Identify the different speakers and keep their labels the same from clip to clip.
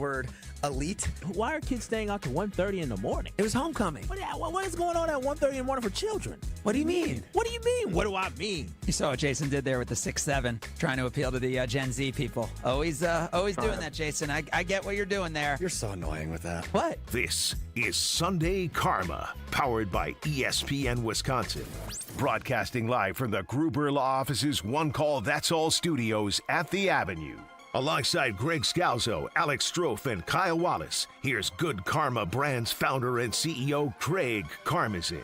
Speaker 1: word elite.
Speaker 2: Why are kids staying out to 1:30 in the morning?
Speaker 1: It was homecoming.
Speaker 2: What is going on at 1:30 in the morning for children?
Speaker 1: What do you mean?
Speaker 2: What do you mean? What do I mean?
Speaker 1: You saw what Jason did there with the 6'7", trying to appeal to the Gen Z people. Always doing that, Jason. I get what you're doing there.
Speaker 3: You're so annoying with that.
Speaker 1: What?
Speaker 4: This is Sunday Karma, powered by ESPN Wisconsin. Broadcasting live from the Gruber Law Office's One Call That's All studios at the Avenue. Alongside Greg Scalzo, Alex Strouf, and Kyle Wallace, here's Good Karma Brand's founder and CEO, Craig Karmazin.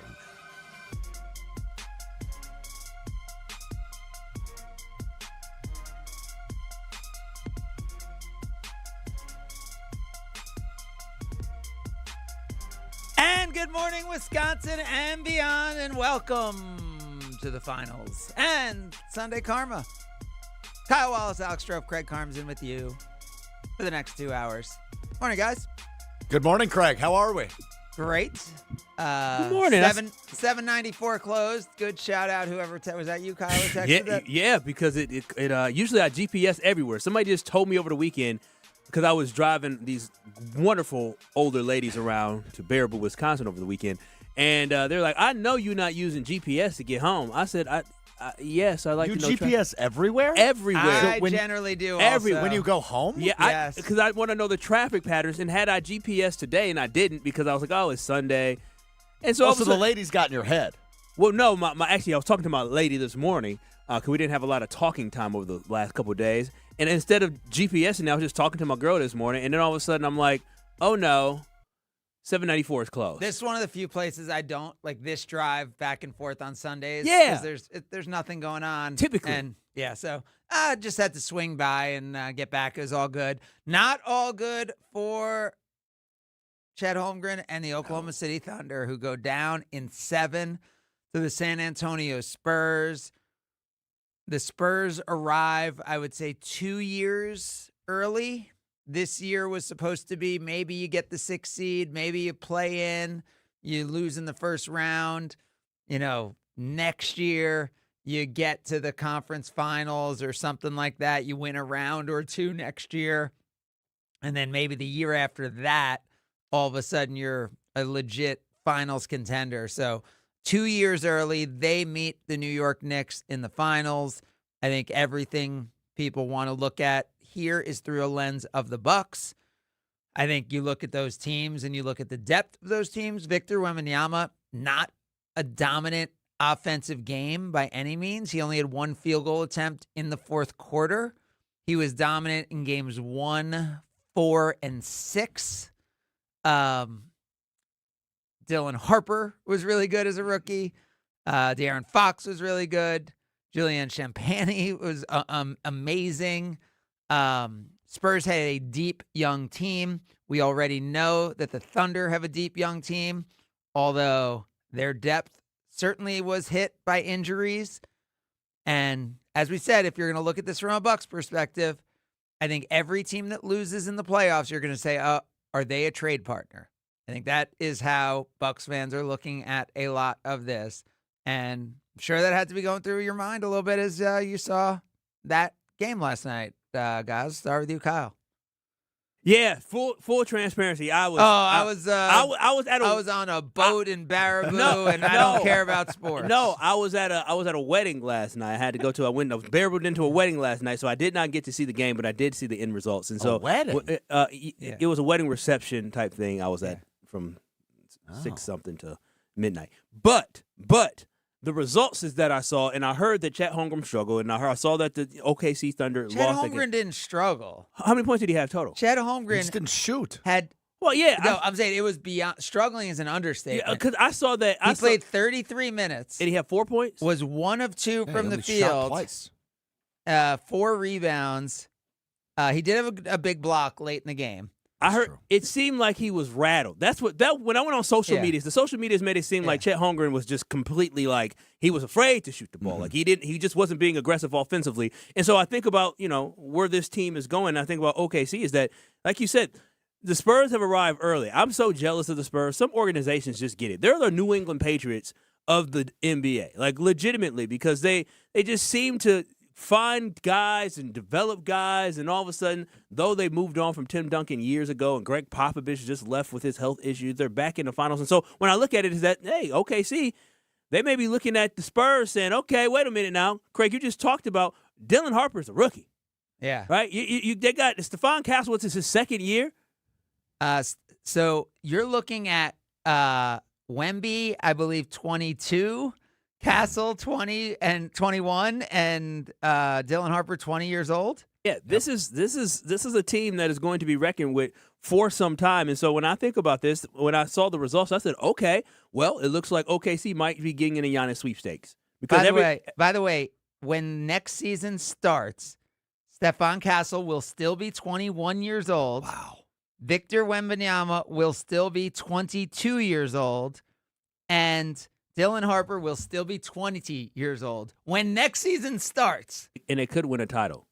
Speaker 1: And good morning, Wisconsin and beyond, and welcome to the finals and Sunday Karma. Kyle Wallace, Alex Strouf, Craig Karmazin with you for the next 2 hours. Morning, guys.
Speaker 3: Good morning, Craig. How are we?
Speaker 1: Great.
Speaker 2: Good morning.
Speaker 1: 794 closed. Good shout out. Whoever was that you, Kyle? Who texted that?
Speaker 2: Yeah, because it usually I GPS everywhere. Somebody just told me over the weekend because I was driving these wonderful older ladies around to Baraboo, Wisconsin over the weekend, and they're like, "I know you're not using GPS to get home." I said, yes, I like to know.
Speaker 3: You GPS everywhere?
Speaker 2: Everywhere.
Speaker 1: I generally do.
Speaker 3: When you go home?
Speaker 2: Yeah,
Speaker 1: yes.
Speaker 2: Because I want to know the traffic patterns. And had I GPS today, and I didn't because I was like, oh, it's Sunday. And so,
Speaker 3: the ladies got in your head.
Speaker 2: Well, no, actually, I was talking to my lady this morning because we didn't have a lot of talking time over the last couple of days. And instead of GPSing, I was just talking to my girl this morning. And then all of a sudden, I'm like, oh, no. 794 is closed.
Speaker 1: This is one of the few places I don't like this drive back and forth on Sundays.
Speaker 2: Yeah.
Speaker 1: Because there's nothing going on.
Speaker 2: Typically.
Speaker 1: And yeah, so I just had to swing by and get back. It was all good. Not all good for Chet Holmgren and the Oklahoma City Thunder, who go down in 7 to the San Antonio Spurs. The Spurs arrive, I would say, 2 years early. This year was supposed to be maybe you get the 6th seed, maybe you play in, you lose in the first round. Next year you get to the conference finals or something like that. You win a round or two next year. And then maybe the year after that, all of a sudden you're a legit finals contender. So 2 years early, they meet the New York Knicks in the finals. I think everything people want to look at here is through a lens of the Bucks. I think you look at those teams and you look at the depth of those teams. Victor Wembanyama, not a dominant offensive game by any means. He only had one field goal attempt in the fourth quarter. He was dominant in games 1, 4, and 6. Dylan Harper was really good as a rookie. De'Aaron Fox was really good. Julian Champagny was amazing. Spurs had a deep young team. We already know that the Thunder have a deep young team, although their depth certainly was hit by injuries. And as we said, if you're going to look at this from a Bucks perspective, I think every team that loses in the playoffs, you're going to say, are they a trade partner? I think that is how Bucks fans are looking at a lot of this. And I'm sure that had to be going through your mind a little bit as you saw that game last night. Guys, start with you, Kyle.
Speaker 2: Yeah, full transparency. I was on a
Speaker 1: boat in Baraboo, and I don't care about sports.
Speaker 2: No, I was at a wedding last night. I had to go to Baraboo into a wedding last night, so I did not get to see the game, but I did see the end results. And so
Speaker 3: a wedding?
Speaker 2: It was a wedding reception type thing. I was at from 6-something to midnight. But the results is that I saw, and I heard that Chet Holmgren struggled, and I saw that the OKC Thunder lost.
Speaker 1: Chet Holmgren didn't struggle.
Speaker 2: How many points did he have total?
Speaker 1: Chet Holmgren
Speaker 3: He just didn't shoot.
Speaker 2: Well, yeah.
Speaker 1: No, I'm saying it was beyond. Struggling is an understatement.
Speaker 2: Because I saw that.
Speaker 1: He played 33 minutes.
Speaker 2: Did he have 4 points?
Speaker 1: Was 1 of 2 from the
Speaker 3: Shot
Speaker 1: field.
Speaker 3: twice.
Speaker 1: 4 rebounds. He did have a big block late in the game.
Speaker 2: I heard it seemed like he was rattled. That's when I went on social media, the social medias made it seem like Chet Holmgren was just completely like he was afraid to shoot the ball. Like he just wasn't being aggressive offensively. And so I think about, where this team is going. I think about OKC is that, like you said, the Spurs have arrived early. I'm so jealous of the Spurs. Some organizations just get it. They're the New England Patriots of the NBA, like legitimately, because they just seem to find guys and develop guys, and all of a sudden, though they moved on from Tim Duncan years ago and Greg Popovich just left with his health issues, they're back in the finals. And so when I look at it, is that, hey, OKC, they may be looking at the Spurs saying, okay, wait a minute now. Craig, you just talked about Dylan Harper's a rookie.
Speaker 1: Yeah.
Speaker 2: Right? They got Stephon Castle, it's his second year.
Speaker 1: So you're looking at Wemby, I believe, 22, Castle 20 and 21, and Dylan Harper 20 years old.
Speaker 2: Yeah, this is a team that is going to be reckoned with for some time. And so when I think about this, when I saw the results, I said, okay, well, it looks like OKC might be getting in a Giannis sweepstakes. Because
Speaker 1: by the way, when next season starts, Stephon Castle will still be 21 years old.
Speaker 3: Wow.
Speaker 1: Victor Wembanyama will still be 22 years old, and Dylan Harper will still be 20 years old when next season starts.
Speaker 2: And they could win a title.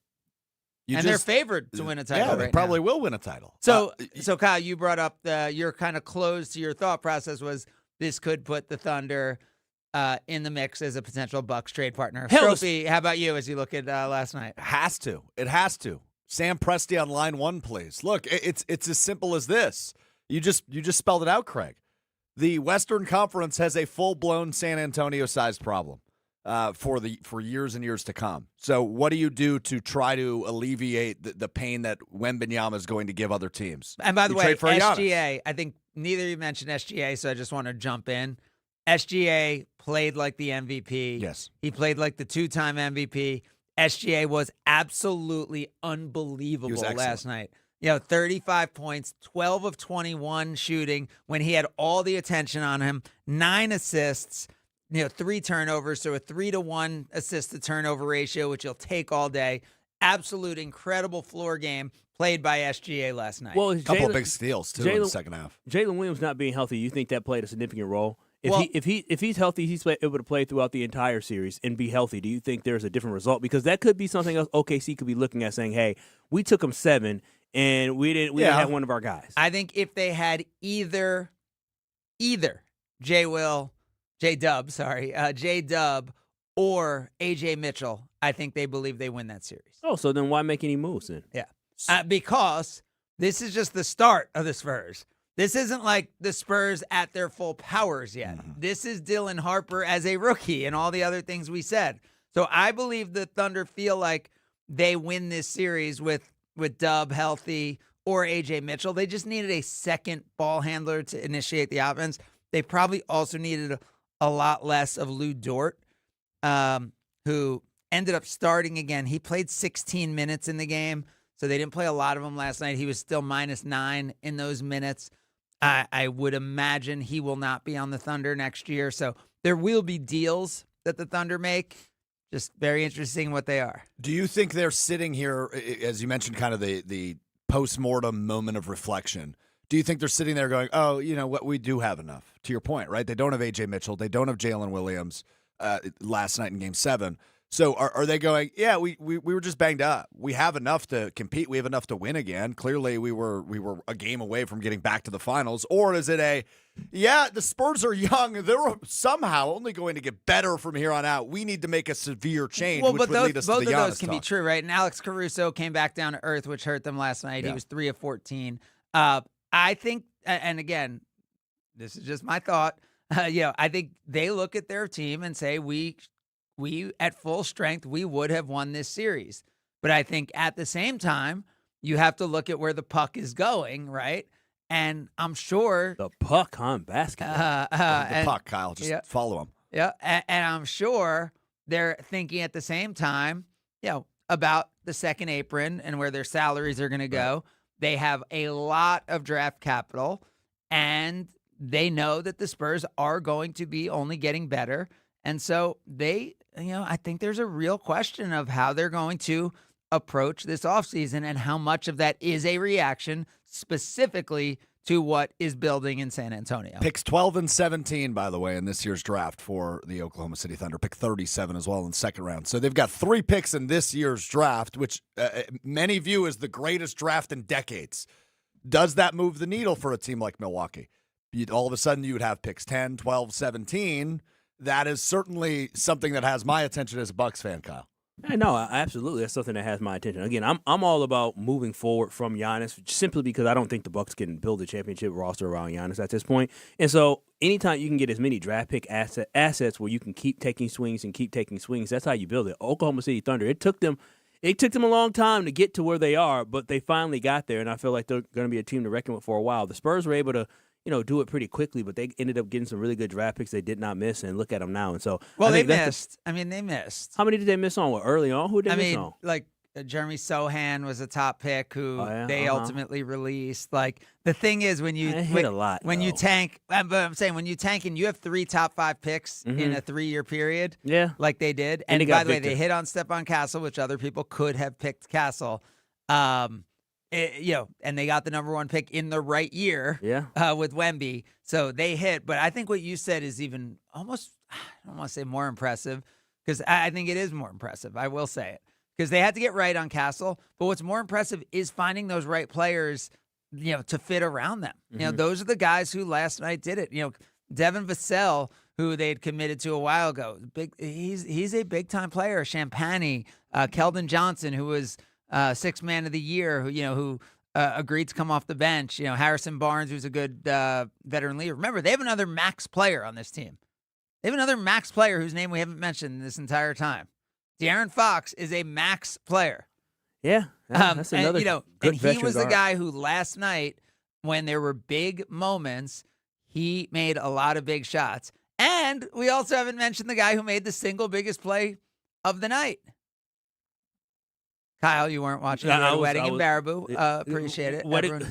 Speaker 1: They're favored to win a title.
Speaker 3: Yeah, they
Speaker 1: right
Speaker 3: probably
Speaker 1: now.
Speaker 3: will win a title.
Speaker 1: So Kyle, you brought up you're kind of closed to your thought process was this could put the Thunder in the mix as a potential Bucks trade partner. Strouf, how about you as you look at last night?
Speaker 3: It has to. Sam Presti on line one, please. Look, it's as simple as this. You just spelled it out, Craig. The Western Conference has a full-blown San Antonio-sized problem for years and years to come. So what do you do to try to alleviate the pain that Wembanyama is going to give other teams?
Speaker 1: And by the way,
Speaker 3: trade for Giannis.
Speaker 1: SGA, I think neither of you mentioned SGA, so I just want to jump in. SGA played like the MVP.
Speaker 3: Yes.
Speaker 1: He played like the two-time MVP. SGA was absolutely unbelievable last night. 35 points, 12 of 21 shooting when he had all the attention on him, 9 assists, 3 turnovers, so a 3-to-1 assist-to-turnover ratio, which you'll take all day. Absolute incredible floor game played by SGA last night.
Speaker 2: Well,
Speaker 3: a couple of big steals, too, in the second half.
Speaker 2: Jalen Williams not being healthy, you think that played a significant role? If he's healthy, he's able to play throughout the entire series and be healthy. Do you think there's a different result? Because that could be something else OKC could be looking at, saying, "Hey, we took them 7 and we didn't have one of our guys."
Speaker 1: I think if they had either J Dub or AJ Mitchell, I think they believe they win that series.
Speaker 2: Oh, so then why make any moves then?
Speaker 1: Yeah, because this is just the start of the Spurs. This isn't like the Spurs at their full powers yet. Mm-hmm. This is Dylan Harper as a rookie and all the other things we said. So I believe the Thunder feel like they win this series with Dub healthy or A.J. Mitchell. They just needed a second ball handler to initiate the offense. They probably also needed a lot less of Lou Dort, who ended up starting again. He played 16 minutes in the game, so they didn't play a lot of him last night. He was still -9 in those minutes. I would imagine he will not be on the Thunder next year. So there will be deals that the Thunder make. Just very interesting what they are.
Speaker 3: Do you think they're sitting here, as you mentioned, kind of the post-mortem moment of reflection? Do you think they're sitting there going, oh, you know what, we do have enough? To your point, right? They don't have A.J. Mitchell. They don't have Jalen Williams last night in Game 7. So are they going, yeah, we were just banged up. We have enough to compete. We have enough to win again. Clearly, we were a game away from getting back to the finals. Or is it the Spurs are young. They're somehow only going to get better from here on out. We need to make a severe change, which would lead us to the Giannis
Speaker 1: both of those can
Speaker 3: talk.
Speaker 1: be true, right? And Alex Caruso came back down to earth, which hurt them last night. Yeah. He was 3 of 14. I think, and again, this is just my thought, I think they look at their team and say, we at full strength, we would have won this series. But I think at the same time, you have to look at where the puck is going, right? And I'm sure
Speaker 2: the puck on basketball.
Speaker 3: The puck, Kyle. Just follow him.
Speaker 1: Yeah, and I'm sure they're thinking at the same time, about the second apron and where their salaries are going to go. Right. They have a lot of draft capital, and they know that the Spurs are going to be only getting better. And so I think there's a real question of how they're going to approach this offseason and how much of that is a reaction specifically to what is building in San Antonio.
Speaker 3: Picks 12 and 17, by the way, in this year's draft for the Oklahoma City Thunder. Pick 37 as well in the second round. So they've got 3 picks in this year's draft, which many view as the greatest draft in decades. Does that move the needle for a team like Milwaukee? All of a sudden, you would have picks 10, 12, 17. That is certainly something that has my attention as a Bucks fan, Kyle.
Speaker 2: No, absolutely. That's something that has my attention. Again, I'm all about moving forward from Giannis simply because I don't think the Bucks can build a championship roster around Giannis at this point. And so anytime you can get as many draft pick assets where you can keep taking swings, that's how you build it. Oklahoma City Thunder, it took them a long time to get to where they are, but they finally got there, and I feel like they're going to be a team to reckon with for a while. The Spurs were able to do it pretty quickly, but they ended up getting some really good draft picks they did not miss, and look at them now. And so,
Speaker 1: they missed. They missed.
Speaker 2: How many did they miss on? Early on? Who did they miss on?
Speaker 1: Like Jeremy Sohan was a top pick who they ultimately released. Like the thing is, when you
Speaker 2: hit a lot,
Speaker 1: when you tank, but I'm saying when you tank and you have 3 top 5 picks in a 3-year period, like they did. And by the way, they hit on Stepan Castle, which other people could have picked Castle. And they got the number 1 pick in the right year with Wemby. So they hit. But I think what you said is even almost, I don't want to say more impressive, because I think it is more impressive. I will say it. Because they had to get right on Castle. But what's more impressive is finding those right players, to fit around them. Those are the guys who last night did it. Devin Vassell, who they had committed to a while ago. He's a big-time player. Champagny, Keldon Johnson, who was – 6th man of the year, who agreed to come off the bench. Harrison Barnes, who's a good veteran leader. Remember, they have another max player on this team. They have another max player whose name we haven't mentioned this entire time. De'Aaron Fox is a max player.
Speaker 2: Yeah, that's another good
Speaker 1: and he was the
Speaker 2: guard.
Speaker 1: guy who last night, when there were big moments, he made a lot of big shots. And we also haven't mentioned the guy who made the single biggest play of the night. Kyle, you weren't watching the wedding in Baraboo. Appreciate it.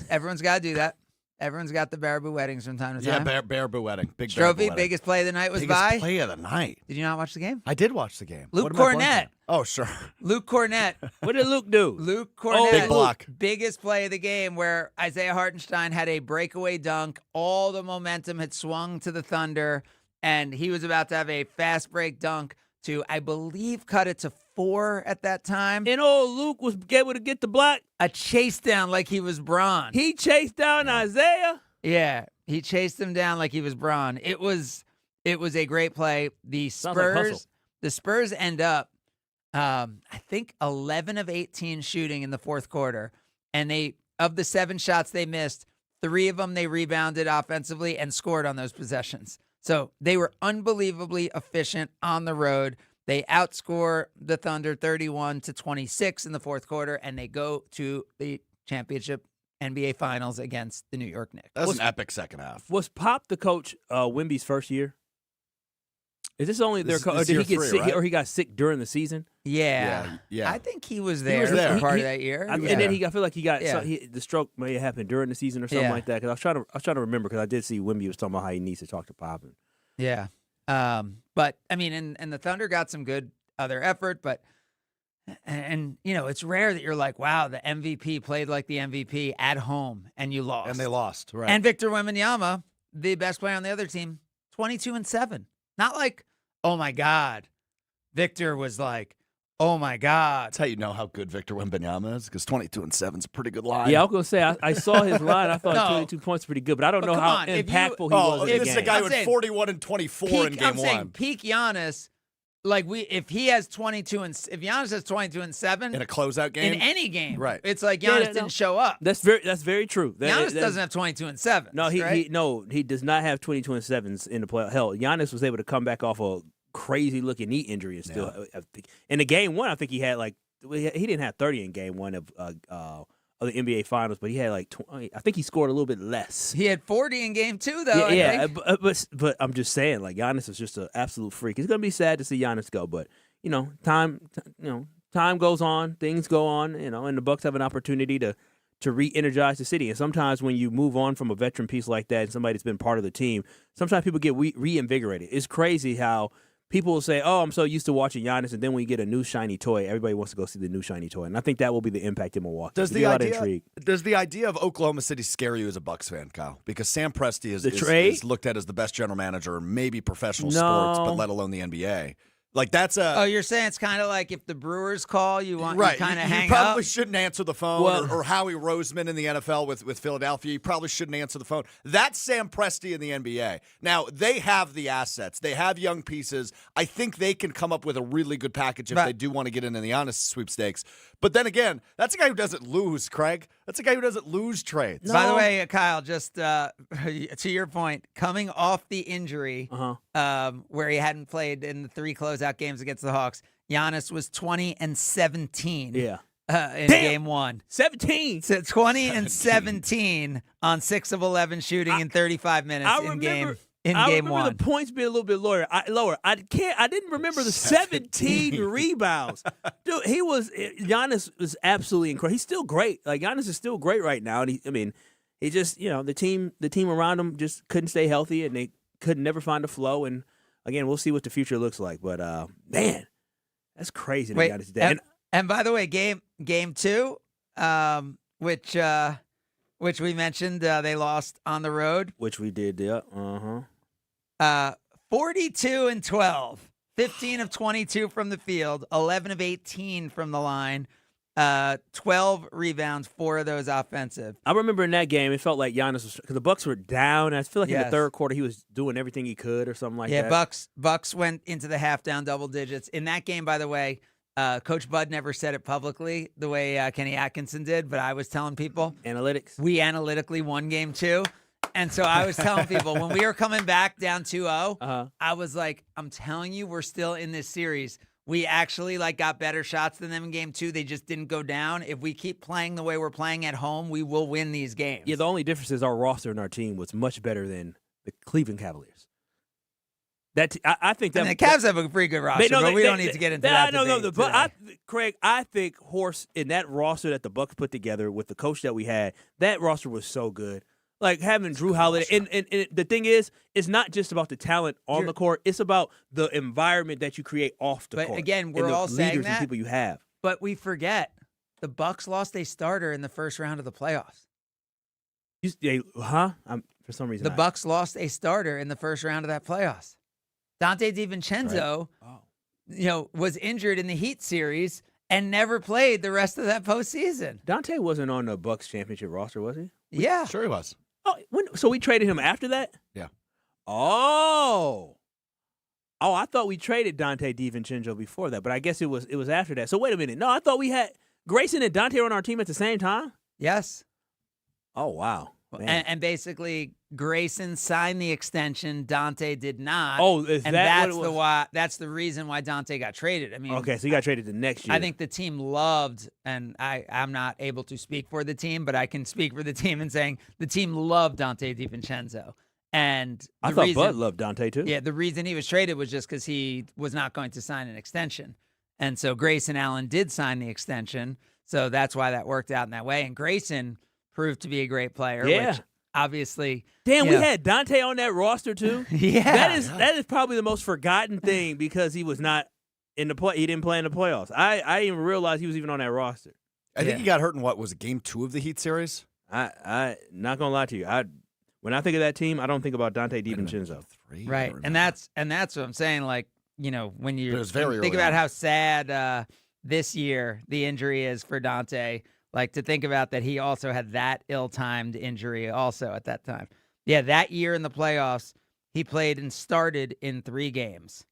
Speaker 1: Everyone's got to do that. Everyone's got the Baraboo weddings from time to time.
Speaker 3: Yeah, Baraboo wedding. Big
Speaker 1: Strouf,
Speaker 3: Baraboo wedding.
Speaker 1: biggest play of the night was
Speaker 3: biggest play of the night.
Speaker 1: Did you not watch the game?
Speaker 3: I did watch the game.
Speaker 1: Luke Cornett.
Speaker 3: Oh, sure.
Speaker 1: Luke Cornett.
Speaker 2: What did Luke do?
Speaker 1: Luke Cornett.
Speaker 3: Big block.
Speaker 1: Biggest play of the game, where Isaiah Hartenstein had a breakaway dunk. All the momentum had swung to the Thunder, and he was about to have a fast break dunk to, I believe, cut it to 4 at that time.
Speaker 2: And old Luke was able to get the block.
Speaker 1: A chase down like he was Bron.
Speaker 2: He chased down Isaiah.
Speaker 1: Yeah, he chased him down like he was Bron. It was a great play. The Spurs end up, I think, 11 of 18 shooting in the fourth quarter, and of the 7 shots they missed, 3 of them they rebounded offensively and scored on those possessions. So they were unbelievably efficient on the road. They outscore the Thunder 31-26 in the fourth quarter, and they go to the championship NBA Finals against the New York Knicks.
Speaker 3: That was an epic second half.
Speaker 2: Was Pop the coach Wemby's first year? Is this only their coach? Or did
Speaker 3: year
Speaker 2: he get
Speaker 3: 3,
Speaker 2: sick?
Speaker 3: right?
Speaker 2: Or he got sick during the season?
Speaker 1: Yeah.
Speaker 3: Yeah.
Speaker 1: I think he was there,
Speaker 3: was there.
Speaker 1: for part of that year.
Speaker 2: And then I feel like he got the stroke may have happened during the season or something like that. Because I was trying to remember, because I did see Wemby was talking about how he needs to talk to Pop.
Speaker 1: Yeah. But I mean, and the Thunder got some good other effort, but it's rare that you're like, wow, the MVP played like the MVP at home and you lost.
Speaker 3: And they lost, right.
Speaker 1: And Victor Wembanyama, the best player on the other team, 22-7. Not like, oh my God. Victor was like, oh my God.
Speaker 3: That's how you know how good Victor Wembanyama is, because 22-7 is a pretty good line.
Speaker 2: Yeah, I was going to say, I saw his line. I thought 22 points pretty good, but I don't know how impactful he was in the game.
Speaker 3: This is a guy who had 41-24 in game
Speaker 1: I'm saying
Speaker 3: 1.
Speaker 1: Peak Giannis, if he has 22 and if Giannis has 22-7
Speaker 3: In a closeout game?
Speaker 1: in any game,
Speaker 3: Right.
Speaker 1: It's like Giannis didn't show up.
Speaker 2: That's very true.
Speaker 1: Giannis doesn't have 22-7.
Speaker 2: No, he does not have 22-7s in the playoff. Hell, Giannis was able to come back off a crazy looking knee injury and still. In the game 1, I think he had he didn't have 30 in game 1 of the NBA Finals, but he had I think he scored a little bit less.
Speaker 1: He had 40 in game 2 though.
Speaker 2: But I'm just saying, Giannis is just an absolute freak. It's gonna be sad to see Giannis go, but time goes on, things go on, and the Bucks have an opportunity to re-energize the city. And sometimes when you move on from a veteran piece like that and somebody that's been part of the team, sometimes people get reinvigorated. It's crazy how people will say, oh, I'm so used to watching Giannis, and then when you get a new shiny toy, everybody wants to go see the new shiny toy. And I think that will be the impact in Milwaukee.
Speaker 3: Does the idea of Oklahoma City scare you as a Bucks fan, Kyle? Because Sam Presti is looked at as the best general manager, maybe professional sports, but let alone the NBA. Like that's a.
Speaker 1: Oh, you're saying it's kind of like if the Brewers call, you want
Speaker 3: right.
Speaker 1: you kind of hang
Speaker 3: You probably
Speaker 1: up?
Speaker 3: shouldn't answer the phone, or Howie Roseman in the NFL with Philadelphia. You probably shouldn't answer the phone. That's Sam Presti in the NBA. Now, they have the assets. They have young pieces. I think they can come up with a really good package if they do want to get into the Giannis sweepstakes. But then again, that's a guy who doesn't lose, Craig. That's a guy who doesn't lose trades.
Speaker 1: No. By the way, Kyle, just to your point, coming off the injury where he hadn't played in the 3 closeout games against the Hawks, Giannis was 20 and 17 in game 1.
Speaker 2: 17?
Speaker 1: So 20 and 17 on 6 of 11 shooting in 35 minutes in game 1.
Speaker 2: I remember the points being a little bit lower. I didn't remember the 17 rebounds. Dude, Giannis was absolutely incredible. He's still great. Like, Giannis is still great right now. And he just, the team around him just couldn't stay healthy, and they could never find a flow. And again, we'll see what the future looks like. But man, that's crazy. That Giannis is dead.
Speaker 1: And by the way, game 2, which we mentioned, they lost on the road.
Speaker 2: Which we did, yeah.
Speaker 1: 42 and 12, 15 of 22 from the field, 11 of 18 from the line, 12 rebounds, 4 of those offensive.
Speaker 2: I remember in that game, it felt like Giannis was, because the Bucks were down. I feel like in the third quarter he was doing everything he could or something like that.
Speaker 1: Yeah, Bucks went into the half down double digits. In that game, by the way, Coach Bud never said it publicly the way Kenny Atkinson did, but I was telling people.
Speaker 2: Analytics.
Speaker 1: We analytically won game 2. And so I was telling people when we were coming back down 2-0, I was like, I'm telling you, we're still in this series. We actually got better shots than them in game 2. They just didn't go down. If we keep playing the way we're playing at home, we will win these games.
Speaker 2: Yeah, the only difference is our roster and our team was much better than the Cleveland Cavaliers. I think that
Speaker 1: the Cavs have a pretty good roster, but we don't need to get into that.
Speaker 2: Craig, I think Horst in that roster that the Bucks put together with the coach that we had, that roster was so good. Like having Drew Holiday, and the thing is, it's not just about the talent on the court; it's about the environment that you create off the court.
Speaker 1: But again, we're
Speaker 2: and the
Speaker 1: all saying
Speaker 2: leaders
Speaker 1: that,
Speaker 2: and people you have.
Speaker 1: But we forget the Bucks lost a starter in the first round of the playoffs.
Speaker 2: For some reason,
Speaker 1: the Bucks lost a starter in the first round of that playoffs. Dante DiVincenzo, was injured in the Heat series and never played the rest of that postseason.
Speaker 2: Dante wasn't on the Bucks championship roster, was he?
Speaker 1: Yeah,
Speaker 3: sure he was.
Speaker 2: Oh, so we traded him after that?
Speaker 3: Yeah.
Speaker 2: Oh, I thought we traded Dante DiVincenzo before that, but I guess it was after that. So wait a minute. No, I thought we had Grayson and Dante on our team at the same time?
Speaker 1: Yes.
Speaker 2: Oh, wow.
Speaker 1: And basically, Grayson signed the extension. Dante did not.
Speaker 2: Oh, is
Speaker 1: and
Speaker 2: that
Speaker 1: that's
Speaker 2: what it was?
Speaker 1: That's the reason why Dante got traded. I mean,
Speaker 2: okay, so he got traded the next year.
Speaker 1: I think the team loved, and I'm not able to speak for the team, but I can speak for the team in saying the team loved Dante DiVincenzo. And
Speaker 2: I thought Bud loved Dante too.
Speaker 1: Yeah, the reason he was traded was just because he was not going to sign an extension, and so Grayson Allen did sign the extension, so that's why that worked out in that way. And Grayson proved to be a great player.
Speaker 2: Yeah.
Speaker 1: Which obviously.
Speaker 2: Damn, we had Dante on that roster too.
Speaker 1: Yeah.
Speaker 2: That is probably the most forgotten thing because he was not in the play. He didn't play in the playoffs. I didn't even realize he was even on that roster.
Speaker 3: I think he got hurt in what was it, game 2 of the Heat series?
Speaker 2: I not gonna lie to you. When I think of that team, I don't think about Dante DiVincenzo.
Speaker 1: Right, and that's what I'm saying. Like, when you think about how sad this year the injury is for Dante. Like, to think about that he also had that ill-timed injury also at that time. Yeah, that year in the playoffs, he played and started in 3 games.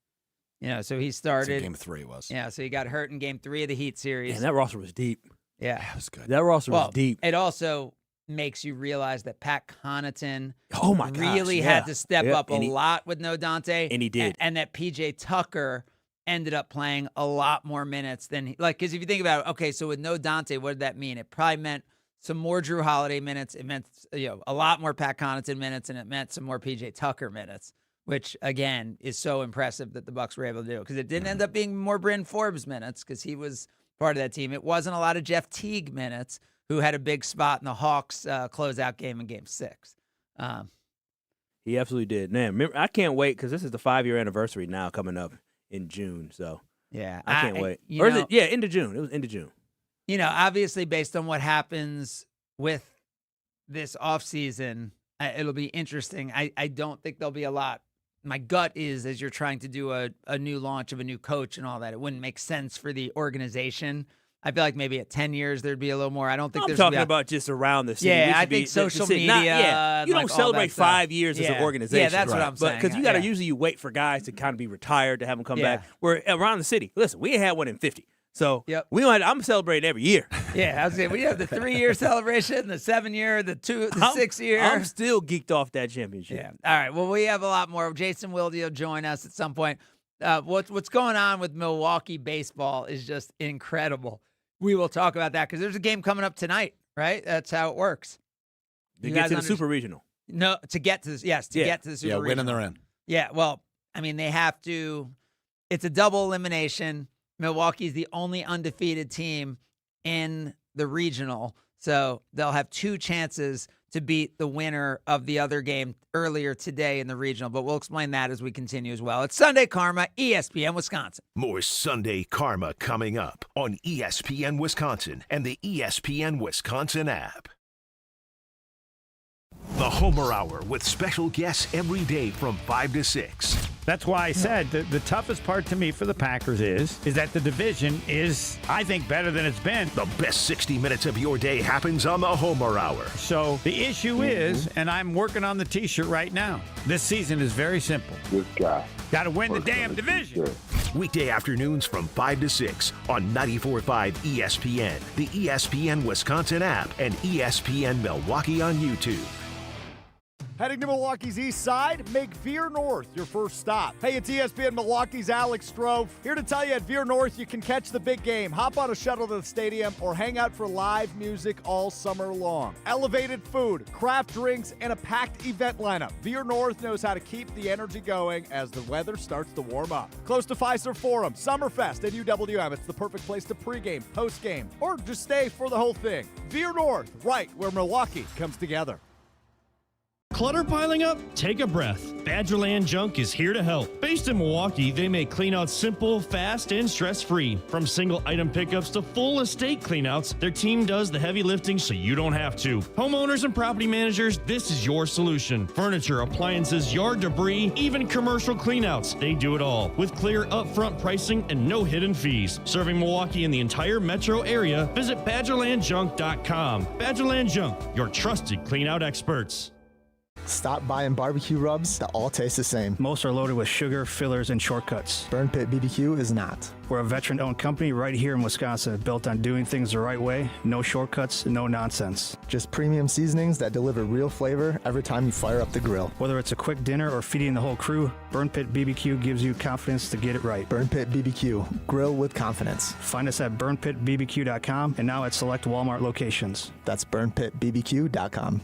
Speaker 1: So he started.
Speaker 3: So game 3 was.
Speaker 1: Yeah, so he got hurt in game 3 of the Heat series.
Speaker 2: And that roster was deep.
Speaker 1: Yeah.
Speaker 3: That was good.
Speaker 2: That roster was deep.
Speaker 1: It also makes you realize that Pat Connaughton
Speaker 2: really
Speaker 1: had to step up a lot with no Dante.
Speaker 2: And he did.
Speaker 1: And that P.J. Tucker ended up playing a lot more minutes than because if you think about it, okay, so with no Dante, what did that mean? It probably meant some more Drew Holiday minutes. It meant a lot more Pat Connaughton minutes, and it meant some more PJ Tucker minutes, which again is so impressive that the Bucks were able to do because it didn't end up being more Bryn Forbes minutes because he was part of that team. It wasn't a lot of Jeff Teague minutes, who had a big spot in the Hawks closeout game in Game 6.
Speaker 2: He absolutely did. Man, remember, I can't wait because this is the 5-year anniversary now coming up in June. So
Speaker 1: yeah,
Speaker 2: I can't wait. End of June. It was end of June.
Speaker 1: Obviously based on what happens with this offseason, it'll be interesting. I don't think there'll be a lot my gut is, as you're trying to do a new launch of a new coach and all that, it wouldn't make sense for the organization. I feel like maybe at 10 years there'd be a little more. I don't think
Speaker 2: I'm
Speaker 1: there's
Speaker 2: talking about just around the city.
Speaker 1: Yeah, I think social media.
Speaker 2: You don't celebrate 5 years as an organization.
Speaker 1: Yeah, that's what I'm saying.
Speaker 2: Because you got to usually you wait for guys to kind of be retired to have them come back. Where around the city, listen, we ain't had one in 50. So we don't. I'm celebrating every year.
Speaker 1: Yeah, I was saying we have the 3-year celebration, the 7-year, the 6-year.
Speaker 2: I'm still geeked off that championship.
Speaker 1: Yeah. All right. Well, we have a lot more. Jason Wilde will join us at some point. What's going on with Milwaukee baseball is just incredible. We will talk about that because there's a game coming up tonight, right? That's how it works.
Speaker 2: To get to the Super Regional.
Speaker 1: No, to get to this. Yes, to get to the Super Regional.
Speaker 3: Yeah, win and they're in.
Speaker 1: Yeah. Well, I mean, they have to. It's a double elimination. Milwaukee's the only undefeated team in the regional, so they'll have 2 chances to beat the winner of the other game earlier today in the regional, but we'll explain that as we continue as well. It's Sunday Karma, ESPN Wisconsin.
Speaker 4: More Sunday Karma coming up on ESPN Wisconsin and the ESPN Wisconsin app. The Homer Hour with special guests every day from 5 to 6.
Speaker 5: That's why I said the toughest part to me for the Packers is that the division is, I think, better than it's been.
Speaker 4: The best 60 minutes of your day happens on the Homer Hour.
Speaker 5: So the issue is, and I'm working on the T-shirt right now, this season is very simple.
Speaker 6: This guy.
Speaker 5: Got to win the damn division.
Speaker 4: Weekday afternoons from 5 to 6 on 94.5 ESPN, the ESPN Wisconsin app, and ESPN Milwaukee on YouTube.
Speaker 7: Heading to Milwaukee's east side? Make Veer North your first stop. Hey, it's ESPN Milwaukee's Alex Strouf. Here to tell you at Veer North you can catch the big game, hop on a shuttle to the stadium, or hang out for live music all summer long. Elevated food, craft drinks, and a packed event lineup. Veer North knows how to keep the energy going as the weather starts to warm up. Close to Fiserv Forum, Summerfest, and UWM. It's the perfect place to pregame, postgame, or just stay for the whole thing. Veer North, right where Milwaukee comes together.
Speaker 8: Clutter piling up? Take a breath. Badgerland Junk is here to help. Based in Milwaukee, they make cleanouts simple, fast, and stress-free. From single item pickups to full estate cleanouts, their team does the heavy lifting so you don't have to. Homeowners and property managers, this is your solution. Furniture, appliances, yard debris, even commercial cleanouts. They do it all with clear upfront pricing and no hidden fees. Serving Milwaukee and the entire metro area, visit BadgerlandJunk.com. Badgerland Junk, your trusted cleanout experts.
Speaker 9: Stop buying barbecue rubs that all taste the same.
Speaker 10: Most are loaded with sugar, fillers, and shortcuts.
Speaker 9: Burn Pit BBQ is not.
Speaker 10: We're a veteran-owned company right here in Wisconsin, built on doing things the right way, no shortcuts, no nonsense.
Speaker 9: Just premium seasonings that deliver real flavor every time you fire up the grill.
Speaker 10: Whether it's a quick dinner or feeding the whole crew, Burn Pit BBQ gives you confidence to get it right.
Speaker 9: Burn Pit BBQ, grill with confidence.
Speaker 10: Find us at burnpitbbq.com and now at select Walmart locations.
Speaker 9: That's burnpitbbq.com.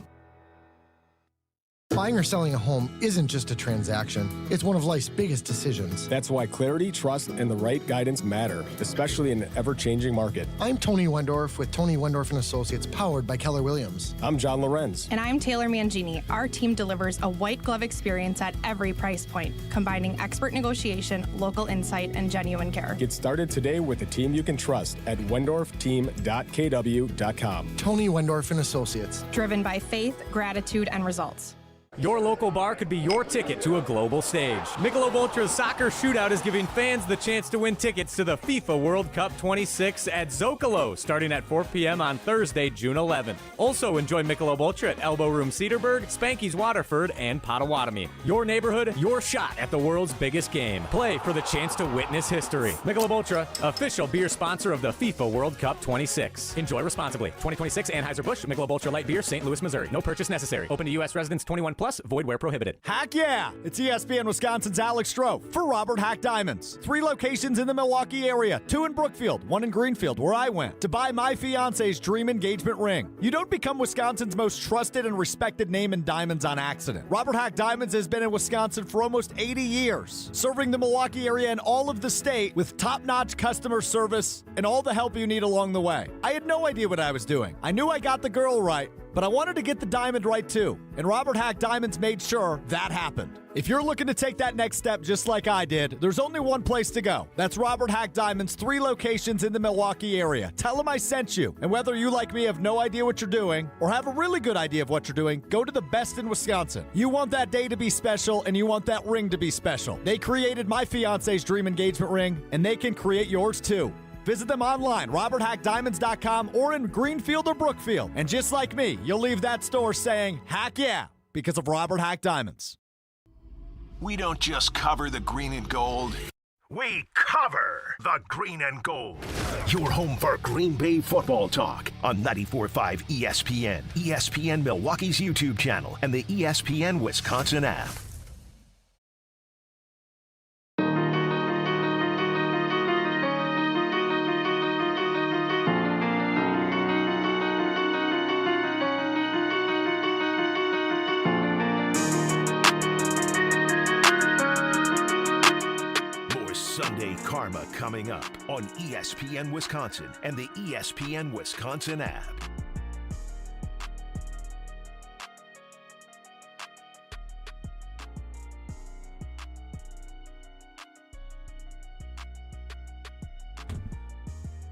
Speaker 11: Buying or selling a home isn't just a transaction. It's one of life's biggest decisions.
Speaker 12: That's why clarity, trust, and the right guidance matter, especially in an ever-changing market.
Speaker 11: I'm Tony Wendorf with Tony Wendorf & Associates, powered by Keller Williams.
Speaker 12: I'm John Lorenz.
Speaker 13: And I'm Taylor Mangini. Our team delivers a white glove experience at every price point, combining expert negotiation, local insight, and genuine care.
Speaker 12: Get started today with a team you can trust at wendorfteam.kw.com.
Speaker 11: Tony Wendorf & Associates.
Speaker 13: Driven by faith, gratitude, and results.
Speaker 14: Your local bar could be your ticket to a global stage. Michelob Ultra's Soccer Shootout is giving fans the chance to win tickets to the FIFA World Cup 26 at Zocalo, starting at 4 p.m. on Thursday, June 11th. Also enjoy Michelob Ultra at Elbow Room Cedarburg, Spanky's Waterford, and Potawatomi. Your neighborhood, your shot at the world's biggest game. Play for the chance to witness history. Michelob Ultra, official beer sponsor of the FIFA World Cup 26. Enjoy responsibly. 2026 Anheuser-Busch Michelob Ultra Light Beer, St. Louis, Missouri. No purchase necessary. Open to U.S. residents 21+. Void where prohibited.
Speaker 7: Heck yeah! It's ESPN Wisconsin's Alex Strouf for Robert Hack Diamonds. 3 locations in the Milwaukee area, 2 in Brookfield, 1 in Greenfield, where I went, to buy my fiance's dream engagement ring. You don't become Wisconsin's most trusted and respected name in diamonds on accident. Robert Hack Diamonds has been in Wisconsin for almost 80 years, serving the Milwaukee area and all of the state with top-notch customer service and all the help you need along the way. I had no idea what I was doing. I knew I got the girl right, but I wanted to get the diamond right too, and Robert Hack Diamonds made sure that happened. If you're looking to take that next step just like I did, there's only one place to go. That's Robert Hack Diamonds, 3 locations in the Milwaukee area. Tell them I sent you. And whether you, like me, have no idea what you're doing or have a really good idea of what you're doing, go to the best in Wisconsin. You want that day to be special, and you want that ring to be special. They created my fiance's dream engagement ring, and they can create yours too. Visit them online, roberthackdiamonds.com, or in Greenfield or Brookfield. And just like me, you'll leave that store saying, heck yeah, because of Robert Hack Diamonds.
Speaker 4: We don't just cover the green and gold. We cover the green and gold. Your home for Green Bay football talk on 94.5 ESPN, ESPN Milwaukee's YouTube channel, and the ESPN Wisconsin app. Sunday Karma coming up on ESPN Wisconsin and the ESPN Wisconsin app.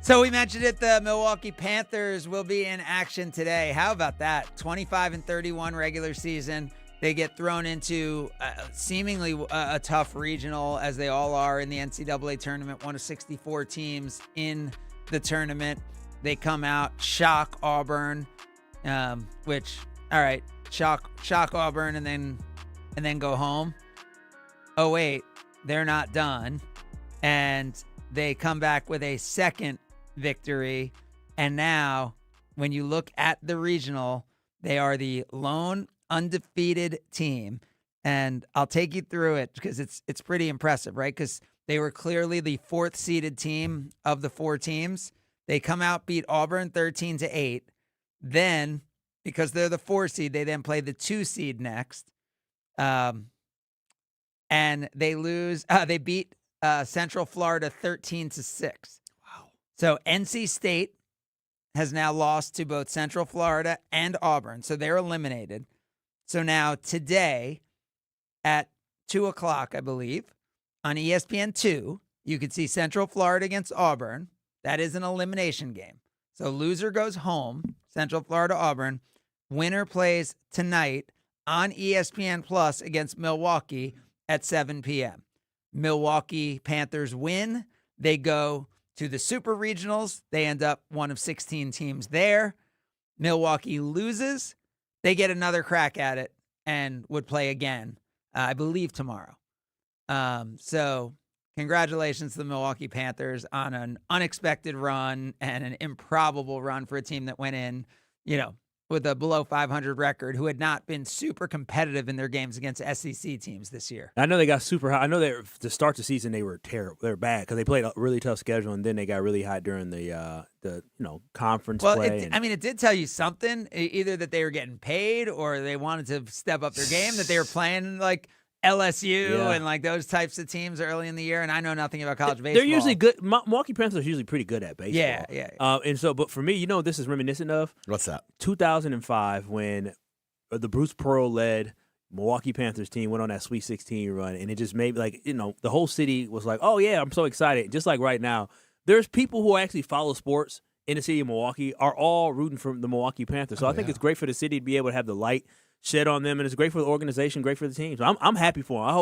Speaker 1: So we mentioned it, the Milwaukee Panthers will be in action today. How about that? 25-31 regular season. They get thrown into seemingly a tough regional, as they all are in the NCAA tournament, one of 64 teams in the tournament. They come out, shock Auburn, which, all right, shock Auburn and then go home. Oh, wait, they're not done. And they come back with a second victory. And now, when you look at the regional, they are the lone undefeated team, and I'll take you through it because it's pretty impressive, right? Because they were clearly the 4th seeded team of the 4 teams. They come out, beat Auburn 13-8. Then, because they're the 4 seed, they then play the 2 seed next, and they lose. They beat Central Florida 13-6. Wow! So NC State has now lost to both Central Florida and Auburn, so they're eliminated. So now today at 2 o'clock, I believe, on ESPN2, you could see Central Florida against Auburn. That is an elimination game. So loser goes home, Central Florida, Auburn. Winner plays tonight on ESPN Plus against Milwaukee at 7 p.m. Milwaukee Panthers win. They go to the Super Regionals. They end up one of 16 teams there. Milwaukee loses. They get another crack at it and would play again, I believe, tomorrow. So congratulations to the Milwaukee Panthers on an unexpected run and an improbable run for a team that went in, with a below 500 record, who had not been super competitive in their games against SEC teams this year.
Speaker 2: I know they got super hot. I know to start the season they were terrible. They were bad because they played a really tough schedule, and then they got really hot during the conference play.
Speaker 1: It did tell you something, either that they were getting paid or they wanted to step up their game, that they were playing like LSU and like those types of teams early in the year. And I know nothing about college baseball.
Speaker 2: They're usually good. Milwaukee Panthers are usually pretty good at baseball.
Speaker 1: Yeah.
Speaker 2: And so, but for me, what this is reminiscent of?
Speaker 3: What's that?
Speaker 2: 2005, when the Bruce Pearl-led Milwaukee Panthers team went on that Sweet 16 run, and it just made the whole city was like, oh yeah, I'm so excited. Just like right now, there's people who actually follow sports in the city of Milwaukee are all rooting for the Milwaukee Panthers. So I think it's great for the city to be able to have the light shed on them, and it's great for the organization, great for the team. So I'm happy for them. I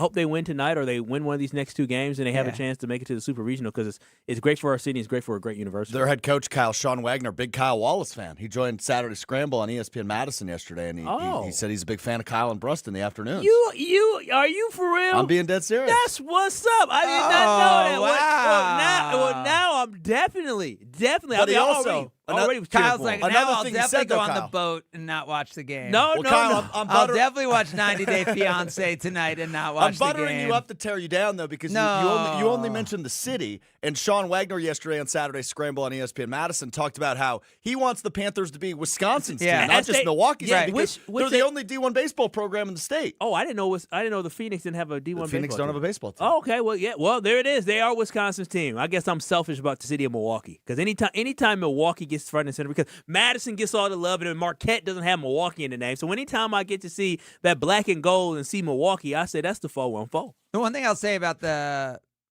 Speaker 2: hope they win tonight, or they win one of these next 2 games, and they have a chance to make it to the Super Regional, because it's great for our city. It's great for a great university.
Speaker 3: Their head coach, Sean Wagner, big Kyle Wallace fan. He joined Saturday Scramble on ESPN Madison yesterday, and he said he's a big fan of Kyle and Brust in the afternoon.
Speaker 2: Are you for real?
Speaker 3: I'm being dead serious.
Speaker 2: That's what's up. I did not know that. Now I'm definitely.
Speaker 3: But he also
Speaker 1: already was Kyle's like,
Speaker 3: another
Speaker 1: now I'll
Speaker 3: thing
Speaker 1: definitely go
Speaker 3: Kyle,
Speaker 1: on the boat and not watch the game.
Speaker 2: No.
Speaker 3: Kyle,
Speaker 1: I'll definitely watch 90 Day Fiance tonight and not watch the game.
Speaker 3: I'm buttering you up to tear you down, though, because you only mentioned the city. And Sean Wagner yesterday on Saturday Scramble on ESPN Madison talked about how he wants the Panthers to be Wisconsin's team, not just Milwaukee's team, because they're the only D1 baseball program in the state.
Speaker 2: Oh, I didn't know the Phoenix didn't have a D1 baseball team.
Speaker 3: Phoenix don't have a baseball team.
Speaker 2: Oh, okay. Well, yeah. Well, there it is. They are Wisconsin's team. I guess I'm selfish about the city of Milwaukee, because anytime Milwaukee gets place front and center because Madison gets all the love and Marquette doesn't have Milwaukee in the name. So anytime I get to see that black and gold and see Milwaukee, I say that's the 4-1-4.
Speaker 1: The one thing I'll say about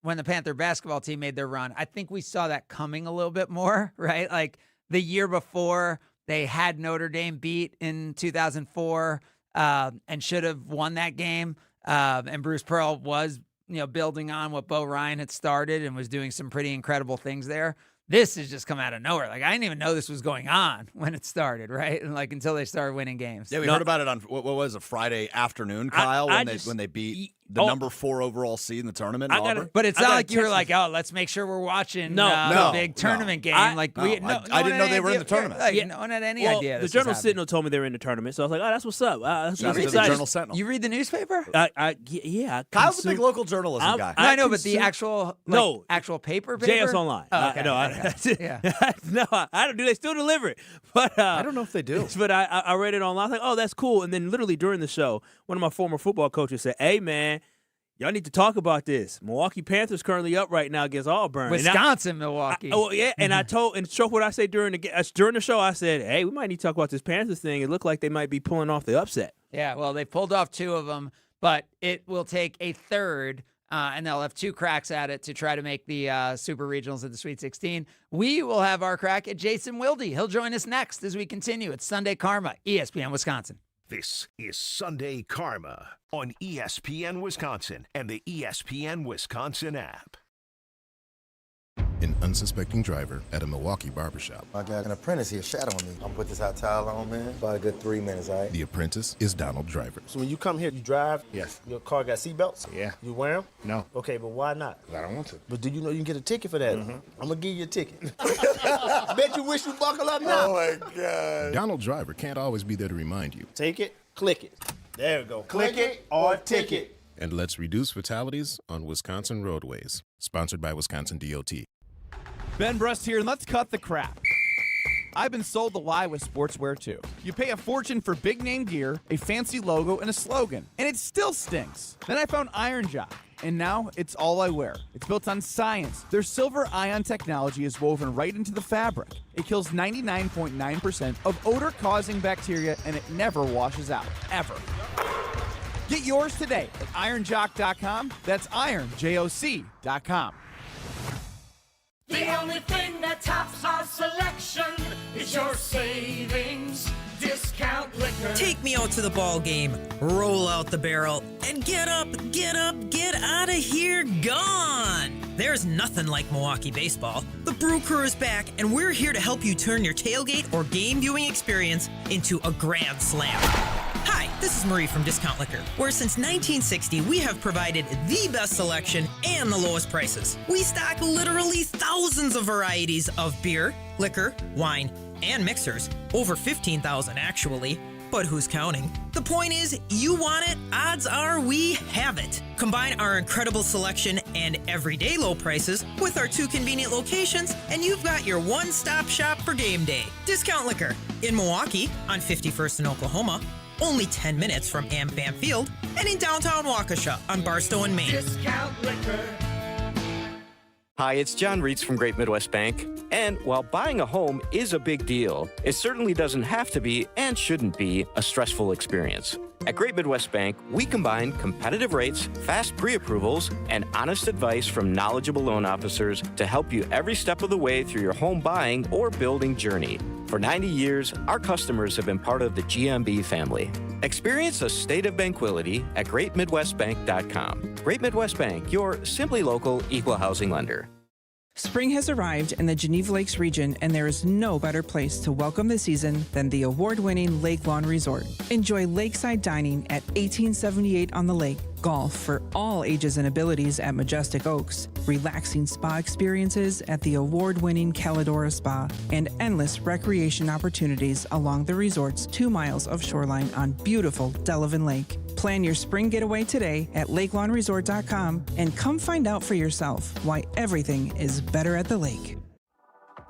Speaker 1: when the Panther basketball team made their run, I think we saw that coming a little bit more, right? Like the year before, they had Notre Dame beat in 2004 and should have won that game. And Bruce Pearl was, building on what Bo Ryan had started and was doing some pretty incredible things there. This has just come out of nowhere. Like, I didn't even know this was going on when it started, right? And until they started winning games.
Speaker 3: Yeah, we heard about it on what was a Friday afternoon, Kyle, when they beat the number 4 overall seed in the tournament.
Speaker 1: But it's not like you were like, oh, let's make sure we're watching the big tournament game.
Speaker 3: I didn't know they were in the tournament.
Speaker 1: No one had any idea.
Speaker 2: The Journal Sentinel told me they were in the tournament, so I was like, oh, that's what's up. That's
Speaker 3: the Journal Sentinel.
Speaker 1: You read the newspaper?
Speaker 2: Yeah.
Speaker 3: Kyle's a big local journalism guy.
Speaker 1: I know, but the actual paper?
Speaker 2: JS Online.
Speaker 1: Oh, okay.
Speaker 2: No, I don't. Do they still deliver it? But
Speaker 3: I don't know if they do.
Speaker 2: But I read it online. I was like, oh, that's cool. And then literally during the show, one of my former football coaches said, hey, man, y'all need to talk about this. Milwaukee Panthers currently up right now against Auburn.
Speaker 1: Milwaukee.
Speaker 2: And I told what I say during the show. I said, hey, we might need to talk about this Panthers thing. It looked like they might be pulling off the upset.
Speaker 1: Yeah, well, they pulled off 2 of them, but it will take a third. And they'll have 2 cracks at it to try to make the Super Regionals of the Sweet 16. We will have our crack at Jason Wilde. He'll join us next as we continue. It's Sunday Karma, ESPN Wisconsin.
Speaker 4: This is Sunday Karma on ESPN Wisconsin and the ESPN Wisconsin app.
Speaker 6: An unsuspecting driver at a Milwaukee barbershop.
Speaker 11: I got an apprentice here shadowing me. I'm gonna put this hot towel on, man. About a good 3 minutes, all right?
Speaker 6: The apprentice is Donald Driver.
Speaker 15: So when you come here, you drive?
Speaker 6: Yes.
Speaker 15: Your car got seatbelts?
Speaker 6: Yeah.
Speaker 15: You wear them?
Speaker 6: No.
Speaker 15: Okay, but why not?
Speaker 6: I don't want to.
Speaker 15: But do you know you can get a ticket for that? Mm-hmm. I'm gonna give you a ticket. Bet you wish you buckle up now.
Speaker 6: Oh my God. Donald Driver can't always be there to remind you.
Speaker 15: Take it, click it. There we go. Click it or ticket.
Speaker 6: And let's reduce fatalities on Wisconsin roadways. Sponsored by Wisconsin DOT.
Speaker 7: Ben Brust here, and let's cut the crap. I've been sold the lie with sportswear, too. You pay a fortune for big-name gear, a fancy logo, and a slogan, and it still stinks. Then I found Iron Jock, and now it's all I wear. It's built on science. Their silver ion technology is woven right into the fabric. It kills 99.9% of odor-causing bacteria, and it never washes out, ever. Get yours today at ironjock.com. That's ironjoc.com.
Speaker 16: The only thing that tops our selection is your savings discount liquor.
Speaker 17: Take me out to the ball game, roll out the barrel, and get up, get out of here, gone. There's nothing like Milwaukee baseball. The Brew Crew is back, and we're here to help you turn your tailgate or game viewing experience into a grand slam. Hi, this is Marie from Discount Liquor, where since 1960 we have provided the best selection and the lowest prices. We stock literally thousands of varieties of beer, liquor, wine, and mixers. Over 15,000 actually, but who's counting? The point is, you want it, odds are we have it. Combine our incredible selection and everyday low prices with our 2 convenient locations, and you've got your one-stop shop for game day. Discount Liquor in Milwaukee on 51st in Oklahoma, only 10 minutes from AmFam Field, and in downtown Waukesha on Barstow and Maine.
Speaker 16: Discount liquor.
Speaker 18: Hi, it's John Reitz from Great Midwest Bank. And while buying a home is a big deal, it certainly doesn't have to be and shouldn't be a stressful experience. At Great Midwest Bank, we combine competitive rates, fast pre-approvals, and honest advice from knowledgeable loan officers to help you every step of the way through your home buying or building journey. For 90 years, our customers have been part of the GMB family. Experience a state of tranquility at GreatMidwestBank.com. Great Midwest Bank, your simply local equal housing lender.
Speaker 19: Spring has arrived in the Geneva Lakes region, and there is no better place to welcome the season than the award-winning Lake Lawn Resort. Enjoy lakeside dining at 1878 on the lake, golf for all ages and abilities at Majestic Oaks, relaxing spa experiences at the award-winning Calidora Spa, and endless recreation opportunities along the resort's 2 miles of shoreline on beautiful Delavan Lake. Plan your spring getaway today at LakeLawnResort.com and come find out for yourself why everything is better at the lake.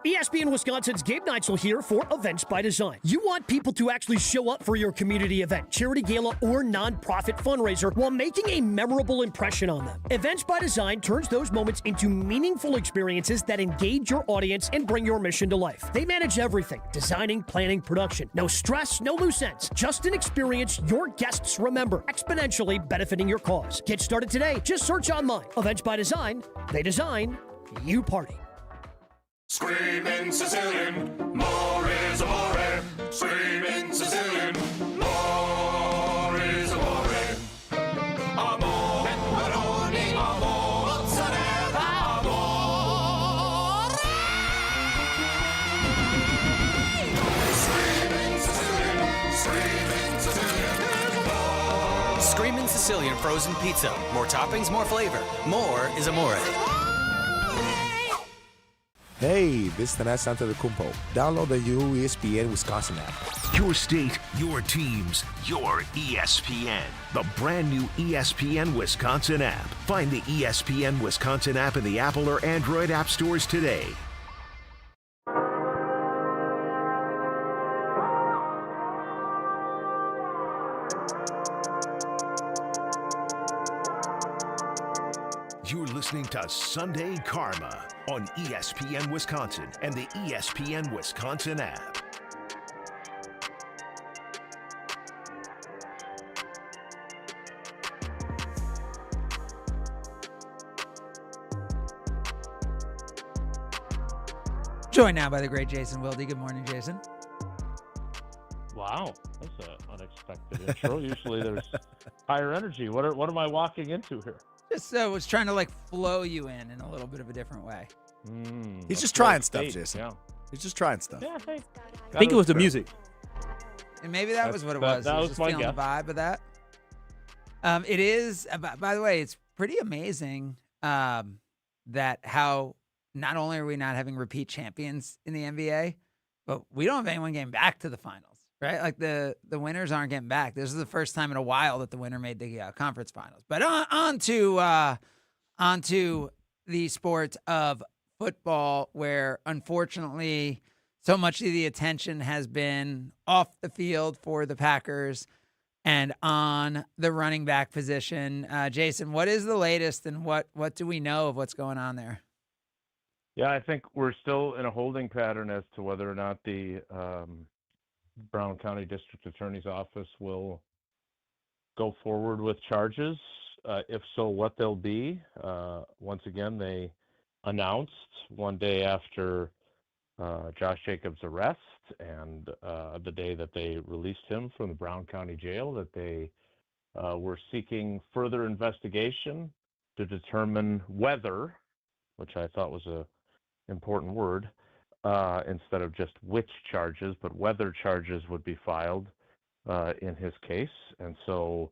Speaker 20: ESPN Wisconsin's Gabe Neitzel here for Events by Design. You want people to actually show up for your community event, charity gala, or nonprofit fundraiser while making a memorable impression on them. Events by Design turns those moments into meaningful experiences that engage your audience and bring your mission to life. They manage everything: designing, planning, production. No stress, no loose ends. Just an experience your guests remember, exponentially benefiting your cause. Get started today. Just search online. Events by Design. They design, you party.
Speaker 16: Screaming Sicilian, more is amore. Screaming Sicilian, more is amore. Amore, pepperoni, amore, mozzarella, amore. Screaming Sicilian, screaming Sicilian, more.
Speaker 21: Screamin' Sicilian frozen pizza. More toppings, more flavor. More is amore.
Speaker 22: Hey, this is Giannis Antetokounmpo. Download the new ESPN Wisconsin app.
Speaker 4: Your state, your teams, your ESPN. The brand new ESPN Wisconsin app. Find the ESPN Wisconsin app in the Apple or Android app stores today. You're listening to Sunday Karma on ESPN Wisconsin and the ESPN Wisconsin app.
Speaker 1: Joined now by the great Jason Wilde. Good morning, Jason.
Speaker 23: Wow, that's an unexpected intro. Usually there's higher energy. What am I walking into here?
Speaker 1: Just was trying to flow you in a little bit of a different way.
Speaker 3: He's just trying stuff, Jason.
Speaker 23: Yeah.
Speaker 3: He's just trying stuff.
Speaker 23: Yeah, hey,
Speaker 2: I think it was the music.
Speaker 1: And maybe that was what it was.
Speaker 23: That
Speaker 1: He
Speaker 23: was
Speaker 1: just
Speaker 23: my
Speaker 1: feeling
Speaker 23: guess.
Speaker 1: the vibe of that. It is, by the way, it's pretty amazing that how not only are we not having repeat champions in the NBA, but we don't have anyone getting back to the finals, right? Like the winners aren't getting back. This is the first time in a while that the winner made the conference finals. But on to the sport of football, where unfortunately so much of the attention has been off the field for the Packers and on the running back position. Jason, what is the latest, and what do we know of what's going on there?
Speaker 23: Yeah, I think we're still in a holding pattern as to whether or not the Brown County District Attorney's Office will go forward with charges. If so, what they'll be. Once again, they announced one day after Josh Jacobs' arrest and the day that they released him from the Brown County Jail that they were seeking further investigation to determine whether, which I thought was a important word, instead of just which charges, but whether charges would be filed in his case. And so,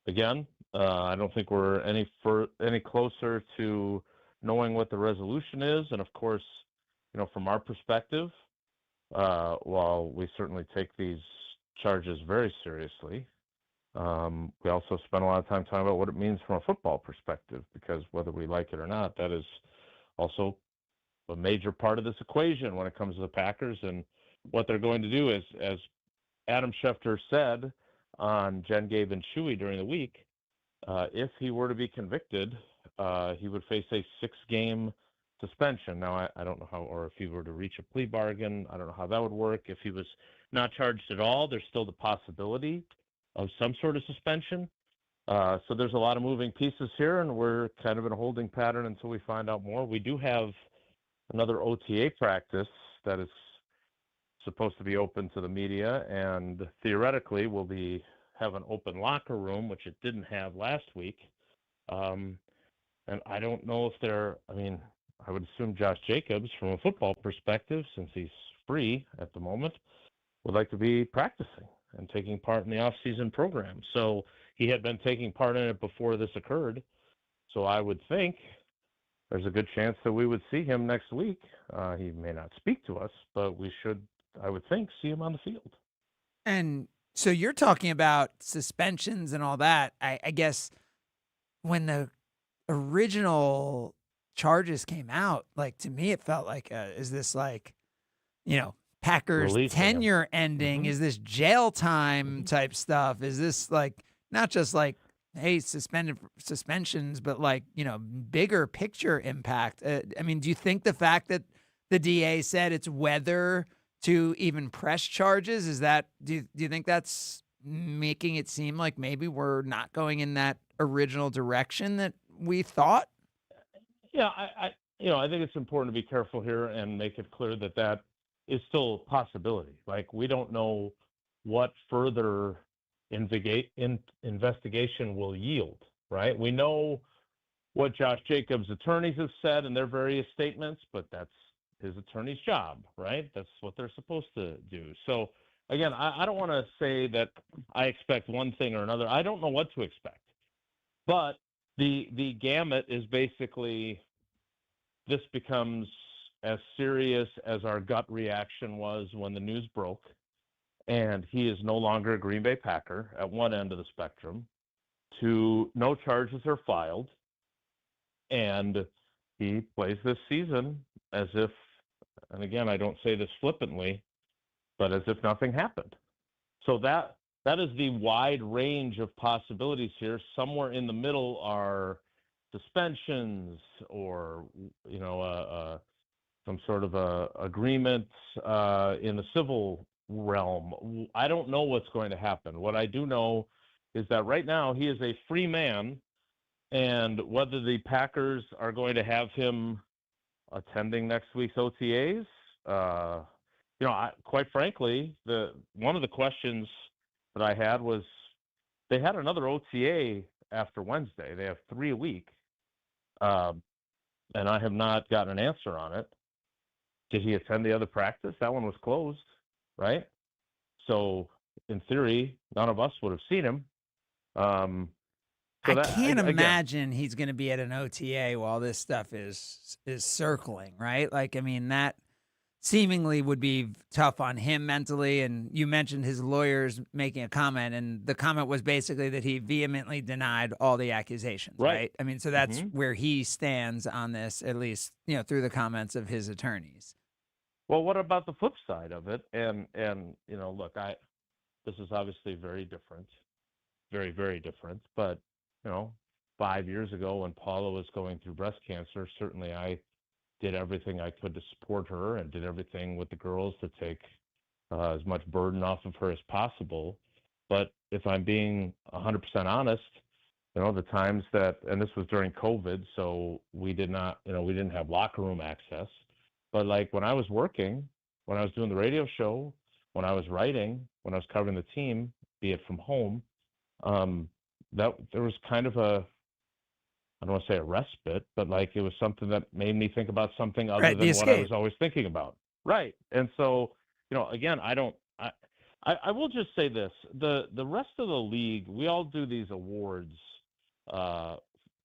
Speaker 23: again, I don't think we're any closer to knowing what the resolution is. And of course, from our perspective, while we certainly take these charges very seriously, we also spend a lot of time talking about what it means from a football perspective, because whether we like it or not, that is also a major part of this equation when it comes to the Packers and what they're going to do. As Adam Schefter said on Jen, Gabe, and Chewy during the week, if he were to be convicted, he would face a 6-game suspension. Now, I don't know how, or if he were to reach a plea bargain, I don't know how that would work. If he was not charged at all, there's still the possibility of some sort of suspension. So there's a lot of moving pieces here, and we're kind of in a holding pattern until we find out more. We do have another OTA practice that is supposed to be open to the media, and theoretically will have an open locker room, which it didn't have last week. And I don't know if I would assume Josh Jacobs, from a football perspective, since he's free at the moment, would like to be practicing and taking part in the off-season program. So he had been taking part in it before this occurred. So I would think there's a good chance that we would see him next week. He may not speak to us, but we should, I would think, see him on the field.
Speaker 1: And so you're talking about suspensions and all that. I guess when the original charges came out, like, to me, it felt like, is this like, Packers
Speaker 23: Release
Speaker 1: tenure ending? Is this jail time type stuff? Is this like not just like, hey, suspensions, but like, bigger picture impact? I mean, do you think the fact that the DA said it's whether to even press charges, is that, do you think that's making it seem like maybe we're not going in that original direction that we thought?
Speaker 23: Yeah, I think it's important to be careful here and make it clear that is still a possibility. Like, we don't know what further investigation will yield, right? We know what Josh Jacobs' attorneys have said in their various statements, but that's his attorney's job, right? That's what they're supposed to do. So, again, I don't want to say that I expect one thing or another. I don't know what to expect. But the gamut is basically, this becomes as serious as our gut reaction was when the news broke, and he is no longer a Green Bay Packer at one end of the spectrum, to no charges are filed, and he plays this season as if, and again, I don't say this flippantly, but as if nothing happened. So that is the wide range of possibilities here. Somewhere in the middle are suspensions or, some sort of a agreement in the civil realm. I don't know what's going to happen. What I do know is that right now he is a free man, and whether the Packers are going to have him attending next week's OTAs, quite frankly, one of the questions that I had was, they had another OTA after Wednesday. They have 3 a week, and I have not gotten an answer on it. Did he attend the other practice? That one was closed, right? So, in theory, none of us would have seen him. I
Speaker 1: can't imagine he's going to be at an OTA while this stuff is circling, right? Like, I mean, that seemingly would be tough on him mentally. And you mentioned his lawyers making a comment, and the comment was basically that he vehemently denied all the accusations, right? I mean, so that's where he stands on this, at least, through the comments of his attorneys.
Speaker 23: Well, what about the flip side of it? And look, this is obviously very different, very, very different. But, 5 years ago when Paula was going through breast cancer, certainly I did everything I could to support her and did everything with the girls to take as much burden off of her as possible. But if I'm being 100% honest, the times and this was during COVID, so we didn't have locker room access. But like when I was working, when I was doing the radio show, when I was writing, when I was covering the team, be it from home, that there was kind of I don't want to say a respite, but like it was something that made me think about something other than what I was always thinking about. Right. And so, again, I will just say this, the rest of the league, we all do these awards, the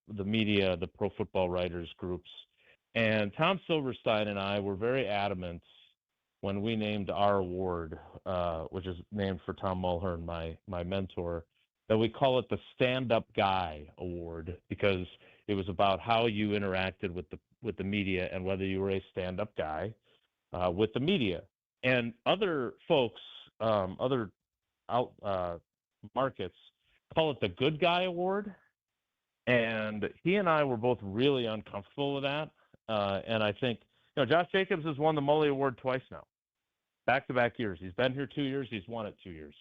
Speaker 23: media, the pro football writers groups, and Tom Silverstein and I were very adamant when we named our award, which is named for Tom Mulhern, my mentor, that we call it the Stand-Up Guy Award, because it was about how you interacted with the media and whether you were a stand-up guy with the media. And other folks, other markets call it the Good Guy Award. And he and I were both really uncomfortable with that. And I think, Josh Jacobs has won the Mully Award twice now, back-to-back years. He's been here 2 years. He's won it 2 years.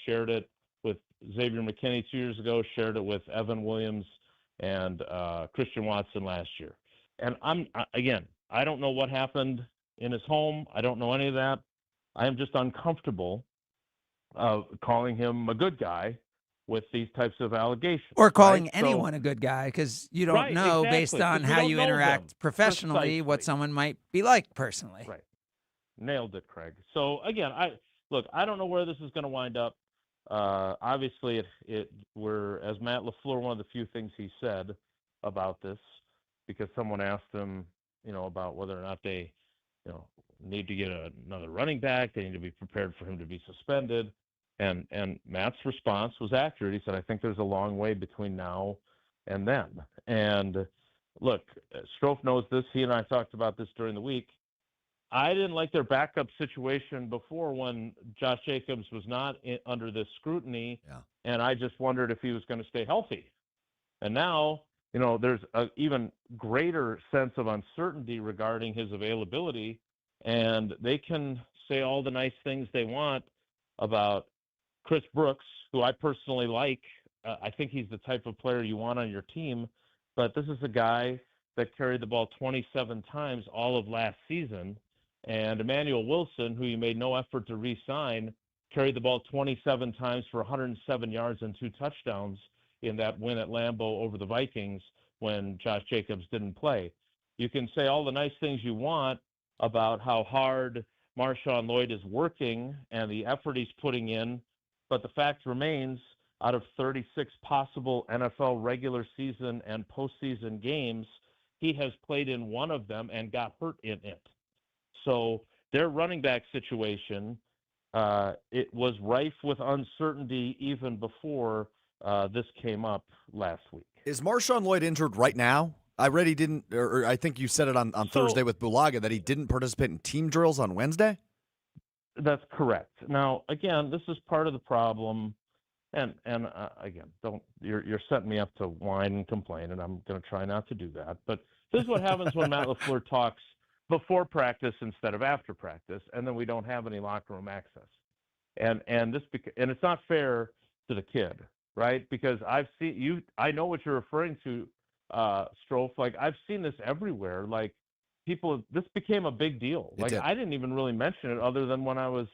Speaker 23: Shared it with Xavier McKinney 2 years ago, shared it with Evan Williams and Christian Watson last year. And I don't know what happened in his home. I don't know any of that. I am just uncomfortable calling him a good guy with these types of allegations.
Speaker 1: Or calling anyone a good guy, because you don't know based on how you interact professionally what someone might be like personally.
Speaker 23: Right. Nailed it, Craig. So again, I don't know where this is going to wind up. Obviously, we're, as Matt LaFleur, one of the few things he said about this, because someone asked him, about whether or not they, need to get another running back, they need to be prepared for him to be suspended. And Matt's response was accurate. He said, I think there's a long way between now and then. And, look, Strouf knows this. He and I talked about this during the week. I didn't like their backup situation before when Josh Jacobs was not under this scrutiny, and I just wondered if he was going to stay healthy. And now, there's an even greater sense of uncertainty regarding his availability, and they can say all the nice things they want about Chris Brooks, who I personally like. I think he's the type of player you want on your team, but this is a guy that carried the ball 27 times all of last season. And Emmanuel Wilson, who you made no effort to re-sign, carried the ball 27 times for 107 yards and 2 touchdowns in that win at Lambeau over the Vikings when Josh Jacobs didn't play. You can say all the nice things you want about how hard Marshawn Lloyd is working and the effort he's putting in, but the fact remains, out of 36 possible NFL regular season and postseason games, he has played in one of them and got hurt in it. So their running back situation, it was rife with uncertainty even before this came up last week.
Speaker 3: Is Marshawn Lloyd injured right now? I read he didn't, or I think you said it on Thursday with Bulaga that he didn't participate in team drills on Wednesday?
Speaker 23: That's correct. Now, again, this is part of the problem. And again, you're setting me up to whine and complain, and I'm going to try not to do that. But this is what happens when Matt LaFleur talks before practice instead of after practice, and then we don't have any locker room access. And it's not fair to the kid, right? Because I've seen you. I know what you're referring to, Strouf. Like, I've seen this everywhere. Like, this became a big deal. Like, I didn't even really mention it other than when I was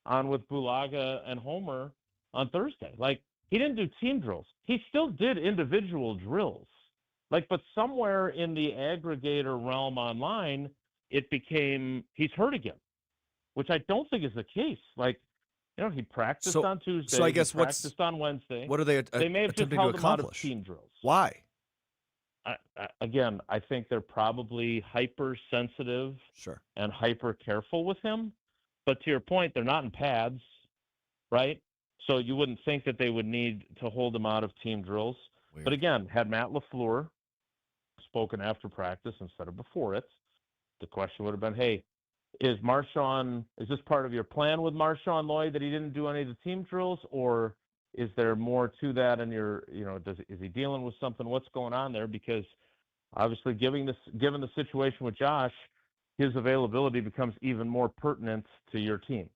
Speaker 23: on with Bulaga and Homer on Thursday. Like, he didn't do team drills. He still did individual drills. Like, but somewhere in the aggregator realm online, it became he's hurt again, which I don't think is the case. Like, he practiced on Tuesday.
Speaker 3: So I guess
Speaker 23: he practiced on Wednesday.
Speaker 3: What are they
Speaker 23: may have just
Speaker 3: attempting
Speaker 23: held
Speaker 3: to
Speaker 23: him out of
Speaker 3: accomplish?
Speaker 23: team drills.
Speaker 3: Why?
Speaker 23: Again, I think they're probably hypersensitive and hyper careful with him. But to your point, they're not in pads, right? So you wouldn't think that they would need to hold him out of team drills. Weird. But again, had Matt LaFleur spoken after practice instead of before it, the question would have been, hey, is this part of your plan with Marshawn Lloyd that he didn't do any of the team drills, or is there more to that? And is he dealing with something? What's going on there? Because obviously, given the situation with Josh, his availability becomes even more pertinent to your team.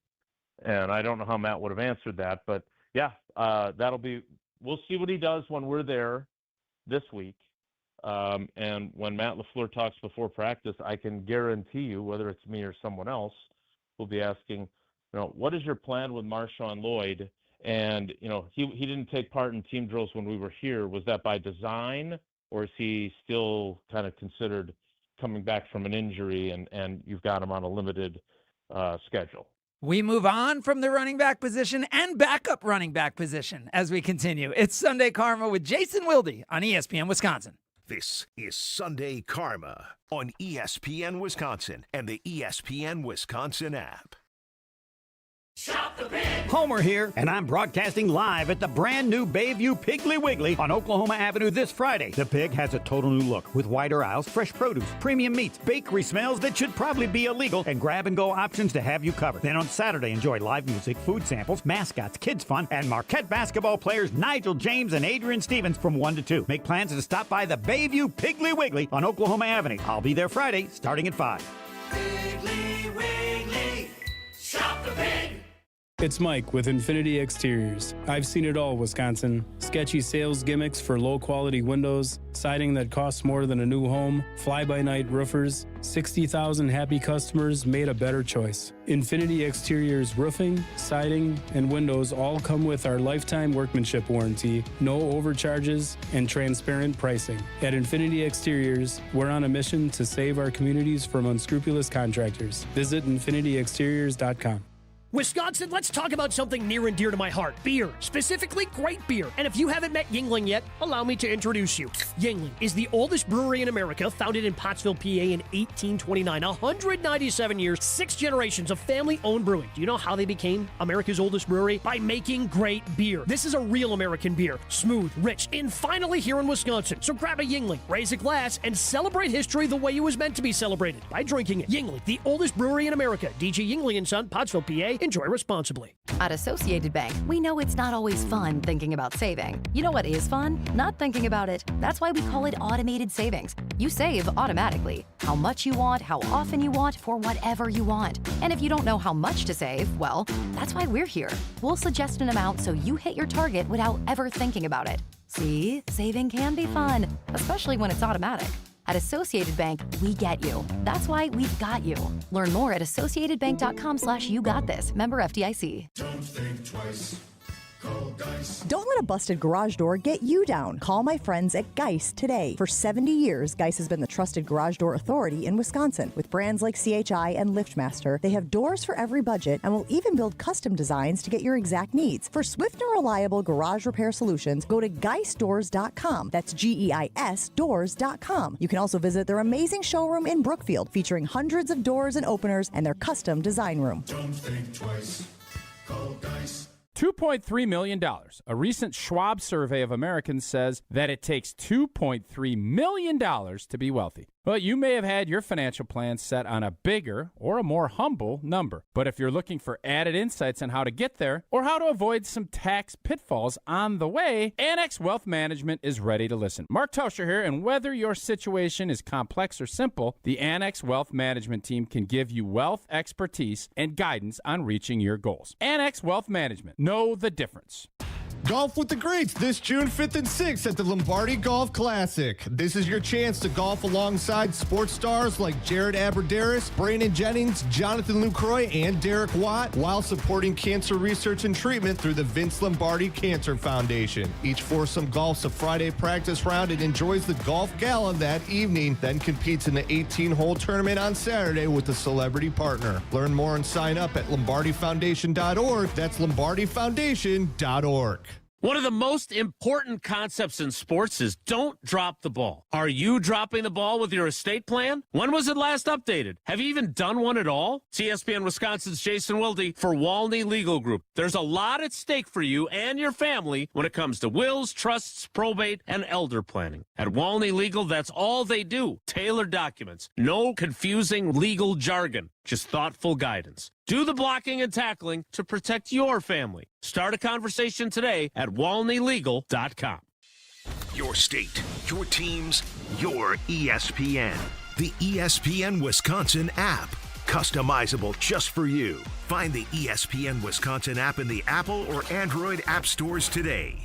Speaker 23: And I don't know how Matt would have answered that, but yeah, we'll see what he does when we're there this week. And when Matt LaFleur talks before practice, I can guarantee you, whether it's me or someone else, will be asking, what is your plan with Marshawn Lloyd? And, he didn't take part in team drills when we were here. Was that by design, or is he still kind of considered coming back from an injury and you've got him on a limited schedule?
Speaker 1: We move on from the running back position and backup running back position as we continue. It's Sunday Karma with Jason Wilde on ESPN Wisconsin.
Speaker 4: This is Sunday Karma on ESPN Wisconsin and the ESPN Wisconsin app.
Speaker 16: Shop the Pig!
Speaker 5: Homer here, and I'm broadcasting live at the brand new Bayview Piggly Wiggly on Oklahoma Avenue this Friday. The Pig has a total new look with wider aisles, fresh produce, premium meats, bakery smells that should probably be illegal, and grab-and-go options to have you covered. Then on Saturday, enjoy live music, food samples, mascots, kids fun, and Marquette basketball players Nigel James and Adrian Stevens from 1 to 2. Make plans to stop by the Bayview Piggly Wiggly on Oklahoma Avenue. I'll be there Friday, starting at 5.
Speaker 16: Piggly Wiggly, shop the Pig!
Speaker 8: It's Mike with Infinity Exteriors. I've seen it all, Wisconsin. Sketchy sales gimmicks for low-quality windows, siding that costs more than a new home, fly-by-night roofers. 60,000 happy customers made a better choice. Infinity Exteriors roofing, siding, and windows all come with our lifetime workmanship warranty, no overcharges, and transparent pricing. At Infinity Exteriors, we're on a mission to save our communities from unscrupulous contractors. Visit infinityexteriors.com.
Speaker 20: Wisconsin, let's talk about something near and dear to my heart. Beer. Specifically, great beer. And if you haven't met Yuengling yet, allow me to introduce you. Yuengling is the oldest brewery in America, founded in Pottsville, PA in 1829. 197 years, 6 generations of family-owned brewing. Do you know how they became America's oldest brewery? By making great beer. This is a real American beer. Smooth, rich, and finally here in Wisconsin. So grab a Yuengling, raise a glass, and celebrate history the way it was meant to be celebrated. By drinking it. Yuengling, the oldest brewery in America. DJ Yuengling & Son, Pottsville, PA. Enjoy responsibly.
Speaker 9: At Associated Bank, we know it's not always fun thinking about saving. You know what is fun? Not thinking about it. That's why we call it automated savings. You save automatically. How much you want, how often you want, for whatever you want. And if you don't know how much to save, well, that's why we're here. We'll suggest an amount so you hit your target without ever thinking about it. See, saving can be fun, especially when it's automatic. At Associated Bank, we get you. That's why we've got you. Learn more at associatedbank.com/YouGotThis. Member FDIC.
Speaker 10: Don't think twice. Call Geist.
Speaker 12: Don't let a busted garage door get you down. Call my friends at Geist today. For 70 years, Geist has been the trusted garage door authority in Wisconsin. With brands like CHI and LiftMaster, they have doors for every budget and will even build custom designs to get your exact needs. For swift and reliable garage repair solutions, go to geistdoors.com. That's GEIS doors.com. You can also visit their amazing showroom in Brookfield, featuring hundreds of doors and openers and their custom design room.
Speaker 10: Don't think twice. Call Geist.
Speaker 24: $2.3 million. A recent Schwab survey of Americans says that it takes $2.3 million to be wealthy. Well, you may have had your financial plan set on a bigger or a more humble number. But if you're looking for added insights on how to get there or how to avoid some tax pitfalls on the way, Annex Wealth Management is ready to listen. Mark Toscher here, and whether your situation is complex or simple, the Annex Wealth Management team can give you wealth expertise and guidance on reaching your goals. Annex Wealth Management. Know the difference.
Speaker 25: Golf with the Greats this June 5th and 6th at the Lombardi Golf Classic. This is your chance to golf alongside sports stars like Jared Aberderis, Brandon Jennings, Jonathan Lucroy, and Derek Watt, while supporting cancer research and treatment through the Vince Lombardi Cancer Foundation. Each foursome golfs a Friday practice round and enjoys the golf gala that evening, then competes in the 18-hole tournament on Saturday with a celebrity partner. Learn more and sign up at lombardifoundation.org. That's lombardifoundation.org.
Speaker 26: One of the most important concepts in sports is don't drop the ball. Are you dropping the ball with your estate plan? When was it last updated? Have you even done one at all? It's ESPN Wisconsin's Jason Wilde for Walney Legal Group. There's a lot at stake for you and your family when it comes to wills, trusts, probate, and elder planning. At Walney Legal, that's all they do. Tailored documents. No confusing legal jargon. Just thoughtful guidance. Do the blocking and tackling to protect your family. Start a conversation today at walneylegal.com.
Speaker 4: Your state, your teams, your ESPN. The ESPN Wisconsin app. Customizable just for you. Find the ESPN Wisconsin app in the Apple or Android app stores today.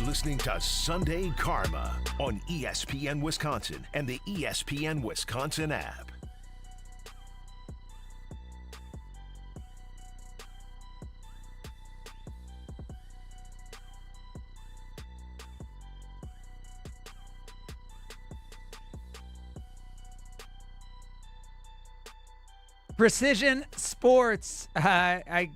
Speaker 4: Listening to Sunday Karma on ESPN Wisconsin and the ESPN Wisconsin app.
Speaker 1: Precision Sports. I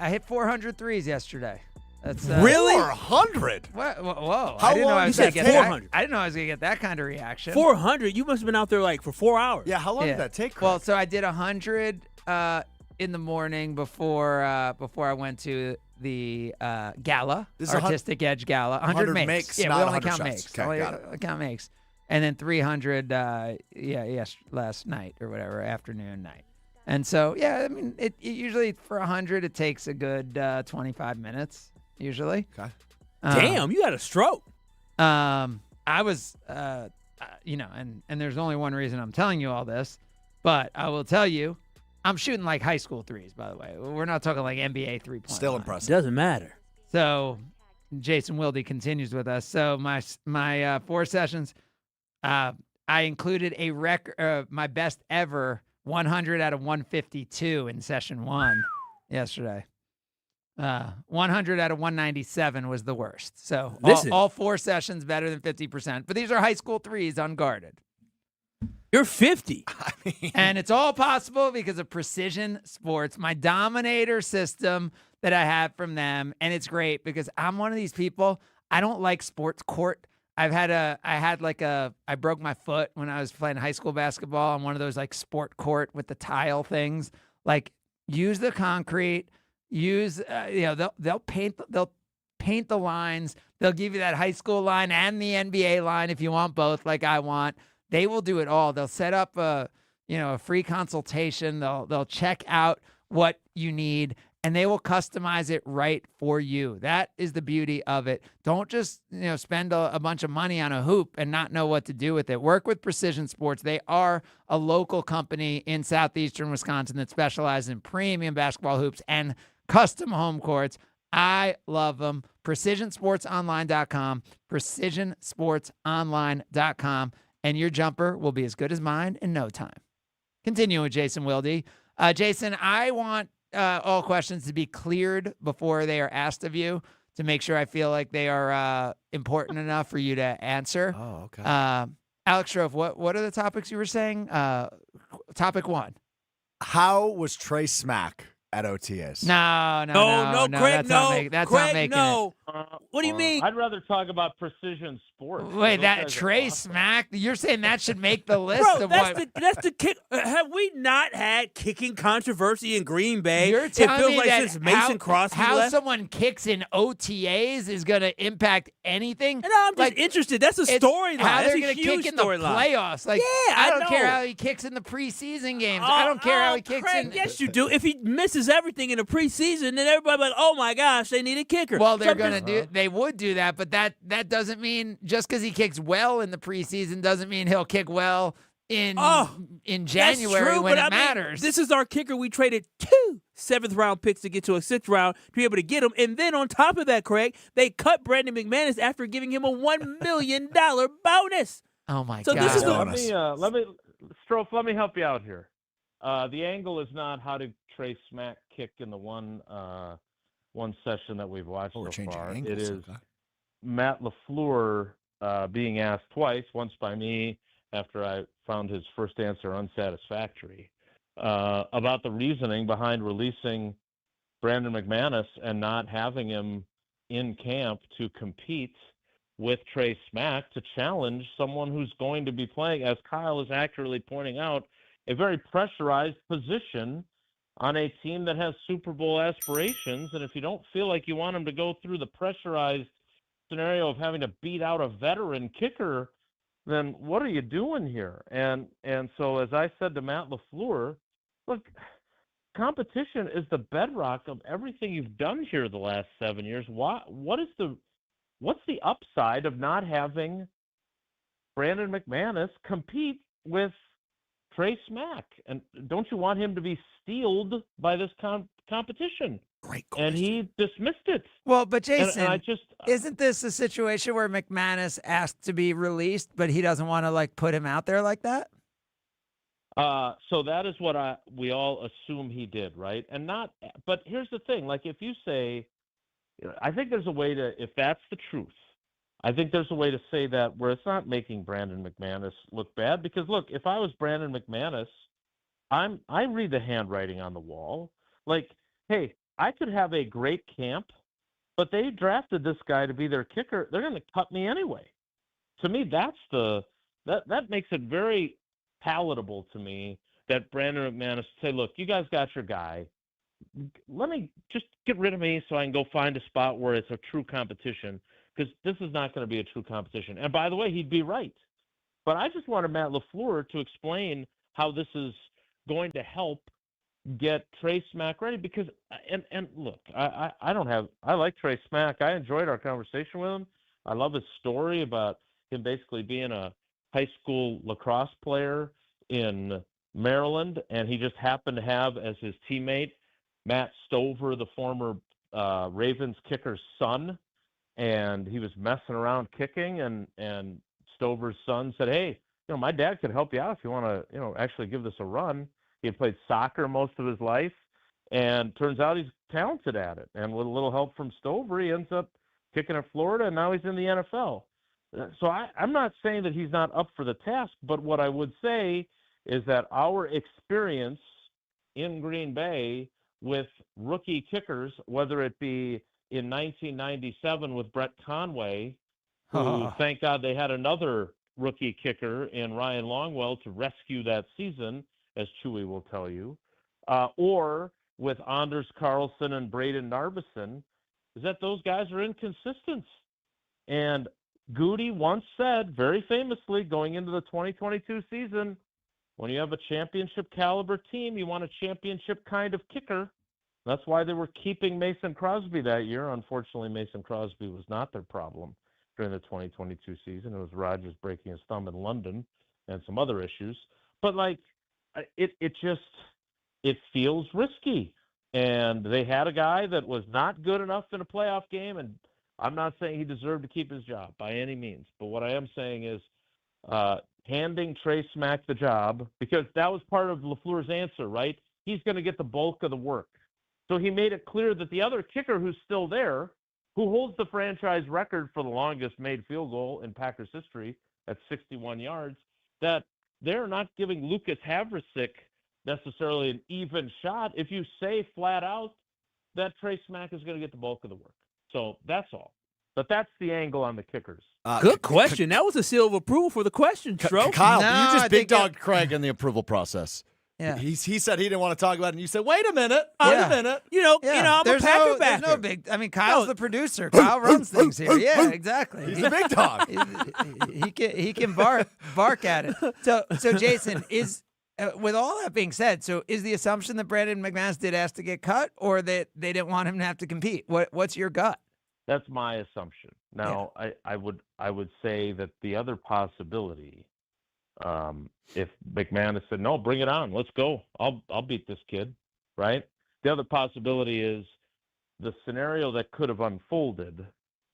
Speaker 1: hit 400 threes yesterday. That's
Speaker 3: really 400.
Speaker 1: Whoa!
Speaker 3: How
Speaker 1: I didn't know
Speaker 3: long
Speaker 1: I was
Speaker 3: did
Speaker 1: gonna
Speaker 3: that
Speaker 1: get
Speaker 3: take?
Speaker 1: 400. I didn't know I was gonna get that kind of reaction.
Speaker 2: 400? You must have been out there like for 4 hours.
Speaker 3: Yeah, how long did that take?
Speaker 1: Well, so I did 100 in the morning before I went to the gala,
Speaker 3: This is
Speaker 1: Artistic Edge Gala. 100 makes. Yeah,
Speaker 3: not
Speaker 1: we only
Speaker 3: 100
Speaker 1: count
Speaker 3: shots.
Speaker 1: makes.
Speaker 3: Okay,
Speaker 1: Only
Speaker 3: got it.
Speaker 1: count makes. And then 300, last night or whatever, afternoon, night. And so, yeah, I mean, it usually for 100, it takes a good 25 minutes, usually.
Speaker 3: Okay.
Speaker 2: Damn, you had a stroke.
Speaker 1: I was, and there's only one reason I'm telling you all this, but I will tell you, I'm shooting like high school threes, by the way. We're not talking like NBA three-point
Speaker 3: Still
Speaker 1: line.
Speaker 3: impressive.
Speaker 2: Doesn't matter.
Speaker 1: So Jason Wilde continues with us. So my 4 sessions, I included a record, my best ever 100 out of 152 in session 1 yesterday. 100 out of 197 was the worst. So
Speaker 2: Listen.
Speaker 1: all 4 sessions better than 50%. But these are high school threes unguarded.
Speaker 2: You're 50.
Speaker 1: And it's all possible because of Precision Sports, my Dominator system that I have from them. And it's great because I'm one of these people, I don't like sports court. I broke my foot when I was playing high school basketball on one of those like sport court with the tile things. Like, use the concrete, they'll paint the lines. They'll give you that high school line and the NBA line if you want both, like I want. They will do it all. They'll set up a free consultation. They'll check out what you need, and they will customize it right for you. That is the beauty of it. Don't just spend a bunch of money on a hoop and not know what to do with it. Work with Precision Sports. They are a local company in southeastern Wisconsin that specializes in premium basketball hoops and custom home courts. I love them. PrecisionSportsOnline.com. PrecisionSportsOnline.com. And your jumper will be as good as mine in no time. Continuing with Jason Wilde. Jason, I want all questions to be cleared before they are asked of you to make sure I feel like they are important enough for you to answer.
Speaker 3: Oh, okay.
Speaker 1: Alex Strouf, what are the topics you were saying? Topic 1.
Speaker 3: How was Trey Smack at OTAs?
Speaker 1: No,
Speaker 2: Craig,
Speaker 1: that's not making it.
Speaker 2: What do you mean?
Speaker 23: I'd rather talk about Precision Sports.
Speaker 1: Wait,
Speaker 23: Those
Speaker 1: that
Speaker 23: guys are
Speaker 1: Trey
Speaker 23: awesome.
Speaker 1: Smack? You're saying that should make the list
Speaker 2: Bro,
Speaker 1: of
Speaker 2: that's the kick. Have we not had kicking controversy in Green Bay?
Speaker 1: You're
Speaker 2: It
Speaker 1: telling
Speaker 2: feels
Speaker 1: me
Speaker 2: like
Speaker 1: that
Speaker 2: since Mason Crosby
Speaker 1: how
Speaker 2: left.
Speaker 1: someone kicks in OTAs is going to impact anything?
Speaker 2: And I'm just interested. That's a storyline.
Speaker 1: How
Speaker 2: That's
Speaker 1: they're
Speaker 2: a
Speaker 1: going to
Speaker 2: huge
Speaker 1: kick in the
Speaker 2: storyline.
Speaker 1: playoffs? Like,
Speaker 2: Yeah,
Speaker 1: I
Speaker 2: I
Speaker 1: don't care
Speaker 2: know.
Speaker 1: how he kicks in the preseason games. I don't care how he kicks
Speaker 2: Craig,
Speaker 1: in.
Speaker 2: Yes, you do. If he misses everything in the preseason, then everybody like, oh my gosh, they need a kicker.
Speaker 1: Well, they're
Speaker 2: So
Speaker 1: going to do. They would do that, but that doesn't mean just because he kicks well in the preseason doesn't mean he'll kick well in January
Speaker 2: That's true,
Speaker 1: when
Speaker 2: but
Speaker 1: it matters.
Speaker 2: This is our kicker. We traded 2 7th-round picks to get to a 6th round to be able to get him. And then on top of that, Craig, they cut Brandon McManus after giving him a $1 million bonus.
Speaker 1: Oh my
Speaker 2: So
Speaker 1: God!
Speaker 2: this is
Speaker 23: Strouf, let me help you out here. The angle is not how did Trey Smack kick in the one session that we've watched so far.
Speaker 3: Angles,
Speaker 23: it is
Speaker 3: okay.
Speaker 23: Matt LaFleur being asked twice, once by me after I found his first answer unsatisfactory, about the reasoning behind releasing Brandon McManus and not having him in camp to compete with Trey Smack to challenge someone who's going to be playing, as Kyle is accurately pointing out, a very pressurized position on a team that has Super Bowl aspirations. And if you don't feel like you want him to go through the pressurized scenario of having to beat out a veteran kicker, then what are you doing here? And so as I said to Matt LaFleur, look, competition is the bedrock of everything you've done here the last 7 years. What's the upside of not having Brandon McManus compete with Trey Smack? And don't you want him to be steeled by this competition?
Speaker 3: Great question.
Speaker 23: And he dismissed it.
Speaker 1: Well, but Jason,
Speaker 23: and I just
Speaker 1: isn't this a situation where McManus asked to be released, but he doesn't want to put him out there like that?
Speaker 23: So that is what we all assume he did, right? But here's the thing: if you say, I think there's a way to, if that's the truth, I think there's a way to say that where it's not making Brandon McManus look bad. Because look, if I was Brandon McManus, I read the handwriting on the wall. Hey, I could have a great camp, but they drafted this guy to be their kicker. They're going to cut me anyway. To me, that makes it very palatable to me that Brandon McManus say, look, you guys got your guy. Let me just get rid of me so I can go find a spot where it's a true competition, because this is not going to be a true competition. And by the way, he'd be right. But I just wanted Matt LaFleur to explain how this is going to help get Trey Smack ready, because and look, I like Trey Smack. I enjoyed our conversation with him. I love his story about him basically being a high school lacrosse player in Maryland, and he just happened to have as his teammate Matt Stover, the former Ravens kicker's son, and he was messing around kicking, and Stover's son said, hey, my dad could help you out if you want to, actually give this a run. He had played soccer most of his life, And turns out he's talented at it. And with a little help from Stover, he ends up kicking at Florida, and now he's in the NFL. So I'm not saying that he's not up for the task, but what I would say is that our experience in Green Bay with rookie kickers, whether it be in 1997 with Brett Conway, who, thank God, they had another rookie kicker in Ryan Longwell to rescue that season, as Chewy will tell you, or with Anders Carlson and Braden Narvison, is that those guys are inconsistent. And Goody once said, very famously, going into the 2022 season, when you have a championship caliber team, you want a championship kind of kicker. That's why they were keeping Mason Crosby that year. Unfortunately, Mason Crosby was not their problem during the 2022 season. It was Rodgers breaking his thumb in London and some other issues. But, like, it feels risky. And they had a guy that was not good enough in a playoff game, and I'm not saying he deserved to keep his job by any means. But what I am saying is handing Trey Smack the job, because that was part of LaFleur's answer, right? He's going to get the bulk of the work. So he made it clear that the other kicker who's still there, who holds the franchise record for the longest made field goal in Packers history at 61 yards, that they're not giving Lucas Havrasik necessarily an even shot if you say flat out that Trey Smack is going to get the bulk of the work. So that's all. But that's the angle on the kickers.
Speaker 2: Good question. That was a seal of approval for the question, Strouf.
Speaker 3: Kyle, you just big-dogged Craig in the approval process.
Speaker 1: Yeah.
Speaker 3: He said he didn't want to talk about it, and you said, wait a minute, wait a minute.
Speaker 2: I'm a Packer backer.
Speaker 1: There's no big. I mean, Kyle's the producer. Kyle runs things here. Yeah, exactly.
Speaker 3: He's the big dog.
Speaker 1: He can bark at it. So Jason, is with all that being said, so is the assumption that Brandon McManus did ask to get cut, or that they didn't want him to have to compete? What's your gut?
Speaker 23: That's my assumption. Now, I would say that the other possibility, if McManus said, no, bring it on, let's go, I'll beat this kid, right? The other possibility is the scenario that could have unfolded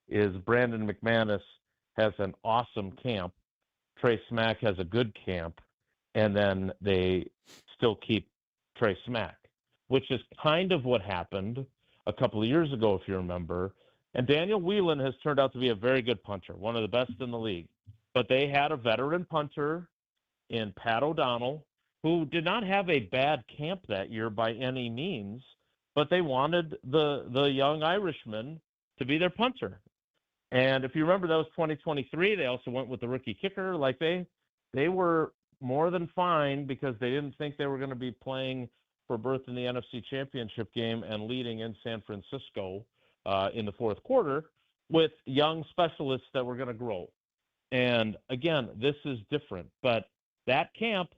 Speaker 23: is Brandon McManus has an awesome camp, Trey Smack has a good camp, and then they still keep Trey Smack, which is kind of what happened a couple of years ago, if you remember. And Daniel Whelan has turned out to be a very good punter, one of the best in the league. But they had a veteran punter in Pat O'Donnell, who did not have a bad camp that year by any means, but they wanted the young Irishman to be their punter. And if you remember, that was 2023. They also went with the rookie kicker. Like they were more than fine because they didn't think they were going to be playing for berth in the NFC Championship game and leading in San Francisco in the fourth quarter with young specialists that were going to grow. And again, this is different, but that camp,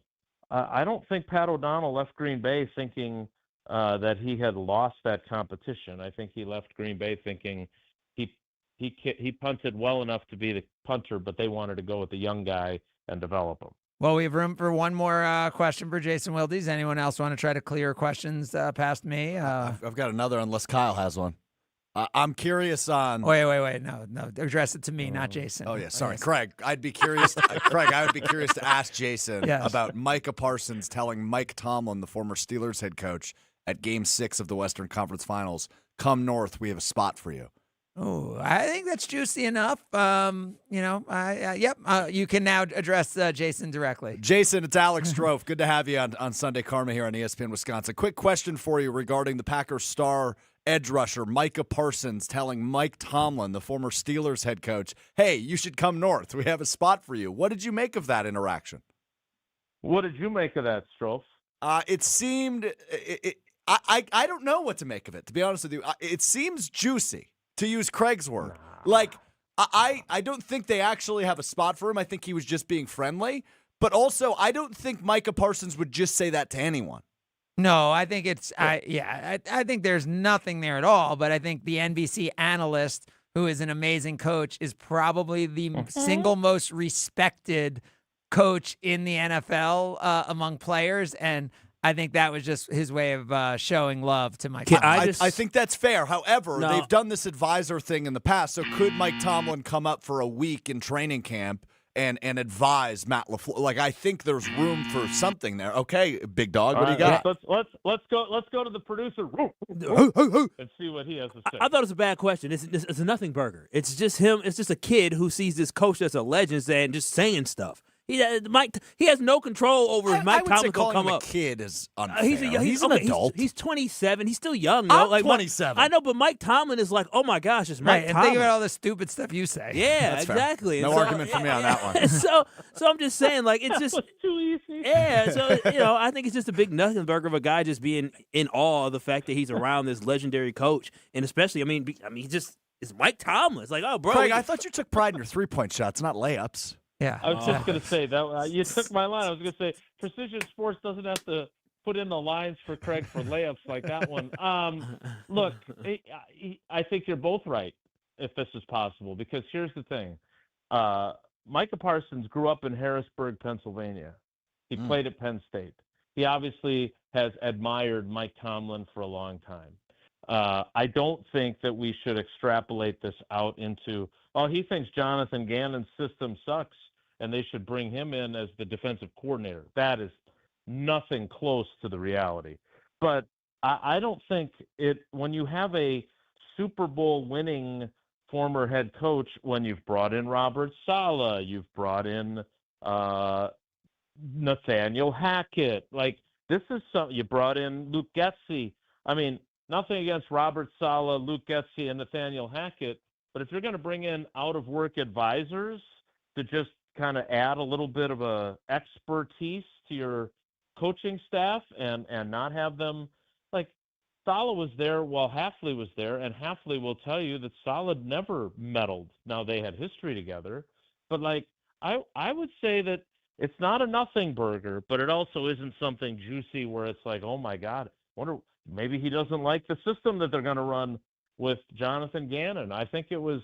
Speaker 23: I don't think Pat O'Donnell left Green Bay thinking that he had lost that competition. I think he left Green Bay thinking he punted well enough to be the punter, but they wanted to go with the young guy and develop him.
Speaker 1: Well, we have room for one more question for Jason Wilde. Does anyone else want to try to clear questions past me?
Speaker 3: I've got another, unless Kyle has one. I'm curious on.
Speaker 1: Wait. No. Address it to me, not Jason.
Speaker 3: Oh yeah, sorry, Craig. I'd be curious. Craig, I would be curious to ask Jason about Micah Parsons telling Mike Tomlin, the former Steelers head coach, at Game 6 of the Western Conference Finals, "Come north, we have a spot for you."
Speaker 1: Oh, I think that's juicy enough. You can now address Jason directly.
Speaker 3: Jason, it's Alex Strouf. Good to have you on Sunday Karma here on ESPN Wisconsin. Quick question for you regarding the Packers star edge rusher Micah Parsons telling Mike Tomlin, the former Steelers head coach, hey, you should come north. We have a spot for you. What did you make of that interaction?
Speaker 23: What did you make of that, Strouf?
Speaker 3: It seemed I don't know what to make of it, to be honest with you. It seems juicy, to use Craig's word. Like, I don't think they actually have a spot for him. I think he was just being friendly. But also, I don't think Micah Parsons would just say that to anyone.
Speaker 1: No, I think I think there's nothing there at all, but I think the NBC analyst, who is an amazing coach, is probably the single most respected coach in the NFL among players, and I think that was just his way of showing love to Mike Tomlin.
Speaker 3: I think that's fair. However, they've done this advisor thing in the past, so could Mike Tomlin come up for a week in training camp and advise Matt LaFleur. Like, I think there's room for something there. Okay, big dog, what do you got?
Speaker 23: Let's go to the producer and see what he has to say.
Speaker 2: I thought it was a bad question. It's a nothing burger. It's just him. It's just a kid who sees this coach that's a legend and just saying stuff. He has no control over if Mike Tomlin will come up.
Speaker 3: A kid is unfair.
Speaker 2: He's
Speaker 3: an adult.
Speaker 2: He's 27. He's still young.
Speaker 3: I'm
Speaker 2: like
Speaker 3: 27.
Speaker 2: I know, but Mike Tomlin is like, oh my gosh, it's Mike
Speaker 1: Right, and
Speaker 2: Tomlin.
Speaker 1: think about all the stupid stuff you say.
Speaker 2: Yeah,
Speaker 3: That's fair.
Speaker 2: exactly.
Speaker 3: No argument for me on that one.
Speaker 2: So I'm just saying, like, it's just
Speaker 23: too easy.
Speaker 2: Yeah, so I think it's just a big nothing burger of a guy just being in awe of the fact that he's around this legendary coach, and especially, I mean, he just it's Mike Tomlin. It's like, oh, bro,
Speaker 3: Craig, I thought you took pride in your 3-point shots, not layups.
Speaker 1: Yeah,
Speaker 23: I was just going to say that you took my line. I was going to say Precision Sports doesn't have to put in the lines for Craig for layups like that one. Look, I think you're both right if this is possible, because here's the thing. Micah Parsons grew up in Harrisburg, Pennsylvania. He played at Penn State. He obviously has admired Mike Tomlin for a long time. I don't think that we should extrapolate this out into, he thinks Jonathan Gannon's system sucks and they should bring him in as the defensive coordinator. That is nothing close to the reality. But I don't think when you have a Super Bowl winning former head coach, when you've brought in Robert Saleh, you've brought in Nathaniel Hackett, like this is something, you brought in Luke Getsy. I mean, nothing against Robert Saleh, Luke Getsy, and Nathaniel Hackett, but if you're going to bring in out-of-work advisors to just kind of add a little bit of a expertise to your coaching staff and not have them, like Saleh was there while Hafley was there, and Hafley will tell you that Saleh never meddled. Now, they had history together, but like I would say that it's not a nothing burger, but it also isn't something juicy where it's like, oh my God, wonder maybe he doesn't like the system that they're going to run with Jonathan Gannon. I think it was,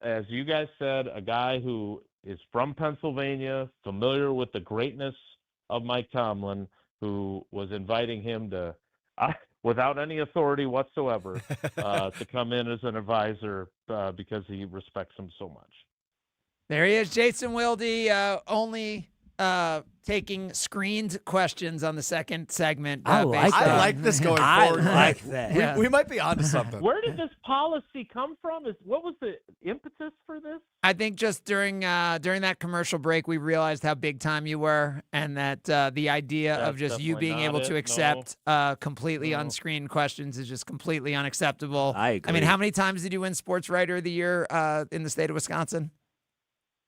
Speaker 23: as you guys said, a guy who is from Pennsylvania, familiar with the greatness of Mike Tomlin, who was inviting him to, without any authority whatsoever, to come in as an advisor because he respects him so much.
Speaker 1: There he is, Jason Wilde, only taking screened questions on the second segment.
Speaker 3: I like this going forward.
Speaker 2: I like that.
Speaker 1: Yeah.
Speaker 3: We might be onto something.
Speaker 23: Where did this policy come from? What was the impetus for this?
Speaker 1: I think just during that commercial break, we realized how big time you were, and that the idea of just you being able to accept completely unscreened questions is just completely unacceptable.
Speaker 2: I agree.
Speaker 1: I mean, how many times did you win Sports Writer of the Year in the state of Wisconsin?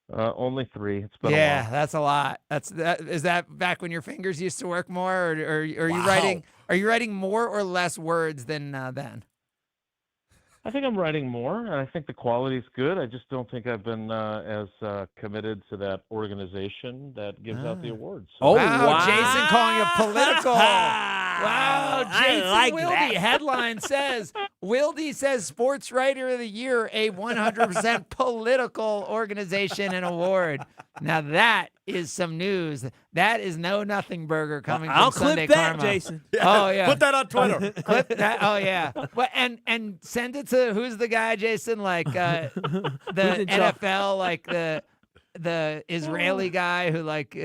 Speaker 23: Only 3. It's been a while.
Speaker 1: That's a lot. Is that back when your fingers used to work more, or are you writing? Are you writing more or less words than then?
Speaker 23: I think I'm writing more, and I think the quality is good. I just don't think I've been as committed to that organization that gives out the awards.
Speaker 1: Oh, wow. Jason calling it political. Wow, Jason
Speaker 2: like
Speaker 1: Wilde.
Speaker 2: that.
Speaker 1: Headline says, Wilde says Sports Writer of the Year, a 100% political organization and award. Now that is some news. That is no nothing burger coming from Sunday
Speaker 2: clip that,
Speaker 1: Karma.
Speaker 2: Jason.
Speaker 1: Oh yeah,
Speaker 3: Put that on Twitter.
Speaker 1: clip that. Oh yeah. Well, and send it to who's the guy, Jason? Like the NFL, like the Israeli guy who like.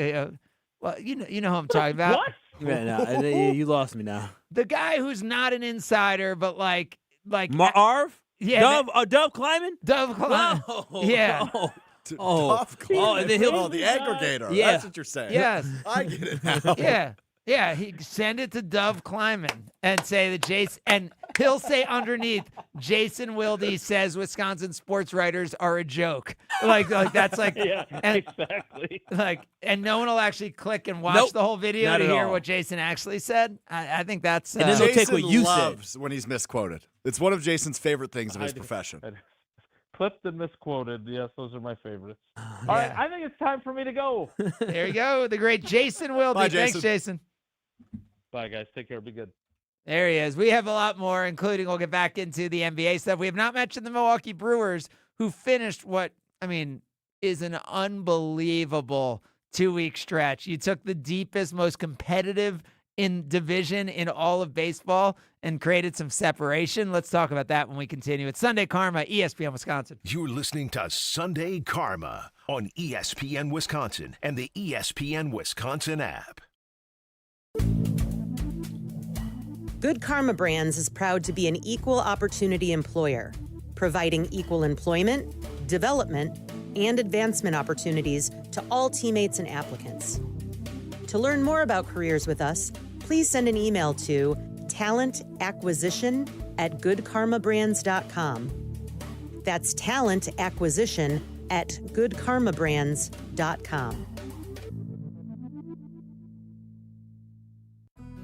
Speaker 1: Well, you know who I'm talking about.
Speaker 23: What?
Speaker 2: You lost me now.
Speaker 1: The guy who's not an insider, but like
Speaker 2: Marv?
Speaker 1: Yeah,
Speaker 2: Dove Kleiman?
Speaker 1: Dove Kleiman.
Speaker 2: No,
Speaker 1: Yeah.
Speaker 2: no.
Speaker 3: And
Speaker 2: then he'll
Speaker 3: the aggregator.
Speaker 2: Yeah.
Speaker 3: That's what you're saying.
Speaker 1: Yes.
Speaker 3: I get it now.
Speaker 1: Yeah. He send it to Dove Kleiman and say that Jason, and he'll say underneath, Jason Wilde says Wisconsin sports writers are a joke. Like that's like,
Speaker 23: yeah, exactly.
Speaker 1: Like, and no one will actually click and watch the whole video
Speaker 2: not
Speaker 1: to
Speaker 2: at
Speaker 1: hear
Speaker 2: all.
Speaker 1: what Jason actually said. I think that's.
Speaker 2: And then they'll take
Speaker 3: Jason
Speaker 2: what you
Speaker 3: loves when he's misquoted. It's one of Jason's favorite things of his profession.
Speaker 23: Clipped and misquoted. Yes, those are my favorites. All right, I think it's time for me to go.
Speaker 1: There you go. The great Jason Wilde.
Speaker 3: Bye,
Speaker 1: Thanks,
Speaker 3: Jason.
Speaker 1: Jason.
Speaker 23: Bye, guys. Take care. Be good.
Speaker 1: There he is. We have a lot more, including we'll get back into the NBA stuff. We have not mentioned the Milwaukee Brewers, who finished what, I mean, is an unbelievable 2-week stretch. You took the deepest, most competitive in division in all of baseball and created some separation. Let's talk about that when we continue. It's Sunday Karma, ESPN Wisconsin.
Speaker 4: You're listening to Sunday Karma on ESPN Wisconsin and the ESPN Wisconsin app.
Speaker 6: Good Karma Brands is proud to be an equal opportunity employer, providing equal employment, development, and advancement opportunities to all teammates and applicants. To learn more about careers with us, please send an email to talentacquisition@goodkarmabrands.com. That's talentacquisition@goodkarmabrands.com.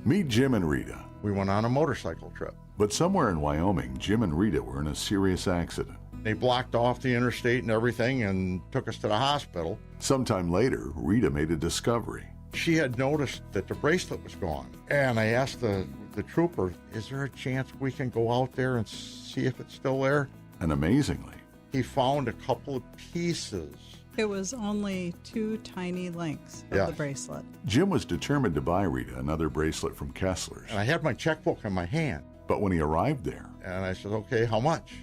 Speaker 7: Meet Jim and Rita.
Speaker 11: We went on a motorcycle trip.
Speaker 7: But somewhere in Wyoming, Jim and Rita were in a serious accident.
Speaker 11: They blocked off the interstate and everything and took us to the hospital.
Speaker 7: Sometime later, Rita made a discovery.
Speaker 11: She had noticed that the bracelet was gone. And I asked the trooper, is there a chance we can go out there and see if it's still there?
Speaker 7: And amazingly,
Speaker 11: he found a couple of pieces.
Speaker 13: It was only 2 tiny links of the bracelet.
Speaker 7: Jim was determined to buy Rita another bracelet from Kessler's.
Speaker 11: And I had my checkbook in my hand.
Speaker 7: But when he arrived there,
Speaker 11: and I said, okay, how much?